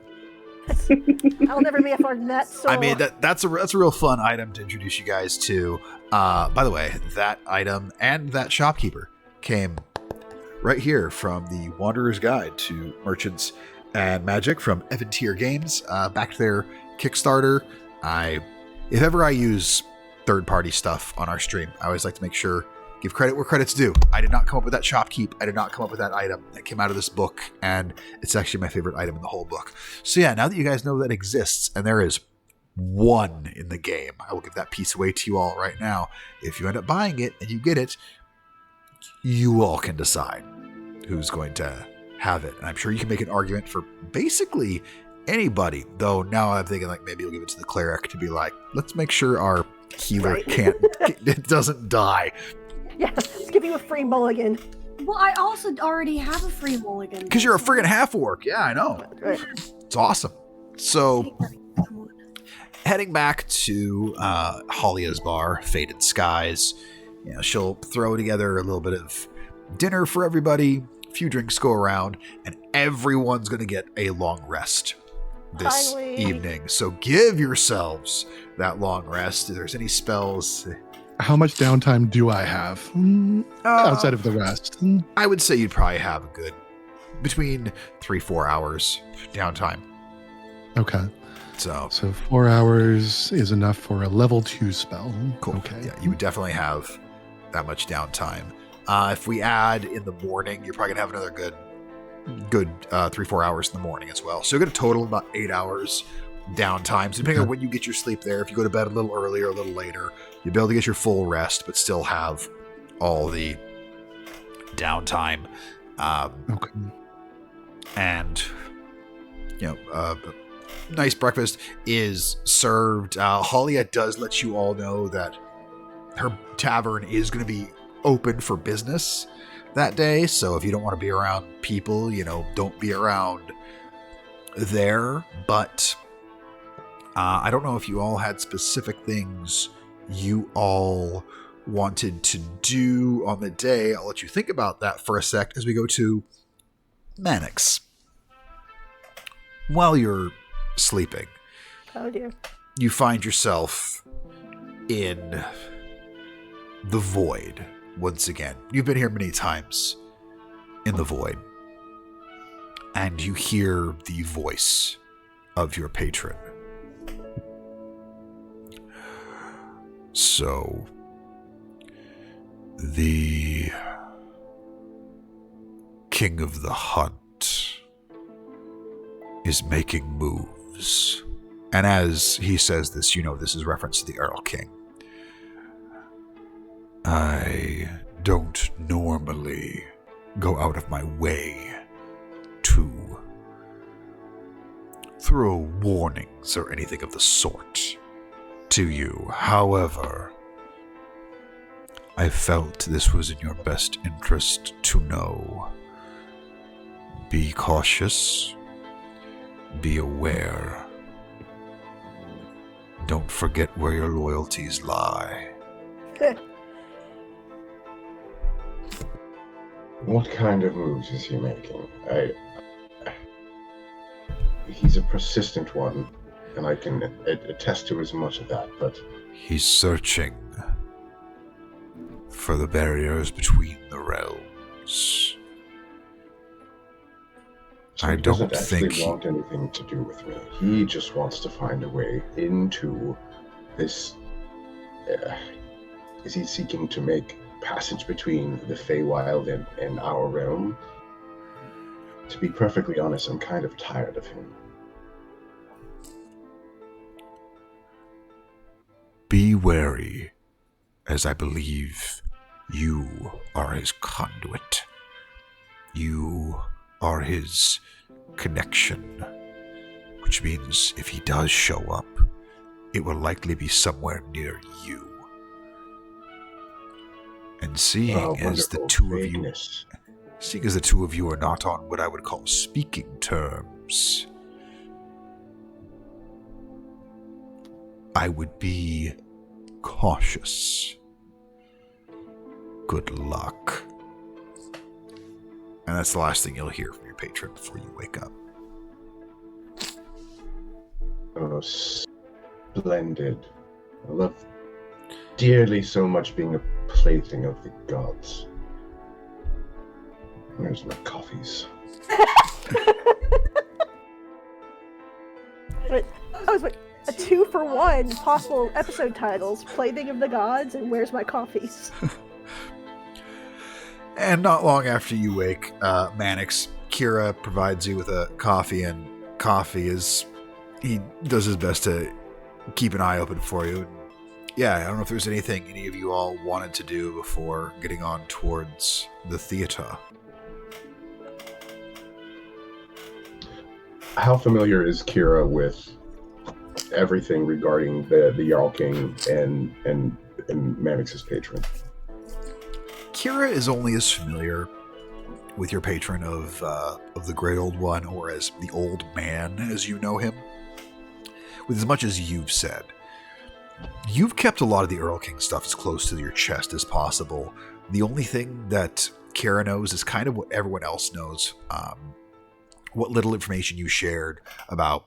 I'll never be afforded that. So I mean, that's a real fun item to introduce you guys to. By the way, that item and that shopkeeper came right here from the Wanderer's Guide to Merchants and Magic from Evantier Games. Back to their Kickstarter. If ever I use third-party stuff on our stream, I always like to make sure, give credit where credit's due. I did not come up with that shopkeep. I did not come up with that item. That came out of this book, and it's actually my favorite item in the whole book. So yeah, now that you guys know that exists, and there is one in the game, I will give that piece away to you all right now. If you end up buying it and you get it, you all can decide who's going to have it. And I'm sure you can make an argument for basically anybody, though now I'm thinking like maybe you'll give it to the cleric to be like, let's make sure our healer Right. it doesn't die. yeah, let's give you a free mulligan. Well, I also already have a free mulligan. Because you're a friggin' half-orc. Yeah, I know. Right. It's awesome. So heading back to Halia's bar, Faded Skies, she'll throw together a little bit of dinner for everybody, a few drinks go around, and everyone's going to get a long rest this Finally. evening. So give yourselves that long rest. If there's any spells, How much downtime do I have outside of the rest? I would say you'd probably have a good between 3-4 hours downtime. Okay. So So 4 hours is enough for a level 2 spell. cool. Okay. Yeah, you would definitely have that much downtime. If we add in the morning, you're probably gonna have another good 3-4 hours in the morning as well. So you're gonna total about 8 hours downtime. So depending on when you get your sleep there, if you go to bed a little earlier or a little later, you'll be able to get your full rest, but still have all the downtime. Okay. And nice breakfast is served. Halia does let you all know that her tavern is going to be open for business that day. So if you don't want to be around people, don't be around there. But I don't know if you all had specific things you all wanted to do on the day. I'll let you think about that for a sec as we go to Manix. While you're sleeping, Oh dear. you find yourself in the void once again. You've been here many times in the void, and you hear the voice of your patron. So, the King of the Hunt is making moves. And as he says this, this is reference to the Earl King. I don't normally go out of my way to throw warnings or anything of the sort to you. However, I felt this was in your best interest to know. Be cautious. Be aware. Don't forget where your loyalties lie. What kind of moves is he making? He's a persistent one, and I can attest to as much of that, but... He's searching for the barriers between the realms. So I he doesn't don't actually think want anything to do with me. He just wants to find a way into this... is he seeking to make passage between the Feywild and our realm? To be perfectly honest, I'm kind of tired of him. Be wary, as I believe you are his conduit. You are his connection, which means if he does show up, it will likely be somewhere near you. And seeing as the two of you are not on what I would call speaking terms, I would be cautious. Good luck. And that's the last thing you'll hear from your patron before you wake up. Oh, splendid. I love dearly so much being a plaything of the gods. Where's my coffees? But I was like, a 2-for-1 possible episode titles: Plaything of the Gods and Where's My Coffees? And not long after you wake, Mannix, Kira provides you with a coffee, and coffee is... he does his best to keep an eye open for you. Yeah, I don't know if there's anything any of you all wanted to do before getting on towards the theater. How familiar is Kira with everything regarding the Jarl King and Mannix's patron? Kira is only as familiar with your patron of the Great Old One, or as the Old Man, as you know him, with as much as you've said. You've kept a lot of the Earl King stuff as close to your chest as possible. The only thing that Kira knows is kind of what everyone else knows. What little information you shared about,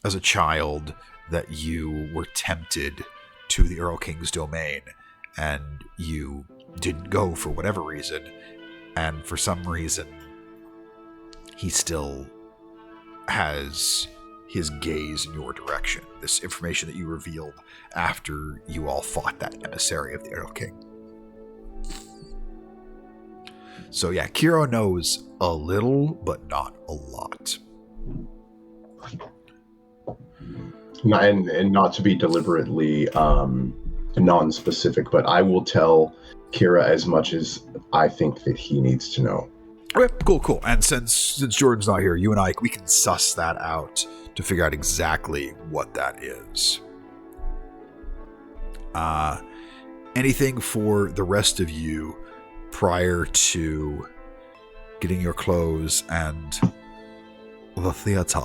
as a child, that you were tempted to the Earl King's domain, and you didn't go for whatever reason, and for some reason, he still has his gaze in your direction. This information that you revealed after you all fought that emissary of the Earl King. So yeah, Kira knows a little, but not a lot. And not to be deliberately non-specific, but I will tell Kira as much as I think that he needs to know. Okay, cool. And since Jordan's not here, you and I, we can suss that out to figure out exactly what that is. Anything for the rest of you prior to getting your clothes and the theater?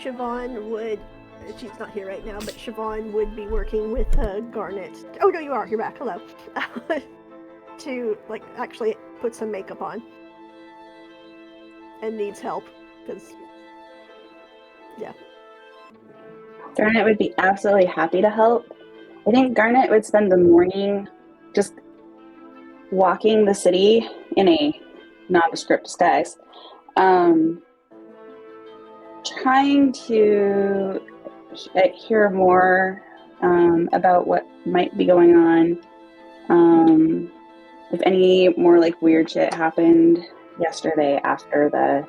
Siobhan would... she's not here right now, but Siobhan would be working with Garnet. Oh, no, you are. You're back. Hello. To, actually put some makeup on. And needs help, because... yeah. Garnet would be absolutely happy to help. I think Garnet would spend the morning just walking the city in a nondescript disguise, trying to hear more about what might be going on. If any more weird shit happened yesterday after the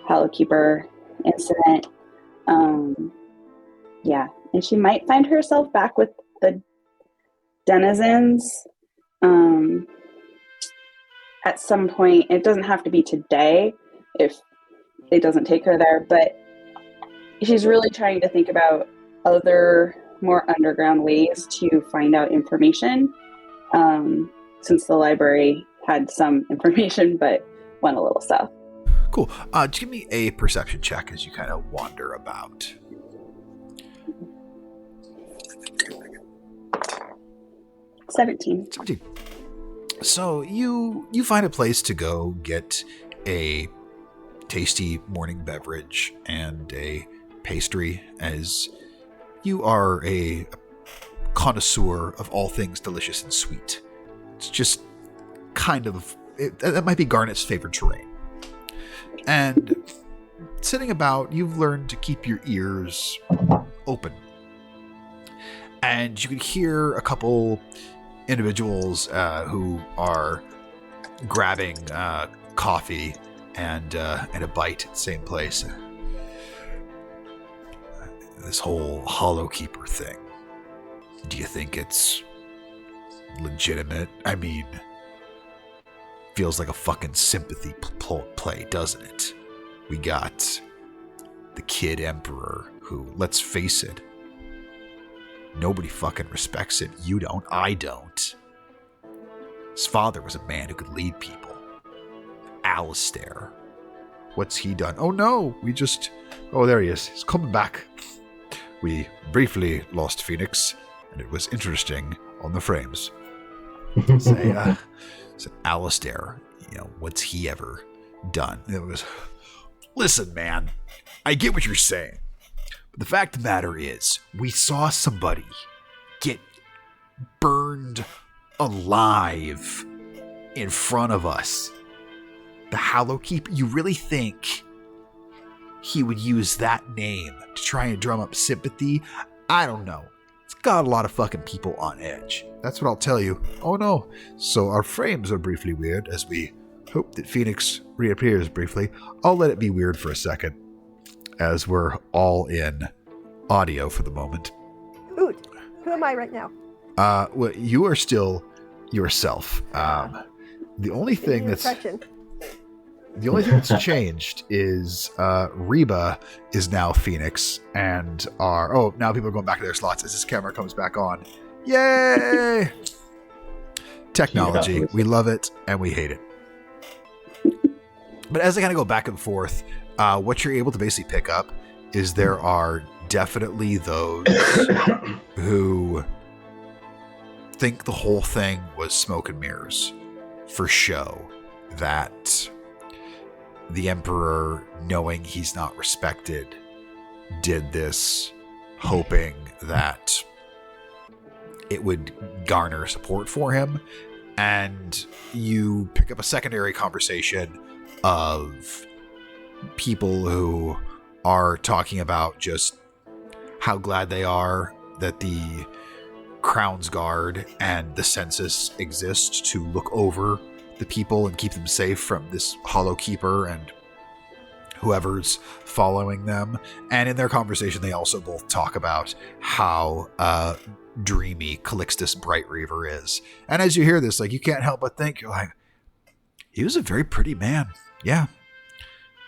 Hallowkeeper incident. Yeah, and she might find herself back with the denizens at some point. It doesn't have to be today if it doesn't take her there, but she's really trying to think about other more underground ways to find out information, since the library had some information but went a little south. Cool. Just give me a perception check as you kind of wander about. 17. 17. So you find a place to go get a tasty morning beverage and a pastry, as you are a connoisseur of all things delicious and sweet. It's just kind of that might be Garnet's favorite terrain. And sitting about, you've learned to keep your ears open. And you can hear a couple individuals who are grabbing coffee and a bite at the same place. This whole Hollow Keeper thing. Do you think it's legitimate? I mean, feels like a fucking sympathy play, doesn't it? We got the Kid Emperor, who, let's face it, nobody fucking respects it. You don't. I don't. His father was a man who could lead people. Alistair. What's he done? Oh no, oh, there he is. He's coming back. We briefly lost Phoenix, and it was interesting on the frames. Say, Alistair, what's he ever done? It was, listen, man, I get what you're saying. But the fact of the matter is, we saw somebody get burned alive in front of us. The Hollow Keeper, you really think he would use that name to try and drum up sympathy? I don't know. It's got a lot of fucking people on edge. That's what I'll tell you. Oh no. So our frames are briefly weird as we hope that Phoenix reappears briefly. I'll let it be weird for a second as we're all in audio for the moment. Who am I right now? Well, you are still yourself. The only thing that's changed is Reba is now Phoenix, and now people are going back to their slots as this camera comes back on. Yay! Technology, Yeah. we love it and we hate it. But as I kind of go back and forth, what you're able to basically pick up is there are definitely those who think the whole thing was smoke and mirrors for show. That the Emperor, knowing he's not respected, did this hoping that it would garner support for him. And you pick up a secondary conversation of people who are talking about just how glad they are that the Crown's Guard and the census exist to look over the people and keep them safe from this Hollow Keeper and whoever's following them. And in their conversation, they also both talk about how dreamy Calixtus Bright Reaver is. And as you hear this, you can't help but think, you're like, he was a very pretty man. Yeah.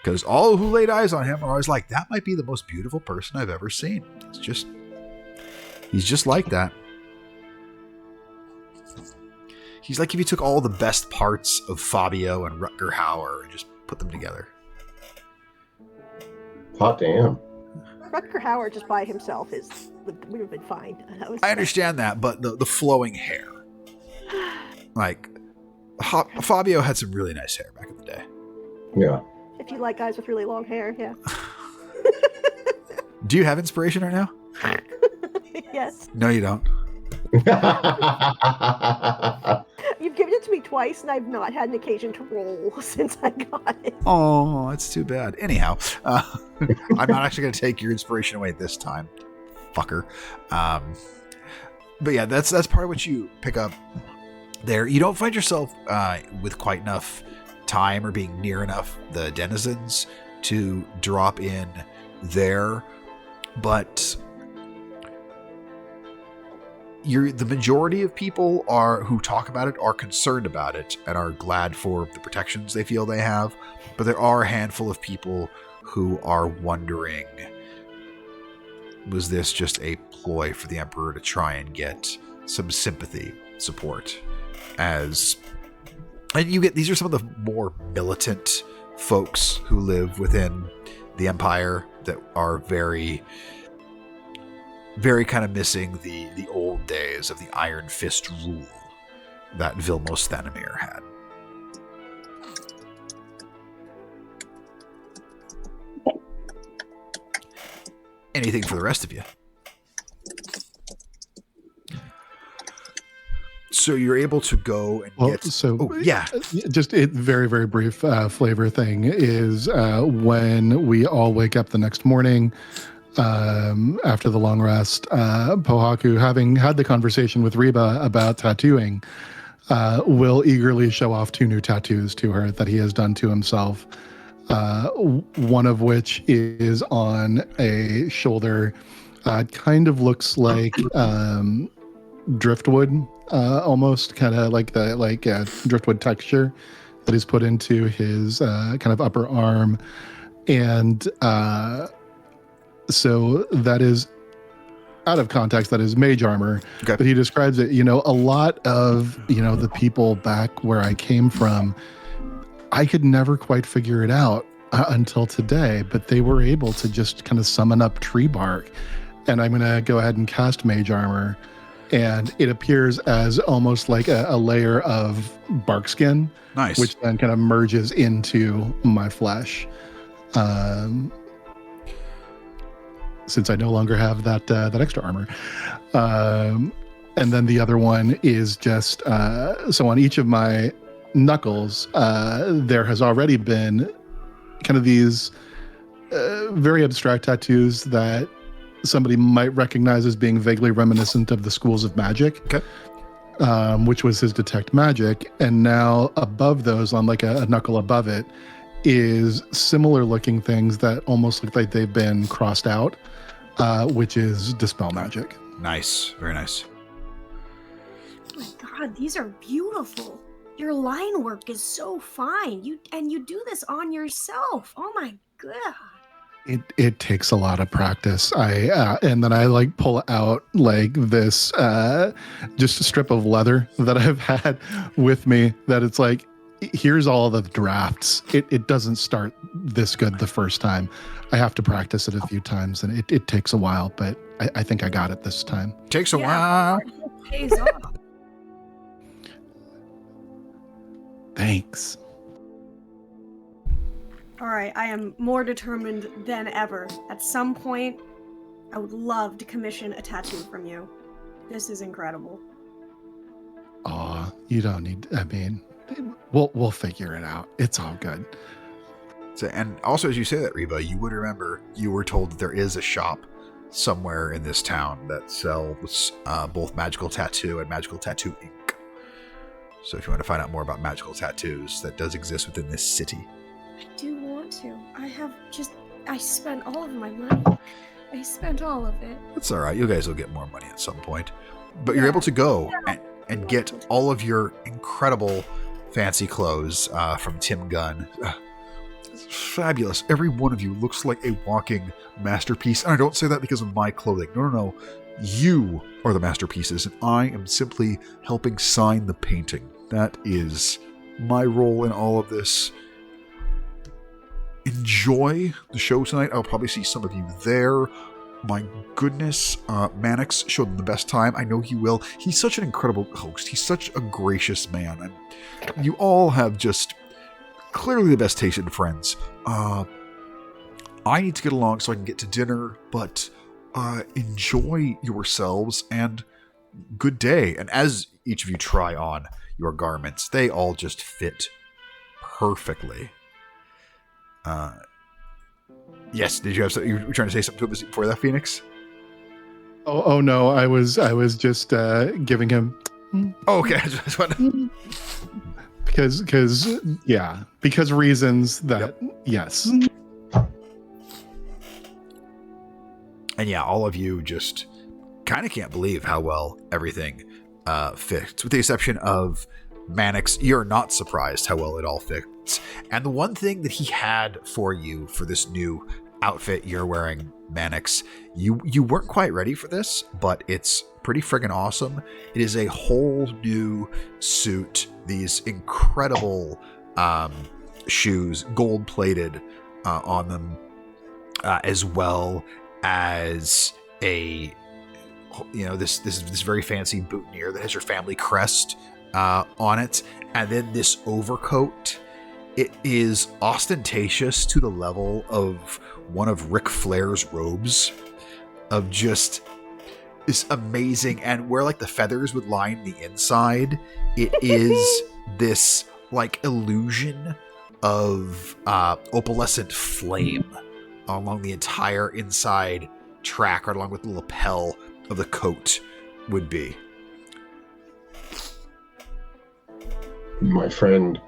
Because all who laid eyes on him are always like, that might be the most beautiful person I've ever seen. He's just like that. He's like if you took all the best parts of Fabio and Rutger Hauer and just put them together. Hot damn. Rutger Hauer just by himself would have been fine. I understand that, but the flowing hair. Fabio had some really nice hair back in the day. Yeah. If you like guys with really long hair, yeah. Do you have inspiration right now? Yes. No, you don't. You've given it to me twice, and I've not had an occasion to roll since I got it. Oh, that's too bad. Anyhow, I'm not actually going to take your inspiration away this time, fucker. But yeah, that's part of what you pick up there. You don't find yourself with quite enough time or being near enough the denizens to drop in there, but the majority of people who talk about it are concerned about it and are glad for the protections they feel they have. But there are a handful of people who are wondering, was this just a ploy for the Emperor to try and get some sympathy support? And these are some of the more militant folks who live within the Empire that are very, very kind of missing the old days of the Iron Fist rule. that Vilmos Thanamir had. Anything for the rest of you? So you're able to go and get... Just a very, very brief flavor thing is when we all wake up the next morning after the long rest, Pohaku, having had the conversation with Reba about tattooing, will eagerly show off 2 new tattoos to her that he has done to himself. One of which is on a shoulder. It kind of looks like driftwood, almost kind of like driftwood texture that is put into his kind of upper arm. And so that is out of context, that is mage armor. Okay. But he describes it, a lot of, the people back where I came from, I could never quite figure it out until today, but they were able to just kind of summon up tree bark. And I'm going to go ahead and cast mage armor. And it appears as almost like a layer of bark skin. Nice. Which then kind of merges into my flesh. Since I no longer have that extra armor. And then the other one is just, so on each of my knuckles, there has already been kind of these very abstract tattoos that somebody might recognize as being vaguely reminiscent of the schools of magic, which was his detect magic. And now above those, on like a knuckle above it, is similar looking things that almost look like they've been crossed out, which is dispel magic. Nice. Very nice. Oh my god, these are beautiful. Your line work is so fine. You do this on yourself. Oh my god. It takes a lot of practice. And then I like pull out like this just a strip of leather that I've had with me, that it's like, here's all the drafts. It doesn't start this good the first time. I have to practice it a few times, and it takes a while, but I think I got it this time. Takes a while. It pays off. Thanks. All right, I am more determined than ever. At some point, I would love to commission a tattoo from you. This is incredible. Aw, you don't need, we'll figure it out. It's all good. So, and also, as you say that, Reba, you would remember you were told that there is a shop somewhere in this town that sells both magical tattoo and magical tattoo ink. So if you want to find out more about magical tattoos, that does exist within this city. I do want to. I spent all of my money. I spent all of it. That's all right. You guys will get more money at some point. But you're able to go and get all of your incredible fancy clothes from Tim Gunn. It's fabulous. Every one of you looks like a walking masterpiece. And I don't say that because of my clothing. No. You are the masterpieces, and I am simply helping sign the painting. That is my role in all of this. Enjoy the show tonight. I'll probably see some of you there. My goodness, Mannix showed them the best time. I know he will. He's such an incredible host. He's such a gracious man. And you all have just clearly the best taste in friends. I need to get along so I can get to dinner, but enjoy yourselves and good day. And as each of you try on your garments, they all just fit perfectly. Yes, did you have something? You were trying to say something to him before that, Phoenix? Oh no, I was just giving him. Oh, okay, I just wanted... because reasons that yes. And yeah, all of you just kind of can't believe how well everything fits, with the exception of Mannix. You're not surprised how well it all fits. And the one thing that he had for you for this new outfit you're wearing, Mannix, you weren't quite ready for this, but it's pretty friggin' awesome. It is a whole new suit, these incredible shoes, gold-plated on them, as well as a, this very fancy boutonniere that has your family crest on it, and then this overcoat. It is ostentatious to the level of one of Ric Flair's robes, of just this amazing, and where like the feathers would line the inside, it is this like illusion of opalescent flame along the entire inside track, or along with the lapel of the coat would be. My friend,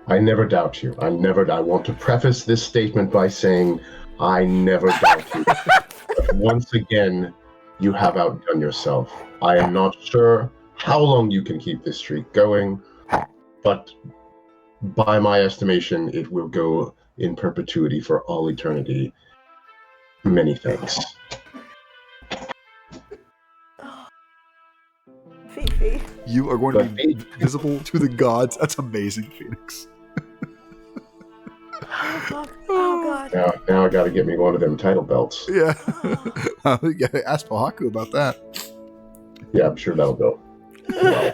I never doubt you. I want to preface this statement by saying I never doubt you. But once again, you have outdone yourself. I am not sure how long you can keep this streak going, but by my estimation, it will go in perpetuity for all eternity. Many thanks. Fifi. You are going to be visible to the gods. That's amazing, Phoenix. Oh god. Now I gotta get me one of them title belts. Yeah. You gotta ask Pahaku about that. Yeah, I'm sure that'll go. Well,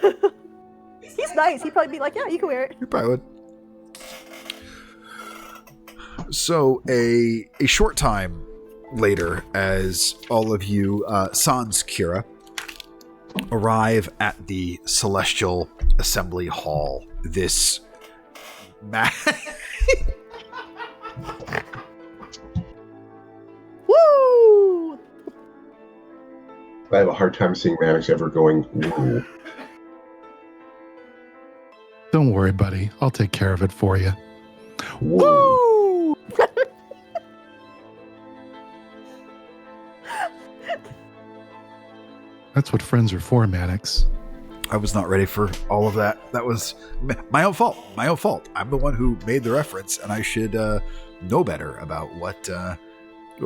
He's nice. He'd probably be like, yeah, you can wear it. You probably would. So a short time later, as all of you Sans Kira arrive at the Celestial Assembly Hall, this Woo! I have a hard time seeing Mannix ever going, woo. Don't worry, buddy. I'll take care of it for you. Woo. That's what friends are for, Mannix. I was not ready for all of that. That was my own fault. My own fault. I'm the one who made the reference, and I should know better about what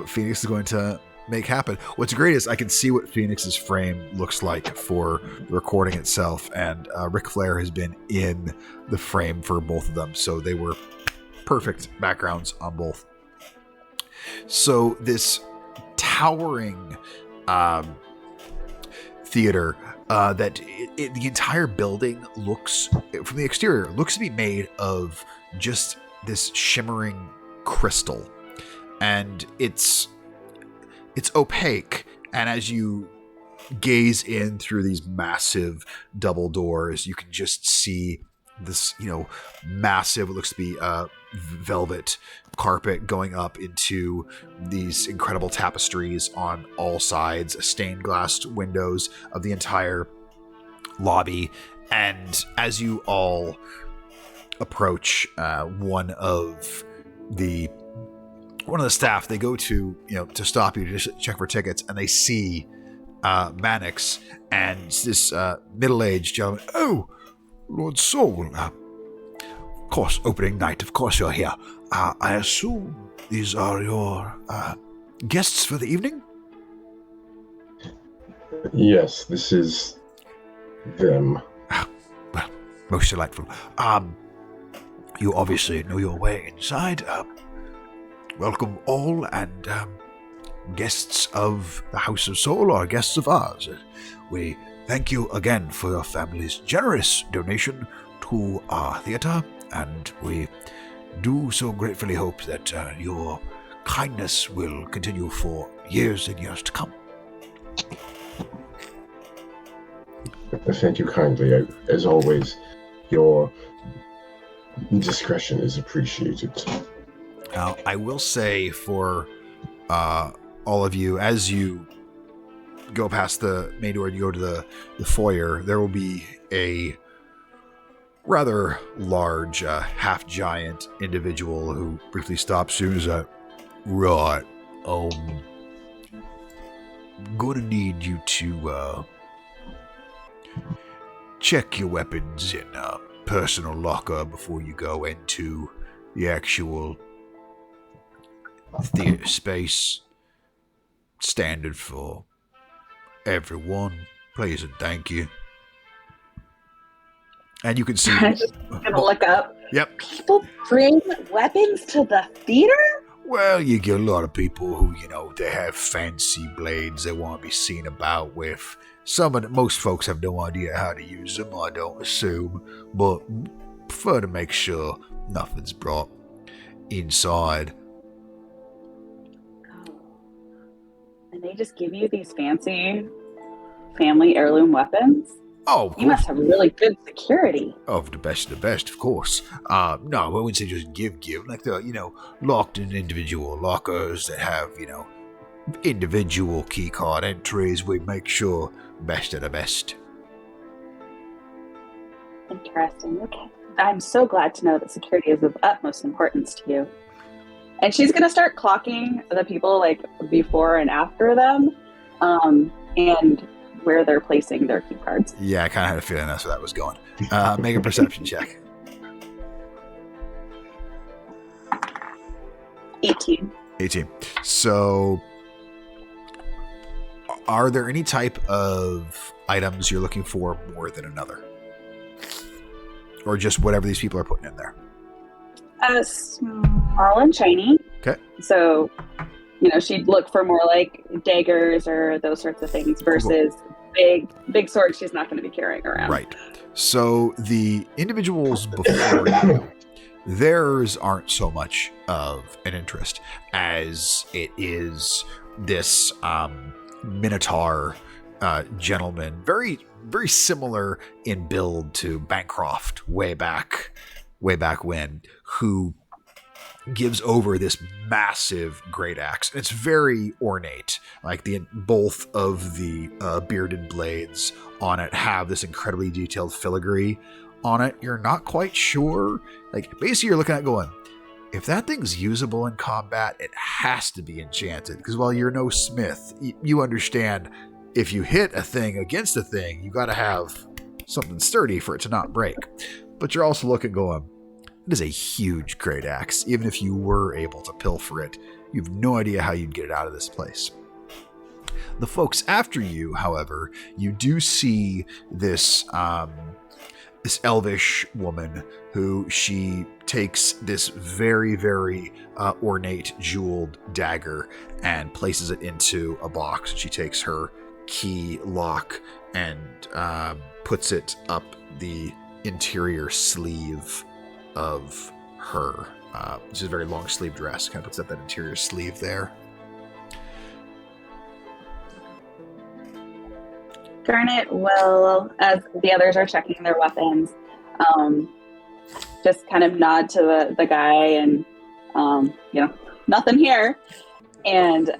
Phoenix is going to make happen. What's great is I can see what Phoenix's frame looks like for the recording itself, and Ric Flair has been in the frame for both of them, so they were perfect backgrounds on both. So this towering theater that the entire building looks, from the exterior, looks to be made of just this shimmering crystal, and it's opaque, and as you gaze in through these massive double doors, you can just see this, massive, what looks to be velvet carpet going up into these incredible tapestries on all sides, stained glass windows of the entire lobby. And as you all approach, one of the staff, they go to stop you to just check for tickets, and they see Mannix and this middle-aged gentleman. Oh, Lord Saul, of course, opening night, of course you're here. I assume these are your guests for the evening? Yes, this is them. Well, most delightful. You obviously know your way inside. Welcome all, and guests of the House of Soul are guests of ours. We thank you again for your family's generous donation to our theater, and we do so gratefully hope that your kindness will continue for years and years to come. Thank you kindly. As always, your discretion is appreciated. Now, I will say for all of you, as you go past the main door and you go to the foyer, there will be a rather large, half-giant individual who briefly stops you and is like, right, gonna need you to check your weapons in a personal locker before you go into the actual theater space. Standard for everyone. Please and thank you. And you can see. I'm just gonna look up. Yep. People bring weapons to the theater? Well, you get a lot of people who, they have fancy blades they want to be seen about with. Most folks have no idea how to use them, I don't assume, but prefer to make sure nothing's brought inside. Oh. And they just give you these fancy family heirloom weapons? Oh, of You must course. have really good security. Of the best, of course. No, I wouldn't say just give. Like they're, locked in individual lockers that have, individual keycard entries. We make sure best of the best. Interesting. Okay. I'm so glad to know that security is of utmost importance to you. And she's going to start clocking the people like before and after them, and where they're placing their key cards. Yeah, I kind of had a feeling that's where that was going. Make a perception check. 18. 18. So, are there any type of items you're looking for more than another? Or just whatever these people are putting in there? Small and shiny. Okay. So, she'd look for more like daggers or those sorts of things versus big swords she's not going to be carrying around. Right. So the individuals before you, theirs aren't so much of an interest as it is this Minotaur gentleman, very, very similar in build to Bancroft way back when, who gives over this massive great axe. It's very ornate. Like both of the bearded blades on it have this incredibly detailed filigree on it. You're not quite sure. Like basically, you're looking at going, if that thing's usable in combat, it has to be enchanted. Because while you're no smith, you understand if you hit a thing against a thing, you got to have something sturdy for it to not break. But you're also looking going, it is a huge great axe. Even if you were able to pilfer it, you have no idea how you'd get it out of this place. The folks after you, however, you do see this this elvish woman who she takes this very, very ornate jeweled dagger and places it into a box. She takes her key lock and puts it up the interior sleeve of her. This is a very long sleeve dress. Kind of puts up that interior sleeve there. Garnet will, as the others are checking their weapons, just kind of nod to the guy and, nothing here, and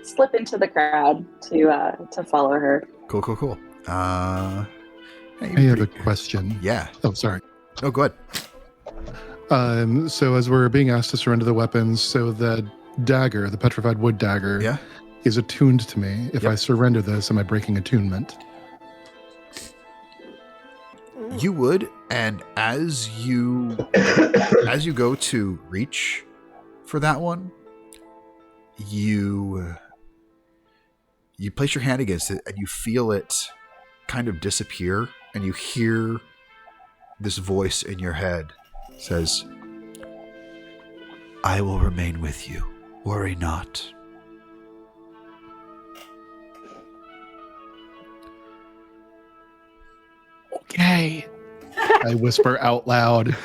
slip into the crowd to follow her. Cool. I have a question. Yeah. Oh, sorry. Oh, go ahead. So as we're being asked to surrender the weapons, so the dagger, the petrified wood dagger, Yeah. is attuned to me. If Yep. I surrender this, am I breaking attunement? You would, and as you go to reach for that one, you place your hand against it and you feel it kind of disappear, and you hear this voice in your head says, "I will remain with you. Worry not." Okay. I whisper out loud.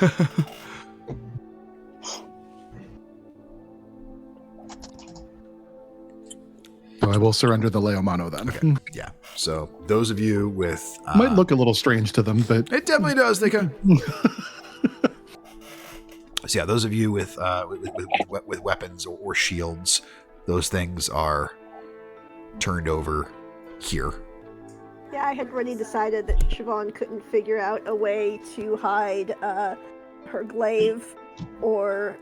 So I will surrender the Leomano then. Okay. Yeah. So those of you with Might look a little strange to them, but it definitely does. They can. So yeah, those of you with weapons or shields, those things are turned over here. Yeah, I had already decided that Siobhan couldn't figure out a way to hide her glaive or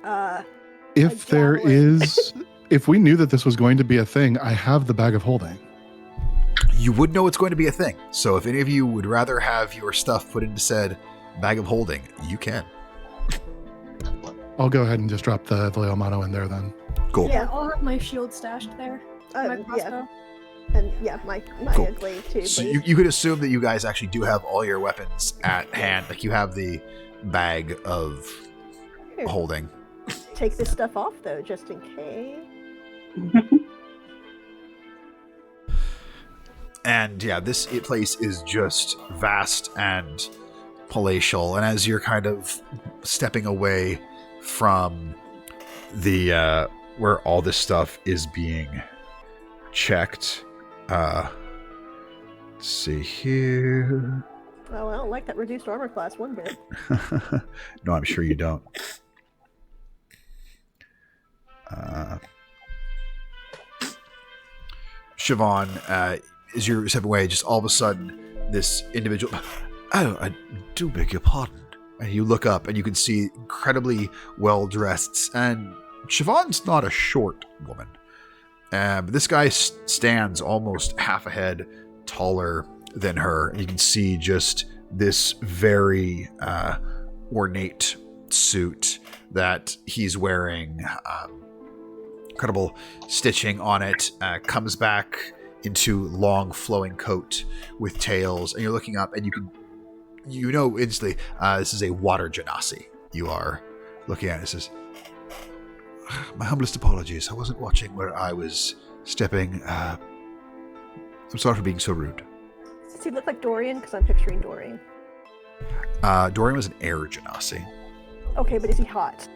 if a there javelin. is, if we knew that this was going to be a thing, I have the bag of holding. You would know it's going to be a thing. So if any of you would rather have your stuff put into said bag of holding, you can. I'll go ahead and just drop the Leomano in there then. Cool. Yeah. I'll have my shield stashed there. My yeah, crossbow. and yeah, my Cool. glaive too. So please. you could assume that you guys actually do have all your weapons at hand. Like you have the bag of Here. holding. take this stuff off, though, just in case. And yeah, this place is just vast and palatial. And as you're kind of stepping away from the where all this stuff is being checked, let's see here. Well, I don't like that reduced armor class one bit. No, I'm sure you don't. Siobhan, as you're stepping away, just all of a sudden, this individual... Oh, I do beg your pardon. And you look up and you can see incredibly well-dressed, and Siobhan's not a short woman. But this guy stands almost half a head taller than her. You can see just this very ornate suit that he's wearing. Incredible stitching on it. Comes back into long flowing coat with tails, and you're looking up and you know instantly this is a water genasi. You are looking at it. It says, my humblest apologies. I wasn't watching where I was stepping. I'm sorry for being so rude. Does he look like Dorian? Because I'm picturing Dorian. Dorian was an air genasi. Okay, but is he hot?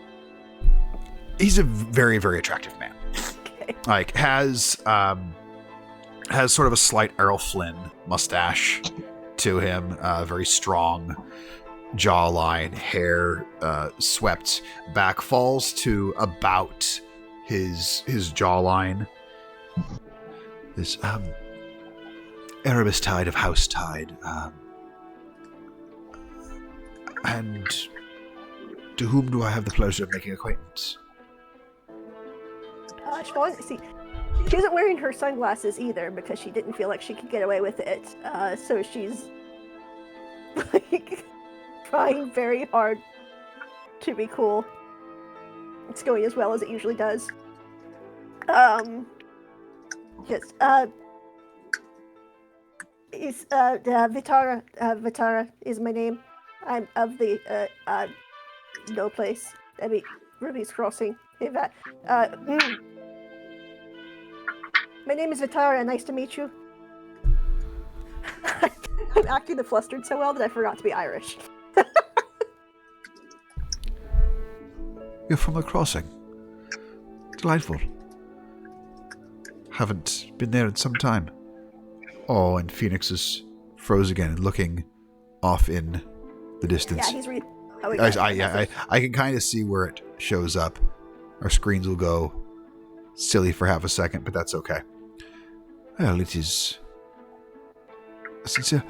He's a very, very attractive man. Okay. Like, has sort of a slight Errol Flynn mustache to him. Very strong jawline, hair swept back, falls to about his jawline. This Erebus tide of house tide. And to whom do I have the pleasure of making acquaintance? Siobhan, see, she isn't wearing her sunglasses either because she didn't feel like she could get away with it. So she's like trying very hard to be cool. It's going as well as it usually does. Yes. Is Vitara? Vitara is my name. I'm of the no place. I mean, Ruby's Crossing. My name is Vitara. Nice to meet you. I'm acting the flustered so well that I forgot to be Irish. You're from the Crossing. Delightful. Haven't been there in some time. Oh, and Phoenix is froze again and looking off in the distance. Yeah, he's reading. Oh, I can kind of see where it shows up. Our screens will go silly for half a second, but that's okay. Well, it is sincere.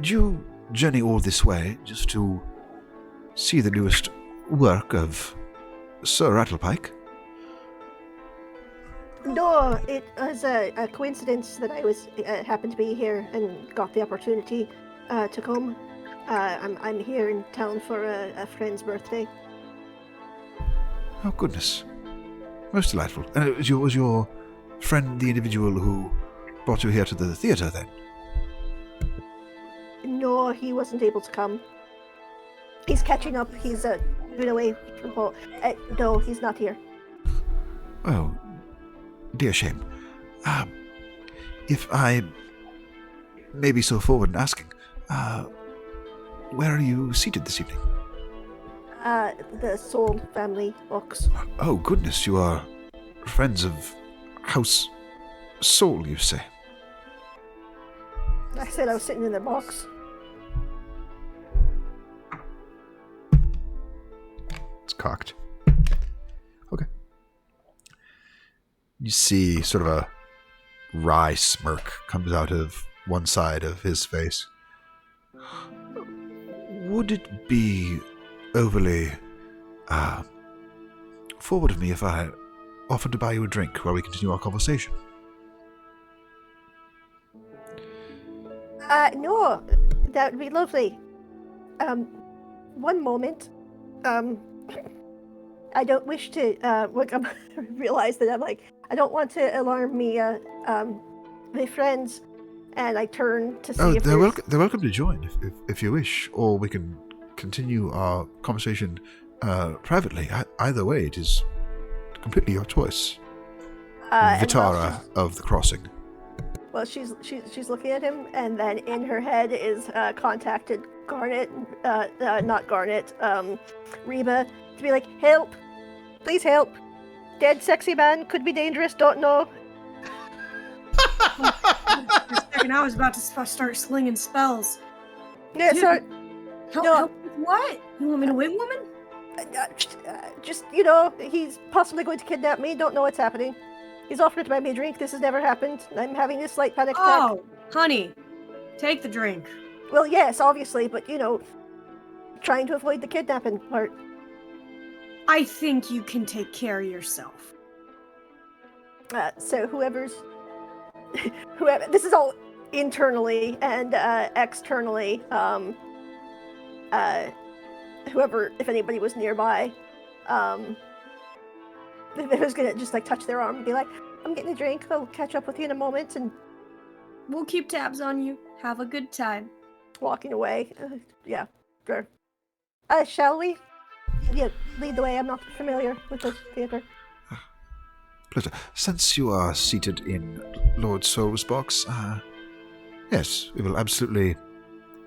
Do you journey all this way just to see the newest work of Sir Rattlepike? No, it was a coincidence that I was happened to be here and got the opportunity to come. I'm here in town for a friend's birthday. Oh, goodness. Most delightful. And was your friend the individual who brought you here to the theatre, then? No, he wasn't able to come. He's catching up. He's been away from home. No, he's not here. Oh, dear shame. If I may be so forward in asking, where are you seated this evening? The Soul family box. Oh, goodness, you are friends of House Soul, you say? I said I was sitting in the box. It's cocked. Okay. You see sort of a wry smirk comes out of one side of his face. Would it be overly forward of me if I offered to buy you a drink while we continue our conversation? No, that would be lovely. One moment. I don't wish to realize that I'm like, I don't want to alarm my friends, and I turn to see if they're welcome to join if you wish, or we can continue our conversation privately. Either way, it is completely your choice. And Vitara of the Crossing. Well, she's looking at him, and then in her head is contacted Garnet, not Garnet, Reba, to be like, help, please help. Dead sexy man, could be dangerous, don't know. For a second, I was about to start slinging spells. Yeah, Dude. sorry. Help with what? You want me to wing woman? Just, he's possibly going to kidnap me, don't know what's happening. He's offered to buy me a drink, this has never happened. I'm having a slight panic attack. Oh, honey, take the drink. Well, yes, obviously, but, trying to avoid the kidnapping part. I think you can take care of yourself. So whoever, this is all internally and externally, whoever, if anybody was nearby, who's gonna just like touch their arm and be like, I'm getting a drink, I'll catch up with you in a moment, and We'll keep tabs on you. Have a good time. walking away. Yeah, sure. Shall we? Yeah, lead the way. I'm not familiar with the theater. Pleasure. Since you are seated in Lord Soul's box, yes, we will absolutely.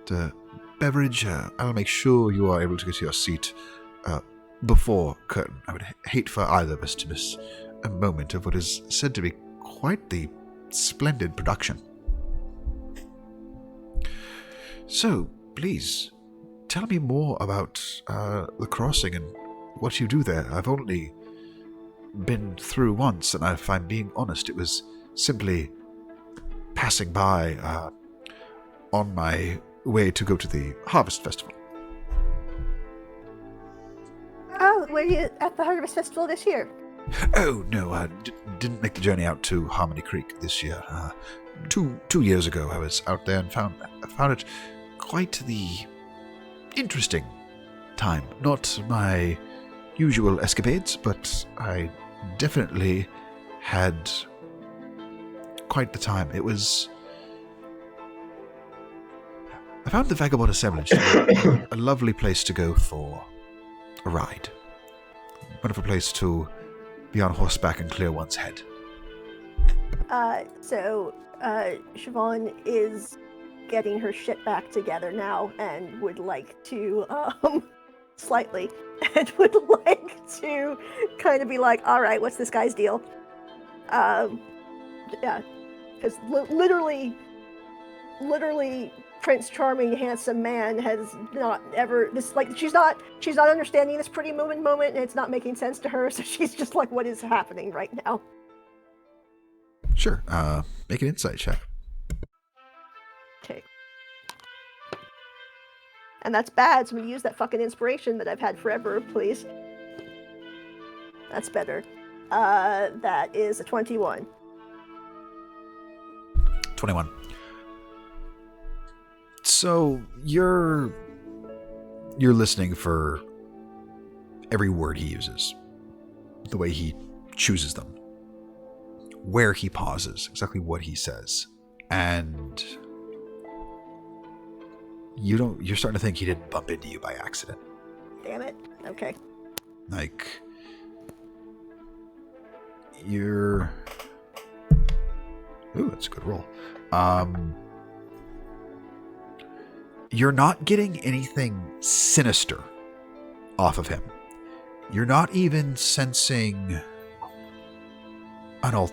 The beverage, I'll make sure you are able to get to your seat before curtain. I would hate for either of us to miss a moment of what is said to be quite the splendid production. So, please, tell me more about the Crossing and what you do there. I've only been through once, and if I'm being honest, it was simply passing by on my way to go to the Harvest Festival. Oh, were you at the Harvest Festival this year? Oh, no, I didn't make the journey out to Harmony Creek this year. 2 years ago, I was out there and found it quite the interesting time. Not my usual escapades, but I definitely had quite the time. I found the Vagabond Assemblage a lovely place to go for a ride. Wonderful place to be on horseback and clear one's head. So Siobhan is getting her shit back together now and would like to, slightly, and would like to kind of be like, all right, what's this guy's deal? Yeah, because literally, Prince Charming, handsome man has not ever, she's not understanding this pretty moment, and it's not making sense to her, so she's just like, what is happening right now? Sure, make an insight check. Okay. And that's bad, so I'm gonna use that fucking inspiration that I've had forever, please. That's better. That is a 21. 21. So you're listening for every word he uses, the way he chooses them, where he pauses, exactly what he says, and you're starting to think he didn't bump into you by accident. Damn it. Okay. Like, ooh, that's a good roll. You're not getting anything sinister off of him. You're not even sensing a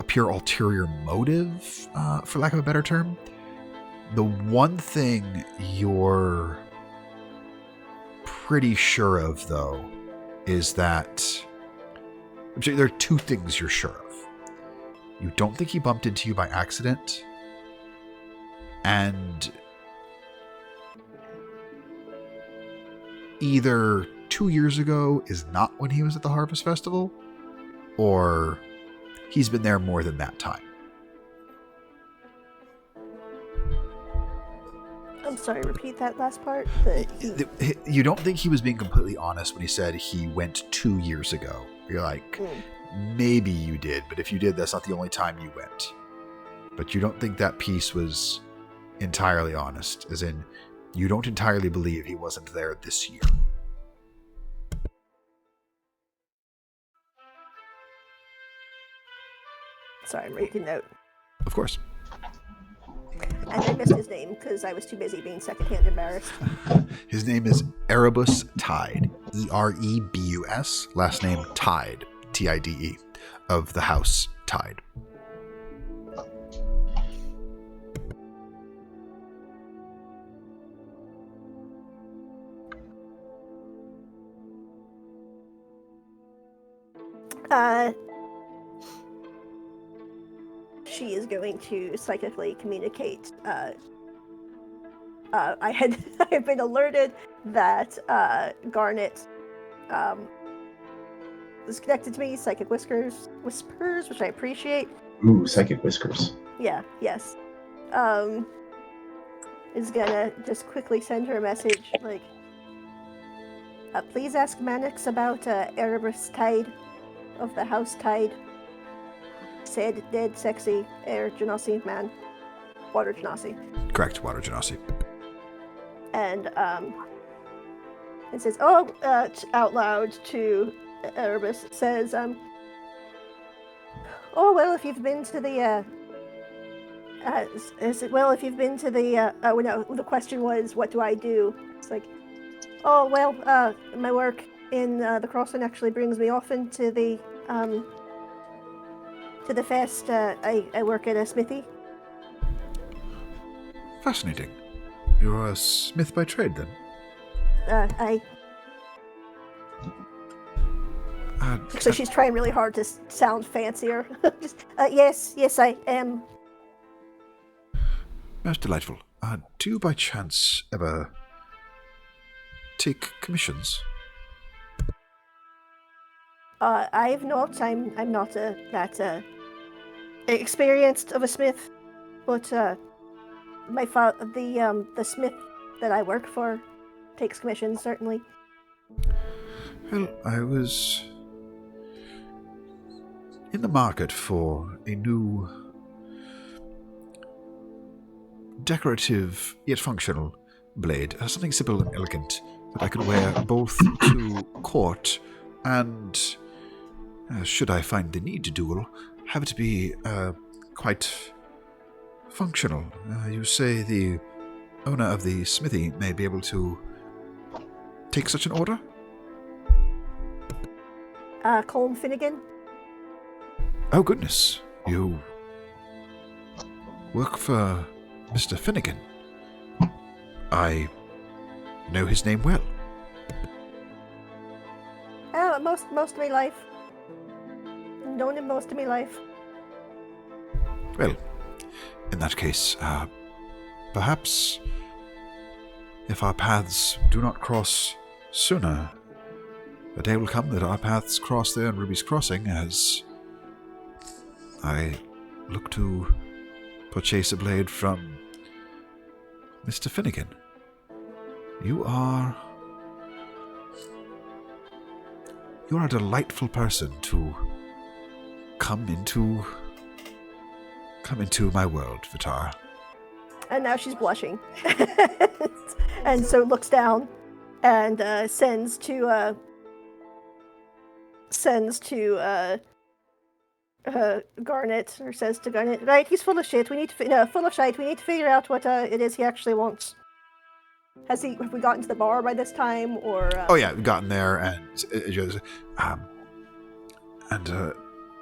pure ulterior motive, for lack of a better term. The one thing you're pretty sure of, though, is that there are 2 things you're sure of. You don't think he bumped into you by accident, and either 2 years ago is not when he was at the Harvest Festival, or he's been there more than that time. I'm sorry, repeat that last part. You don't think he was being completely honest when he said he went 2 years ago. You're like, maybe you did, but if you did, that's not the only time you went. But you don't think that piece was entirely honest, as in, you don't entirely believe he wasn't there this year. Sorry, I'm making note. Of course. And I missed his name because I was too busy being secondhand embarrassed. His name is Erebus Tide. Erebus. Last name Tide. Tide. Of the House Tide. She is going to psychically communicate. I have been alerted that Garnet is connected to me. Psychic whispers, which I appreciate. Ooh, psychic whiskers. Yeah. Yes. Is gonna just quickly send her a message like, please ask Mannix about Erebus Tide of the House Tide. Said, dead, sexy, air genasi man. Water genasi. Correct, Water Genasi. And it says, out loud to Erebus, says, oh, well, if you've been to the, if you've been to the, no, the question was, what do I do? It's like, oh, well, my work in the Crossing actually brings me often to the fest. I work at a smithy. Fascinating. You're a smith by trade, then? So she's trying really hard to sound fancier. Just, yes, I am. Most delightful. Do you by chance ever take commissions? I've not. I'm not that experienced of a smith, but the smith that I work for takes commissions, certainly. Well, I was in the market for a new decorative yet functional blade, something simple and elegant that I could wear both to court and, should I find the need to duel, have it be quite functional. You say the owner of the smithy may be able to take such an order? Colm Finnegan. Oh, goodness. You work for Mr. Finnegan. I know his name well. Most of my life. Known him most of my life. Well, in that case, perhaps if our paths do not cross sooner, a day will come that our paths cross there in Ruby's Crossing as I look to purchase a blade from Mr. Finnegan. You're a delightful person to come into my world, Vitar. And now she's blushing. And so looks down and sends to Garnet, or says to Garnet, right, he's full of shit. We need to figure out what it is he actually wants. Have we gotten to the bar by this time, or? Oh yeah, we've gotten there, and it goes,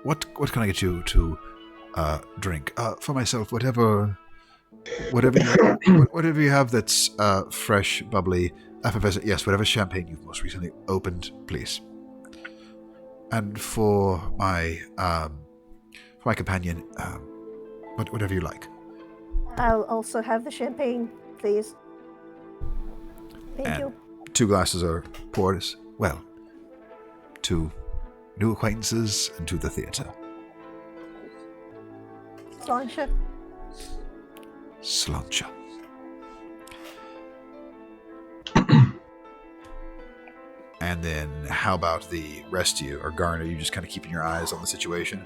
what can I get you to drink? For myself, whatever you have that's fresh, bubbly, effervescent. Yes, whatever champagne you've most recently opened, please. And for my companion, whatever you like. I'll also have the champagne, please. Thank you. 2 glasses are poured as well. To new acquaintances and to the theatre. Sláinte. Sláinte. And then, how about the rest of you? Or Garnet, are you just kind of keeping your eyes on the situation?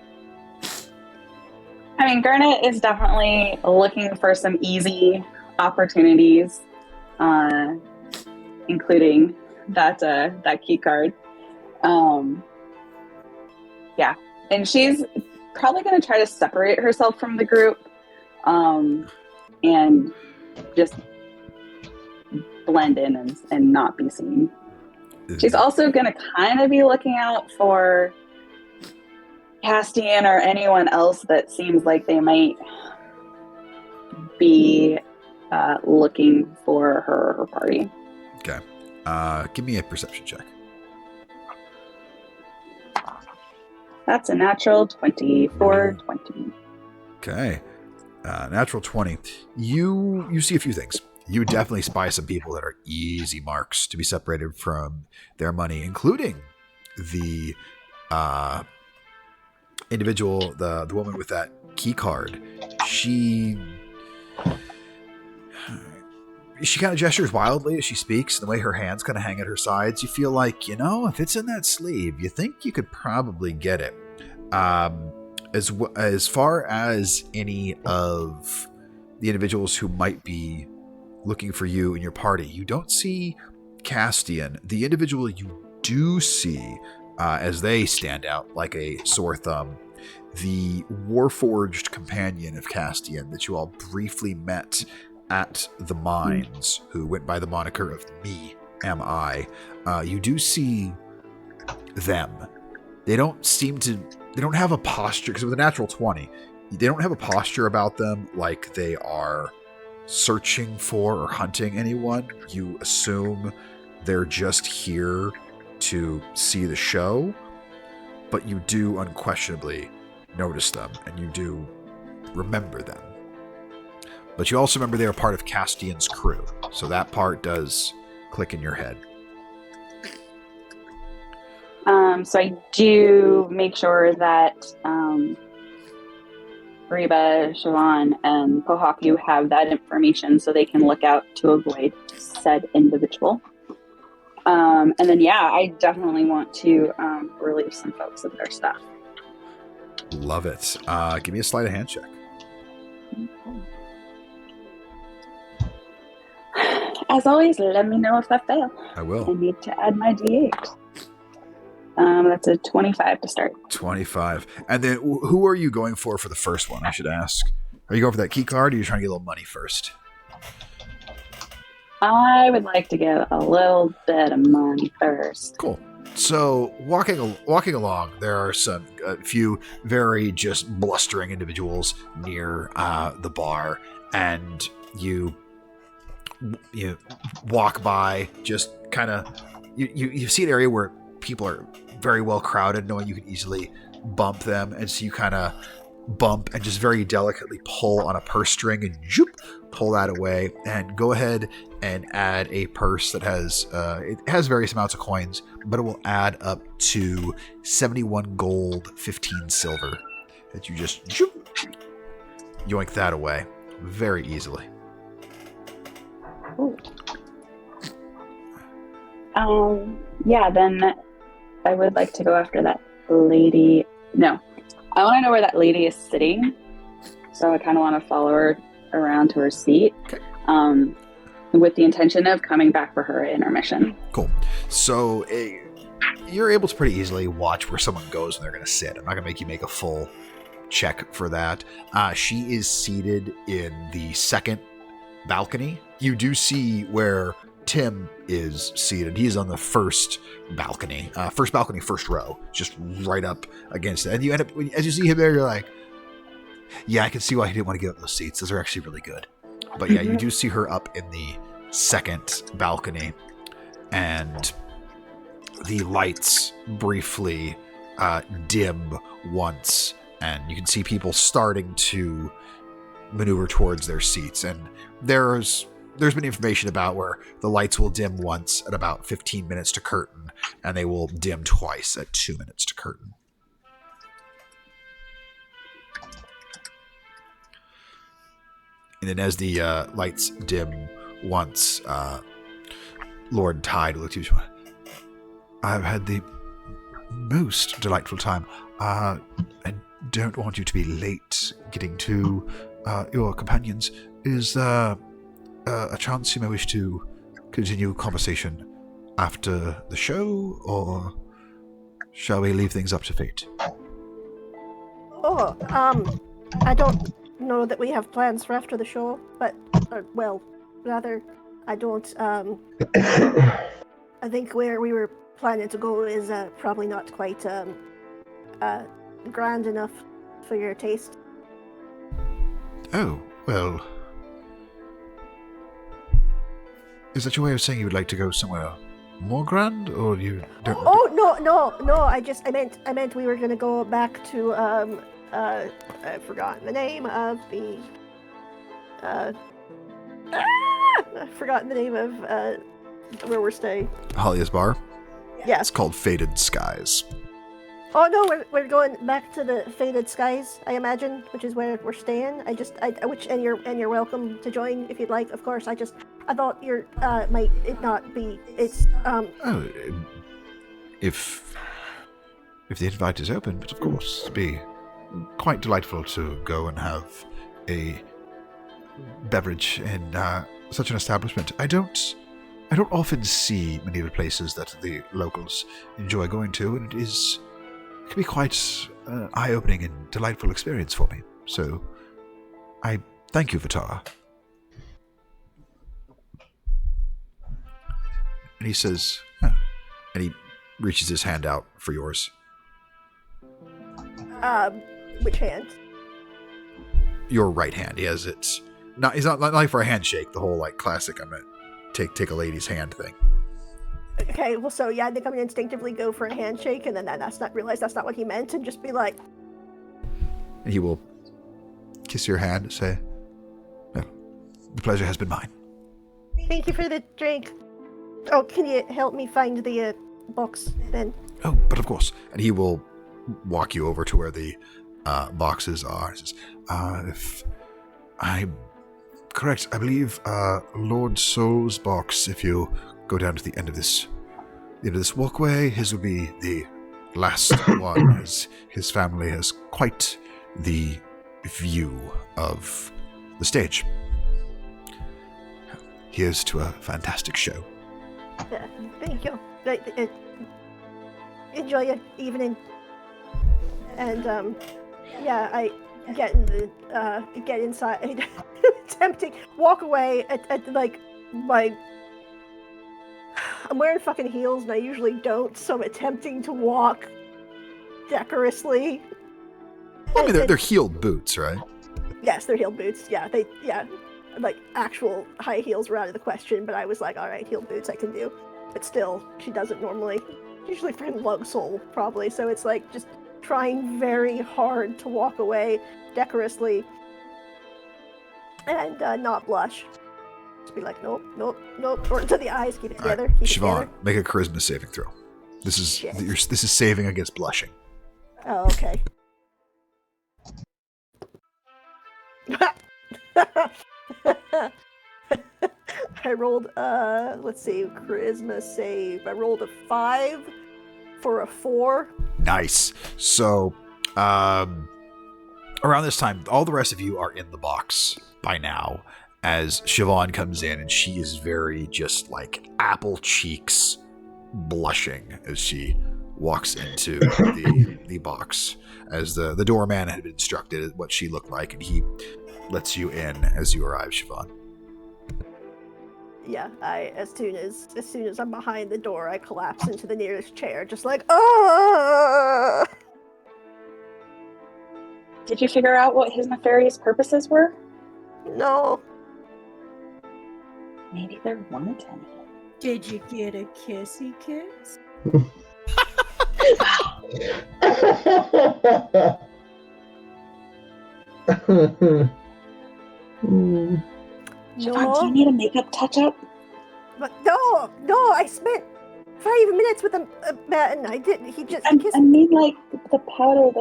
I mean, Garnet is definitely looking for some easy opportunities, including that key card. Yeah, and she's probably going to try to separate herself from the group, and just blend in and not be seen. She's also going to kind of be looking out for Castian or anyone else that seems like they might be looking for her or her party. Okay. Give me a perception check. That's a natural 24, 20. Okay. Natural 20. You see a few things. You definitely spy some people that are easy marks to be separated from their money, including the individual, the woman with that key card. She kind of gestures wildly as she speaks. The way her hands kind of hang at her sides, you feel like, if it's in that sleeve, you think you could probably get it. As far as any of the individuals who might be looking for you in your party, you don't see Castian. The individual you do see, as they stand out like a sore thumb, the Warforged companion of Castian that you all briefly met at the mines, who went by the moniker of Me Am I. You do see them. They don't have a posture, because with a natural 20, they don't have a posture about them like they are searching for or hunting anyone. You assume they're just here to see the show, but you do unquestionably notice them, and you do remember them. But you also remember they are part of Castian's crew, so that part does click in your head. So I do make sure that Reba, Siobhan, and Kohaku have that information so they can look out to avoid said individual. And then, I definitely want to relieve some folks of their stuff. Love it. Give me a sleight of hand check. As always, let me know if I fail. I will. I need to add my D8. That's a 25 to start. 25. And then who are you going for the first one, I should ask? Are you going for that key card, or are you trying to get a little money first? I would like to get a little bit of money first. Cool. So walking along, there are a few very just blustering individuals near the bar, and you walk by, just kind of you see an area where people are very well crowded, knowing you can easily bump them, and so you kind of bump and just very delicately pull on a purse string and pull that away, and go ahead and add a purse that has it has various amounts of coins, but it will add up to 71 gold, 15 silver, that you just yoink that away very easily. Ooh. Then I would like to go after that lady. No, I want to know where that lady is sitting, so I kind of want to follow her around to her seat, with the intention of coming back for her intermission. Cool. So you're able to pretty easily watch where someone goes when they're going to sit. I'm not going to make you make a full check for that. She is seated in the second balcony. You do see where Tim is seated. He's on the first balcony, first row, just right up against it. And you end up, as you see him there, you're like, yeah, I can see why he didn't want to give up those seats. Those are actually really good. But yeah, you do see her up in the second balcony, and the lights briefly dim once, and you can see people starting to maneuver towards their seats. And there's been information about where the lights will dim once at about 15 minutes to curtain, and they will dim twice at 2 minutes to curtain. And then as the lights dim once, Lord Tide will look to you. I've had the most delightful time. I don't want you to be late getting to your companions. Is there a chance you may wish to continue conversation after the show, or shall we leave things up to fate? Oh, I don't know that we have plans for after the show, but, well, rather, I don't, I think where we were planning to go is, probably not quite, grand enough for your taste. Oh, well. Is that your way of saying you would like to go somewhere more grand, or you don't? Oh, no, I meant we were gonna go back to, I've forgotten the name of the, I've forgotten the name of, where we're staying. Halia's Bar? Yeah. It's called Faded Skies. Oh no, we're going back to the Faded Skies, I imagine, which is where we're staying. And you're welcome to join if you'd like. Of course, I thought you're might it not be. It's Oh, if the invite is open, but of course, it'd be quite delightful to go and have a beverage in such an establishment. I don't often see many of the places that the locals enjoy going to, and it can be quite eye-opening and delightful experience for me. So, I thank you, Vitara. And he says, oh, and he reaches his hand out for yours. which hand? Your right hand. He has it. Not. He's not like for a handshake. The whole like classic. I'm gonna take a lady's hand thing. Okay, well, so yeah, I think I'm gonna instinctively go for a handshake, and then realize that's not what he meant, and just be like, And he will kiss your hand and say, well, the pleasure has been mine. "Thank you for the drink. Oh, can you help me find the box then?" Oh, but of course. And he will walk you over to where the boxes are. He says, if I'm correct, I believe Lord Soul's box, if you go down to the end of this walkway, his will be the last one, as his family has quite the view of the stage. Here's to a fantastic show. Thank you. Enjoy your evening. And yeah, I get inside, attempting walk away at like my. I'm wearing fucking heels, and I usually don't, so I'm attempting to walk decorously. I mean, they're heeled boots, right? Yes, they're heeled boots. Yeah, like actual high heels were out of the question, but I was like, all right, heeled boots I can do. But still, she doesn't normally. Usually freaking lug sole, probably. So it's like just trying very hard to walk away decorously and not blush. Just be like, nope, or to the eyes, keep it together. Right. Keep it Siobhan, together. make a charisma saving throw. This Shit. is saving against blushing. Oh, okay. I rolled, let's see, charisma save. I rolled a 5 for a 4. Nice. So, around this time, all the rest of you are in the box by now, as Siobhan comes in, and she is very just like apple cheeks blushing as she walks into the box, as the doorman had been instructed what she looked like, and he lets you in as you arrive, Siobhan. Yeah, as soon as I'm behind the door, I collapse into the nearest chair, just like, oh. Did you figure out what his nefarious purposes were? No. Maybe they're wanton. Did you get a kissy kiss? Siobhan, do you need a makeup touch-up? But no, I spent 5 minutes with him, and I didn't. He just kissed. I mean, like the powder.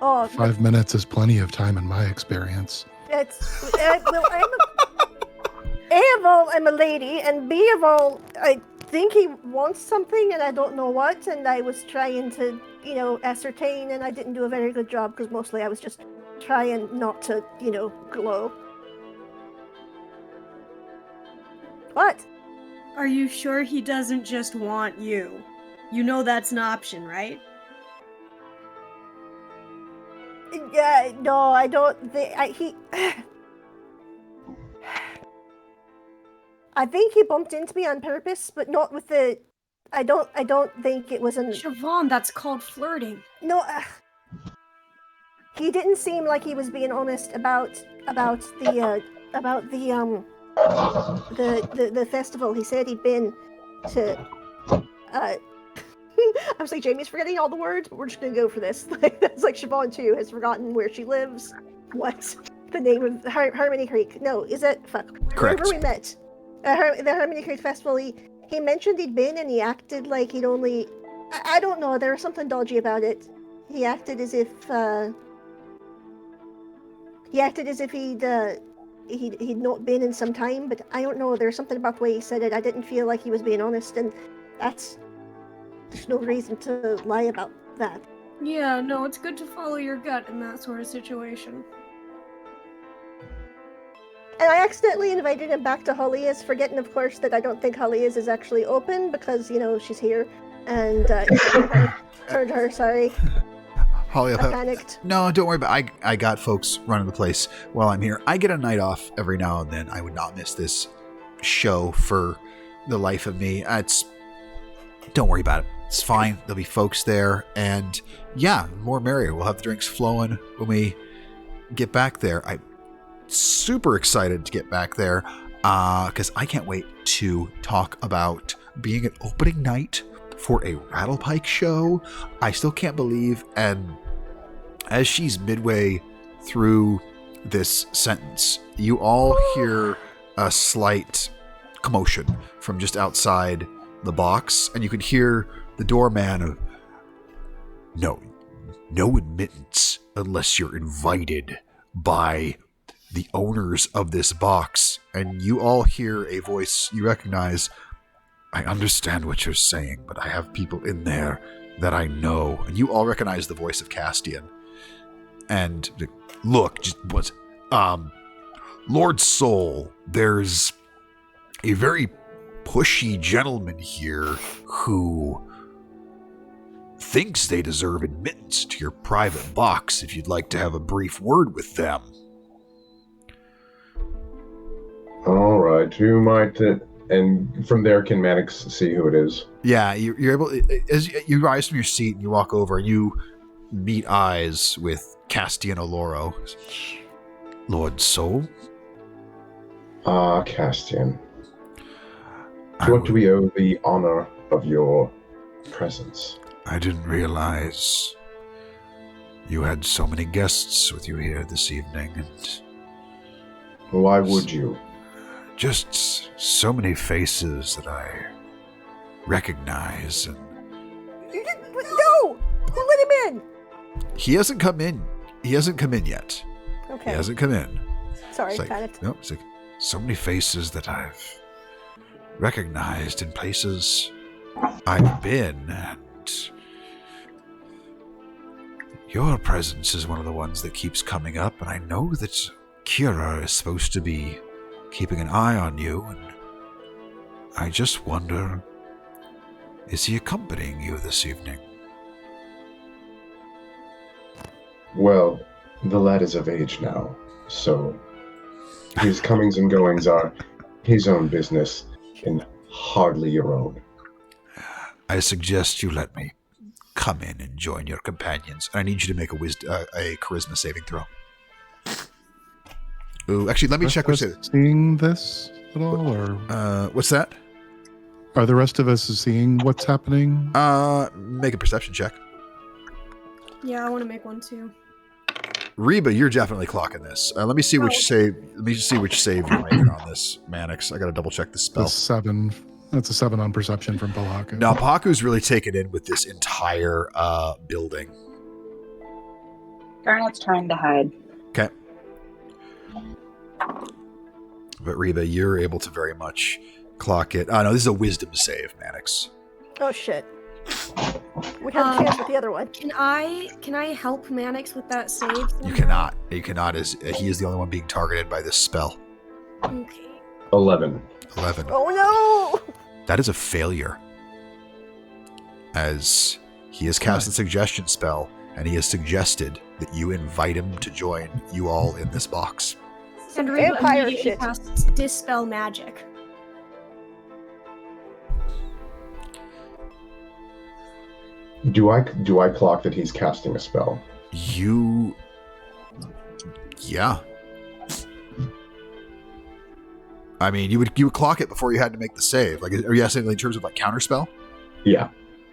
Oh, 5 minutes is plenty of time in my experience. it's well, A of all, I'm a lady, and B of all, I think he wants something, and I don't know what. And I was trying to, ascertain, and I didn't do a very good job because mostly I was just trying not to, glow. What? Are you sure he doesn't just want you? You know that's an option, right? Yeah, no, I don't think he. I think he bumped into me on purpose, but not with the. I don't think it was an. Siobhan, that's called flirting. No, he didn't seem like he was being honest about the festival. He said he'd been to. I'm like, Jamie's forgetting all the words, but we're just gonna go for this. It's like Siobhan too has forgotten where she lives. What's the name of Harmony Creek? No, is it fuck? Correct. Wherever we met, the Harmony Creek Festival. He mentioned he'd been, and he acted like he'd only. I don't know. There was something dodgy about it. He acted as if. He'd not been in some time, but I don't know. There's something about the way he said it. I didn't feel like he was being honest, and there's no reason to lie about that. Yeah, no, it's good to follow your gut in that sort of situation. And I accidentally invited him back to Hollies, forgetting, of course, that I don't think Hollies is actually open because, she's here. And turned her, sorry. Holly, I panicked. No, don't worry about it. I got folks running the place while I'm here. I get a night off every now and then. I would not miss this show for the life of me. Don't worry about it. It's fine. There'll be folks there. And yeah, more merrier. We'll have the drinks flowing when we get back there. I'm super excited to get back there because I can't wait to talk about being an opening night for a Rattlepike show. I still can't believe, and as she's midway through this sentence, you all hear a slight commotion from just outside the box, and you can hear the doorman of, no admittance unless you're invited by the owners of this box. And you all hear a voice you recognize. I understand what you're saying, but I have people in there that I know. And you all recognize the voice of Castian. And look, Lord Soul, there's a very pushy gentleman here who thinks they deserve admittance to your private box if you'd like to have a brief word with them. All right, who might... And from there, can Mannix see who it is? Yeah, you're able, as you rise from your seat and you walk over and you meet eyes with Castian Oloro. Lord Soul? Ah, Castian. To what do we owe the honor of your presence? I didn't realize you had so many guests with you here this evening, and... Why would you? Just so many faces that I recognize, and... No! Who let him in? He hasn't come in. He hasn't come in yet. Okay. He hasn't come in. Sorry, It's panicked. No, it's like so many faces that I've recognized in places I've been, and your presence is one of the ones that keeps coming up, and I know that Kira is supposed to be keeping an eye on you, and I just wonder, is he accompanying you this evening? Well, the lad is of age now, so his comings and goings are his own business and hardly your own. I suggest you let me come in and join your companions. I need you to make a charisma saving throw. Ooh, actually, let me check what's it. Seeing this at all, or What's that? are the rest of us seeing what's happening? Make a perception check. Yeah, I want to make one too. Reba, you're definitely clocking this. Let me see which save. Let me see which save you're making on this, Mannix. I got to double check the spell. That's 7. That's a 7 on perception from Pohaku. Now, Paku's really taken in with this entire building. Garnet's trying to hide. Okay. But Reba, you're able to very much clock it. No, this is a wisdom save, Mannix. Oh shit. We have a chance with the other one. Can I help Mannix with that save? You somehow? cannot. You cannot. As he is the only one being targeted by this spell. Okay. 11. 11. Oh no! That is a failure. As he has cast a suggestion spell, and he has suggested that you invite him to join you all in this box. And Reba Vampire immediately shit. casts Dispel Magic. Do I clock that he's casting a spell? Yeah. I mean, you would clock it before you had to make the save. Like, are you asking in terms of like counterspell? Yeah.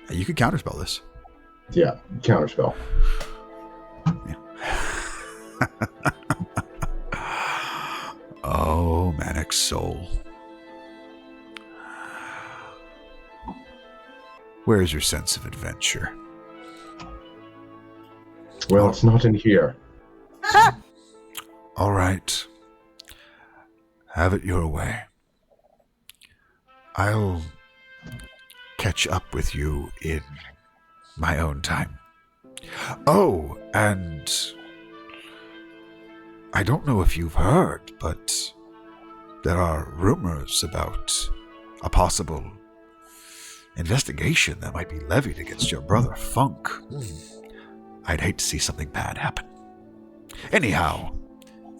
You could counterspell this. Yeah. Counterspell. Oh, Manic Soul. Where's your sense of adventure? Well, it's not in here. All right. Have it your way. I'll catch up with you in my own time. Oh, and I don't know if you've heard, but there are rumors about a possible investigation that might be levied against your brother Funk. I'd hate to see something bad happen. Anyhow,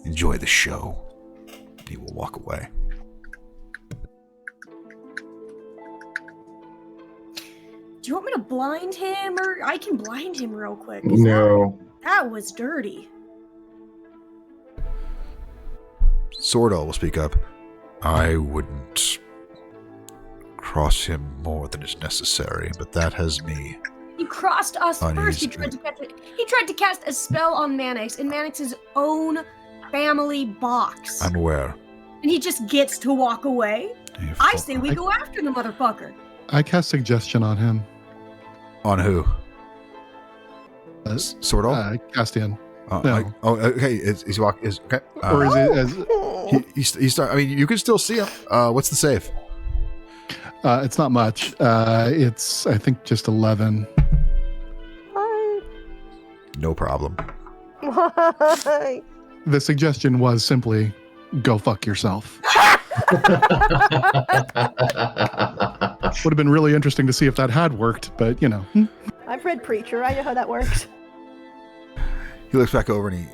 enjoy the show. He will walk away. Do you want me to blind him, or I can blind him real quick? No. That was dirty. Sordal will speak up. I wouldn't cross him more than is necessary, but that has me. He crossed us first. He Uneasy. tried to cast a spell on Mannix in Mannix's own family box. I'm aware. And he just gets to walk away? I say we go after the motherfucker. I cast suggestion on him. On who? Uh, Sordal? Castian. No. Okay. He's walk. Is okay. Or is it as He start. I mean, you can still see him. What's the save? it's not much. It's I think just 11. Why? No problem. Why? The suggestion was simply go fuck yourself. Would have been really interesting to see if that had worked, but you know. I've read Preacher. I know how that works. He looks back over and he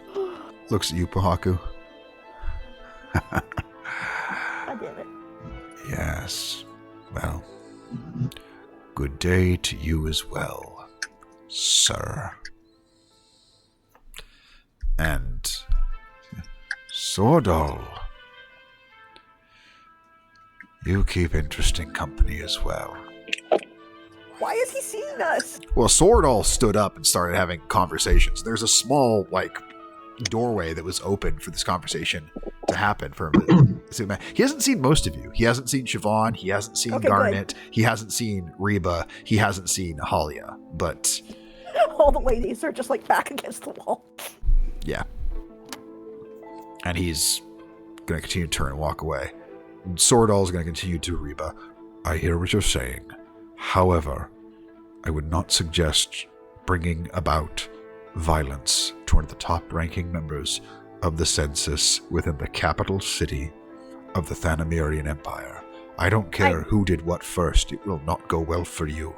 looks at you, Pahaku. God damn it. Yes. Well, good day to you as well, sir. And Sordal, you keep interesting company as well. Why is he seeing us? Well, Sordal stood up and started having conversations. There's a small, doorway that was open for this conversation to happen for him. He hasn't seen most of you. He hasn't seen Siobhan. He hasn't seen Okay, Garnet. He hasn't seen Reba. He hasn't seen Halia. But, All the ladies are just back against the wall. yeah. And he's going to continue to turn and walk away. Sordal's going to continue to Reba. I hear what you're saying. However, I would not suggest bringing about violence toward the top-ranking members of the census within the capital city of the Thanamirian Empire. I don't care who did what first. It will not go well for you.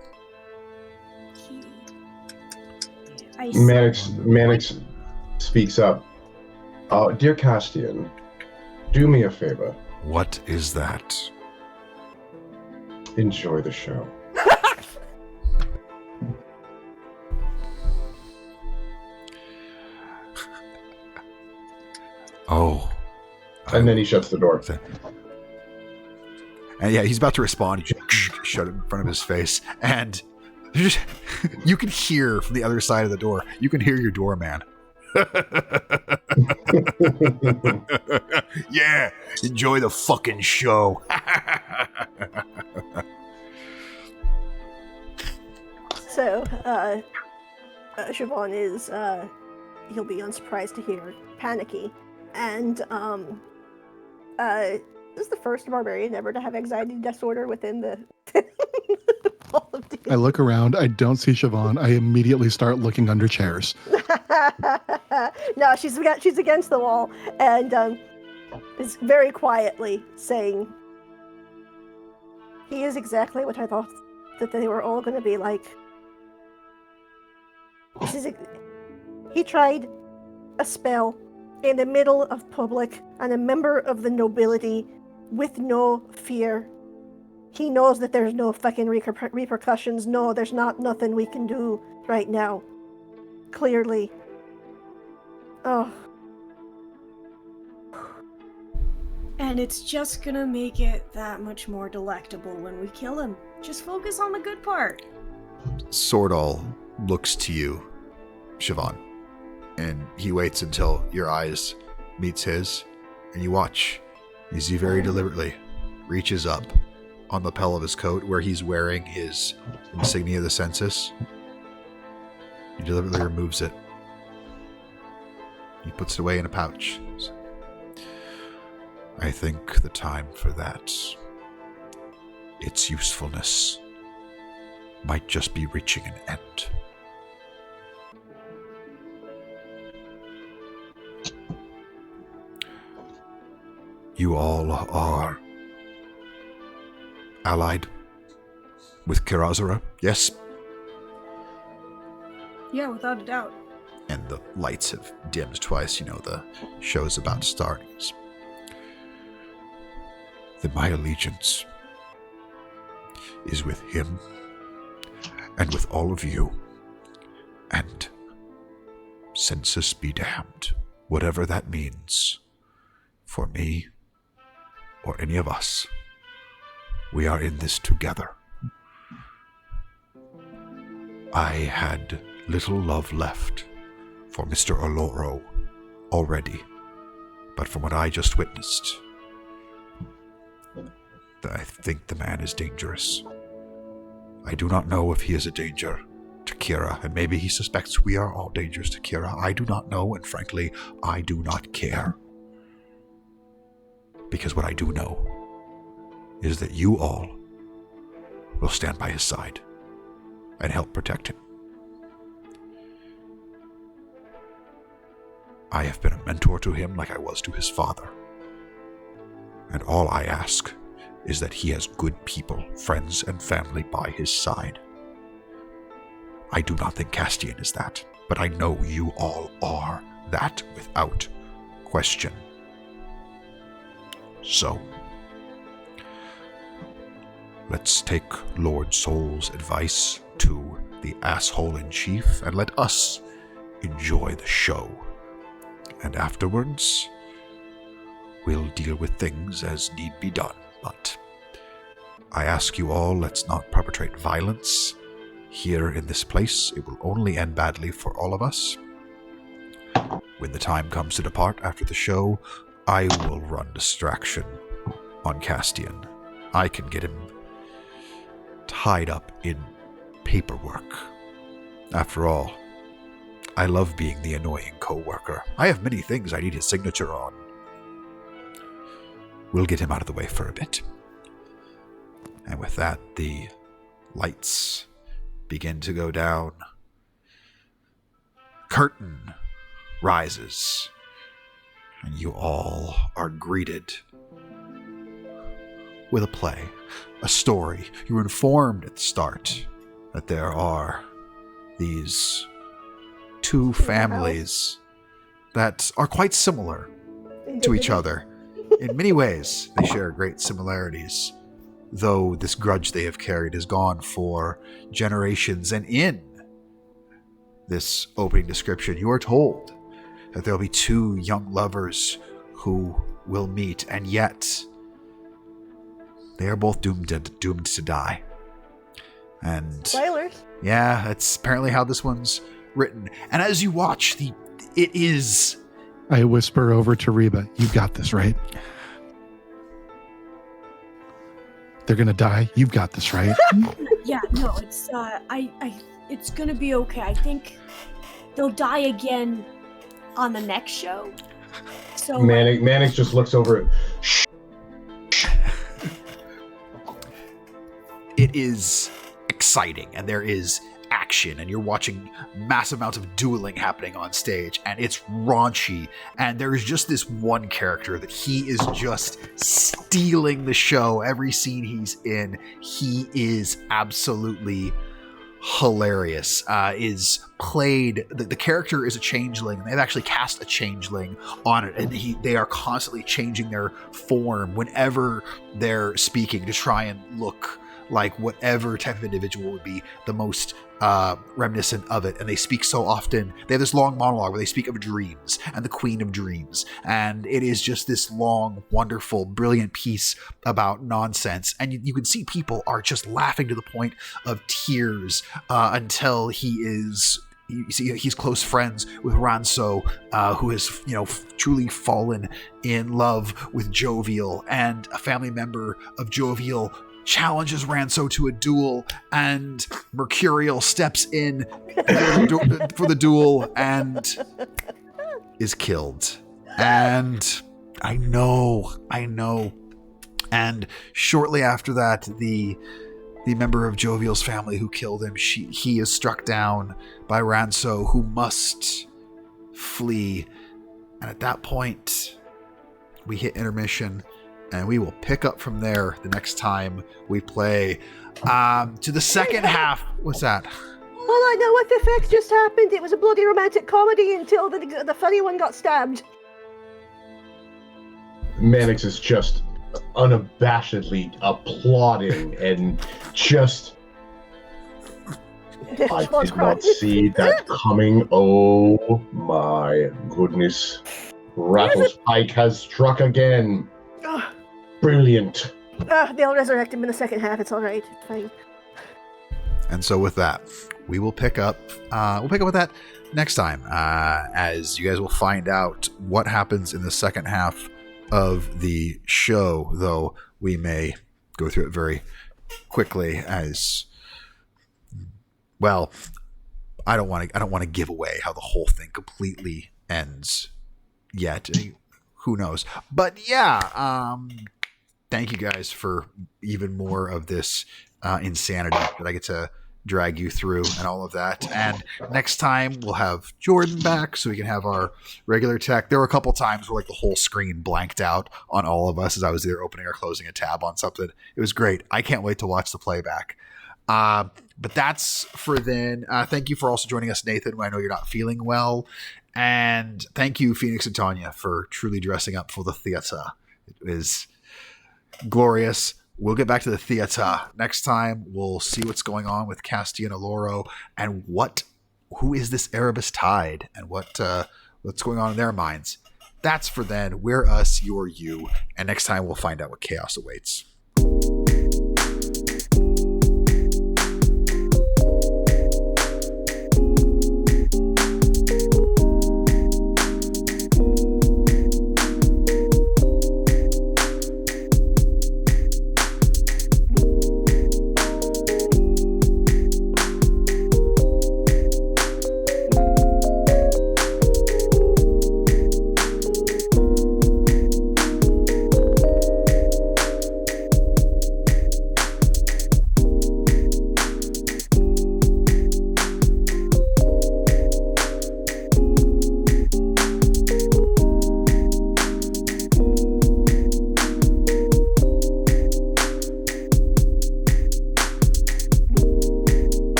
Mannix speaks up. Dear Castian, do me a favor. What is that? Enjoy the show. Oh. And then he shuts the door. And yeah, he's about to respond. He shut it in front of his face. And you can hear from the other side of the door. You can hear your doorman. Yeah, enjoy the fucking show. So, Siobhan is, he'll be unsurprised to hear, panicky. And, this is the first barbarian ever to have anxiety disorder within the Hall of I look around. I don't see Siobhan. I immediately start looking under chairs. No, she's against the wall and is very quietly saying, "He is exactly what I thought that they were all going to be like. He tried a spell in the middle of public on a member of the nobility with no fear. He knows that there's no fucking repercussions. No, there's nothing we can do right now. Clearly. Oh. And it's just gonna make it that much more delectable when we kill him. Just focus on the good part. Sordal looks to you, Siobhan, and he waits until your eyes meets his, and you watch as he very deliberately reaches up on the lapel of his coat where he's wearing his insignia of the census. He deliberately removes it. He puts it away in a pouch. I think the time for that, its usefulness, might just be reaching an end. You all are allied with Kirazura, yes? Yeah, without a doubt. And the lights have dimmed twice, the show's about to start. Then my allegiance is with him and with all of you. And census be damned, whatever that means for me or any of us. We are in this together. I had little love left for Mr. Oloro already, but from what I just witnessed, I think the man is dangerous. I do not know if he is a danger to Kira, and maybe he suspects we are all dangerous to Kira. I do not know, and frankly, I do not care. Because what I do know is that you all will stand by his side and help protect him. I have been a mentor to him like I was to his father. And all I ask is that he has good people, friends, and family by his side. I do not think Castian is that, but I know you all are that without question. So, let's take Lord Soul's advice to the asshole in chief and let us enjoy the show. And afterwards, we'll deal with things as need be done. But I ask you all, let's not perpetrate violence here in this place. It will only end badly for all of us. When the time comes to depart after the show, I will run distraction on Castian. I can get him tied up in paperwork. After all, I love being the annoying co-worker. I have many things I need his signature on. We'll get him out of the way for a bit. And with that, the lights begin to go down. Curtain rises, and you all are greeted with a play, a story. You were informed at the start that there are these two families that are quite similar to each other. In many ways, they share great similarities, though this grudge they have carried is gone for generations. And in this opening description, you are told that there'll be two young lovers who will meet, and yet they are both doomed to die. And Spoilers. yeah, that's apparently how this one's written. And as you watch, it is... I whisper over to Reba, "You've got this, right? They're gonna die. You've got this, right?" Yeah, no, it's gonna be okay. I think they'll die again on the next show. So Manic just looks over. It is exciting, and there is action, and you're watching massive amounts of dueling happening on stage, and it's raunchy, and there's just this one character that he is just stealing the show. Every scene he's in, he is absolutely hilarious, is played. The character is a changeling. They've actually cast a changeling on it, and they are constantly changing their form whenever they're speaking to try and look like whatever type of individual would be the most reminiscent of it. And they speak so often. They have this long monologue where they speak of dreams and the Queen of Dreams, and it is just this long, wonderful, brilliant piece about nonsense. And you can see people are just laughing to the point of tears until he is. You see, he's close friends with Ranso, who has, truly fallen in love with Jovial, and a family member of Jovial challenges Ranso to a duel, and Mercurial steps in for the duel and is killed. And I know. And shortly after that, the member of Jovial's family who killed him, he is struck down by Ranso, who must flee. And at that point, we hit intermission, and we will pick up from there the next time we play to the second half. What's that? Well, I know what the heck just happened. It was a bloody romantic comedy until the funny one got stabbed. Mannix is just unabashedly applauding and just... I did not see that coming. Oh my goodness. Rattlespike has struck again. Brilliant. They'll resurrect him in the second half. It's all right. It's fine. And so with that, we will pick up. We'll pick up with that next time, as you guys will find out what happens in the second half of the show. Though we may go through it very quickly, as well. I don't want to give away how the whole thing completely ends yet. Who knows? But yeah. Thank you guys for even more of this insanity that I get to drag you through and all of that. And next time we'll have Jordan back so we can have our regular tech. There were a couple times where the whole screen blanked out on all of us as I was either opening or closing a tab on something. It was great. I can't wait to watch the playback. But that's for then. Thank you for also joining us, Nathan, when I know you're not feeling well. And thank you, Phoenix and Tanya, for truly dressing up for the theater. It was glorious. We'll get back to the theater next time. We'll see what's going on with Castian Aloro and who is this Erebus Tide and what's going on in their minds. That's for then. We're us, you're you, and next time we'll find out what chaos awaits.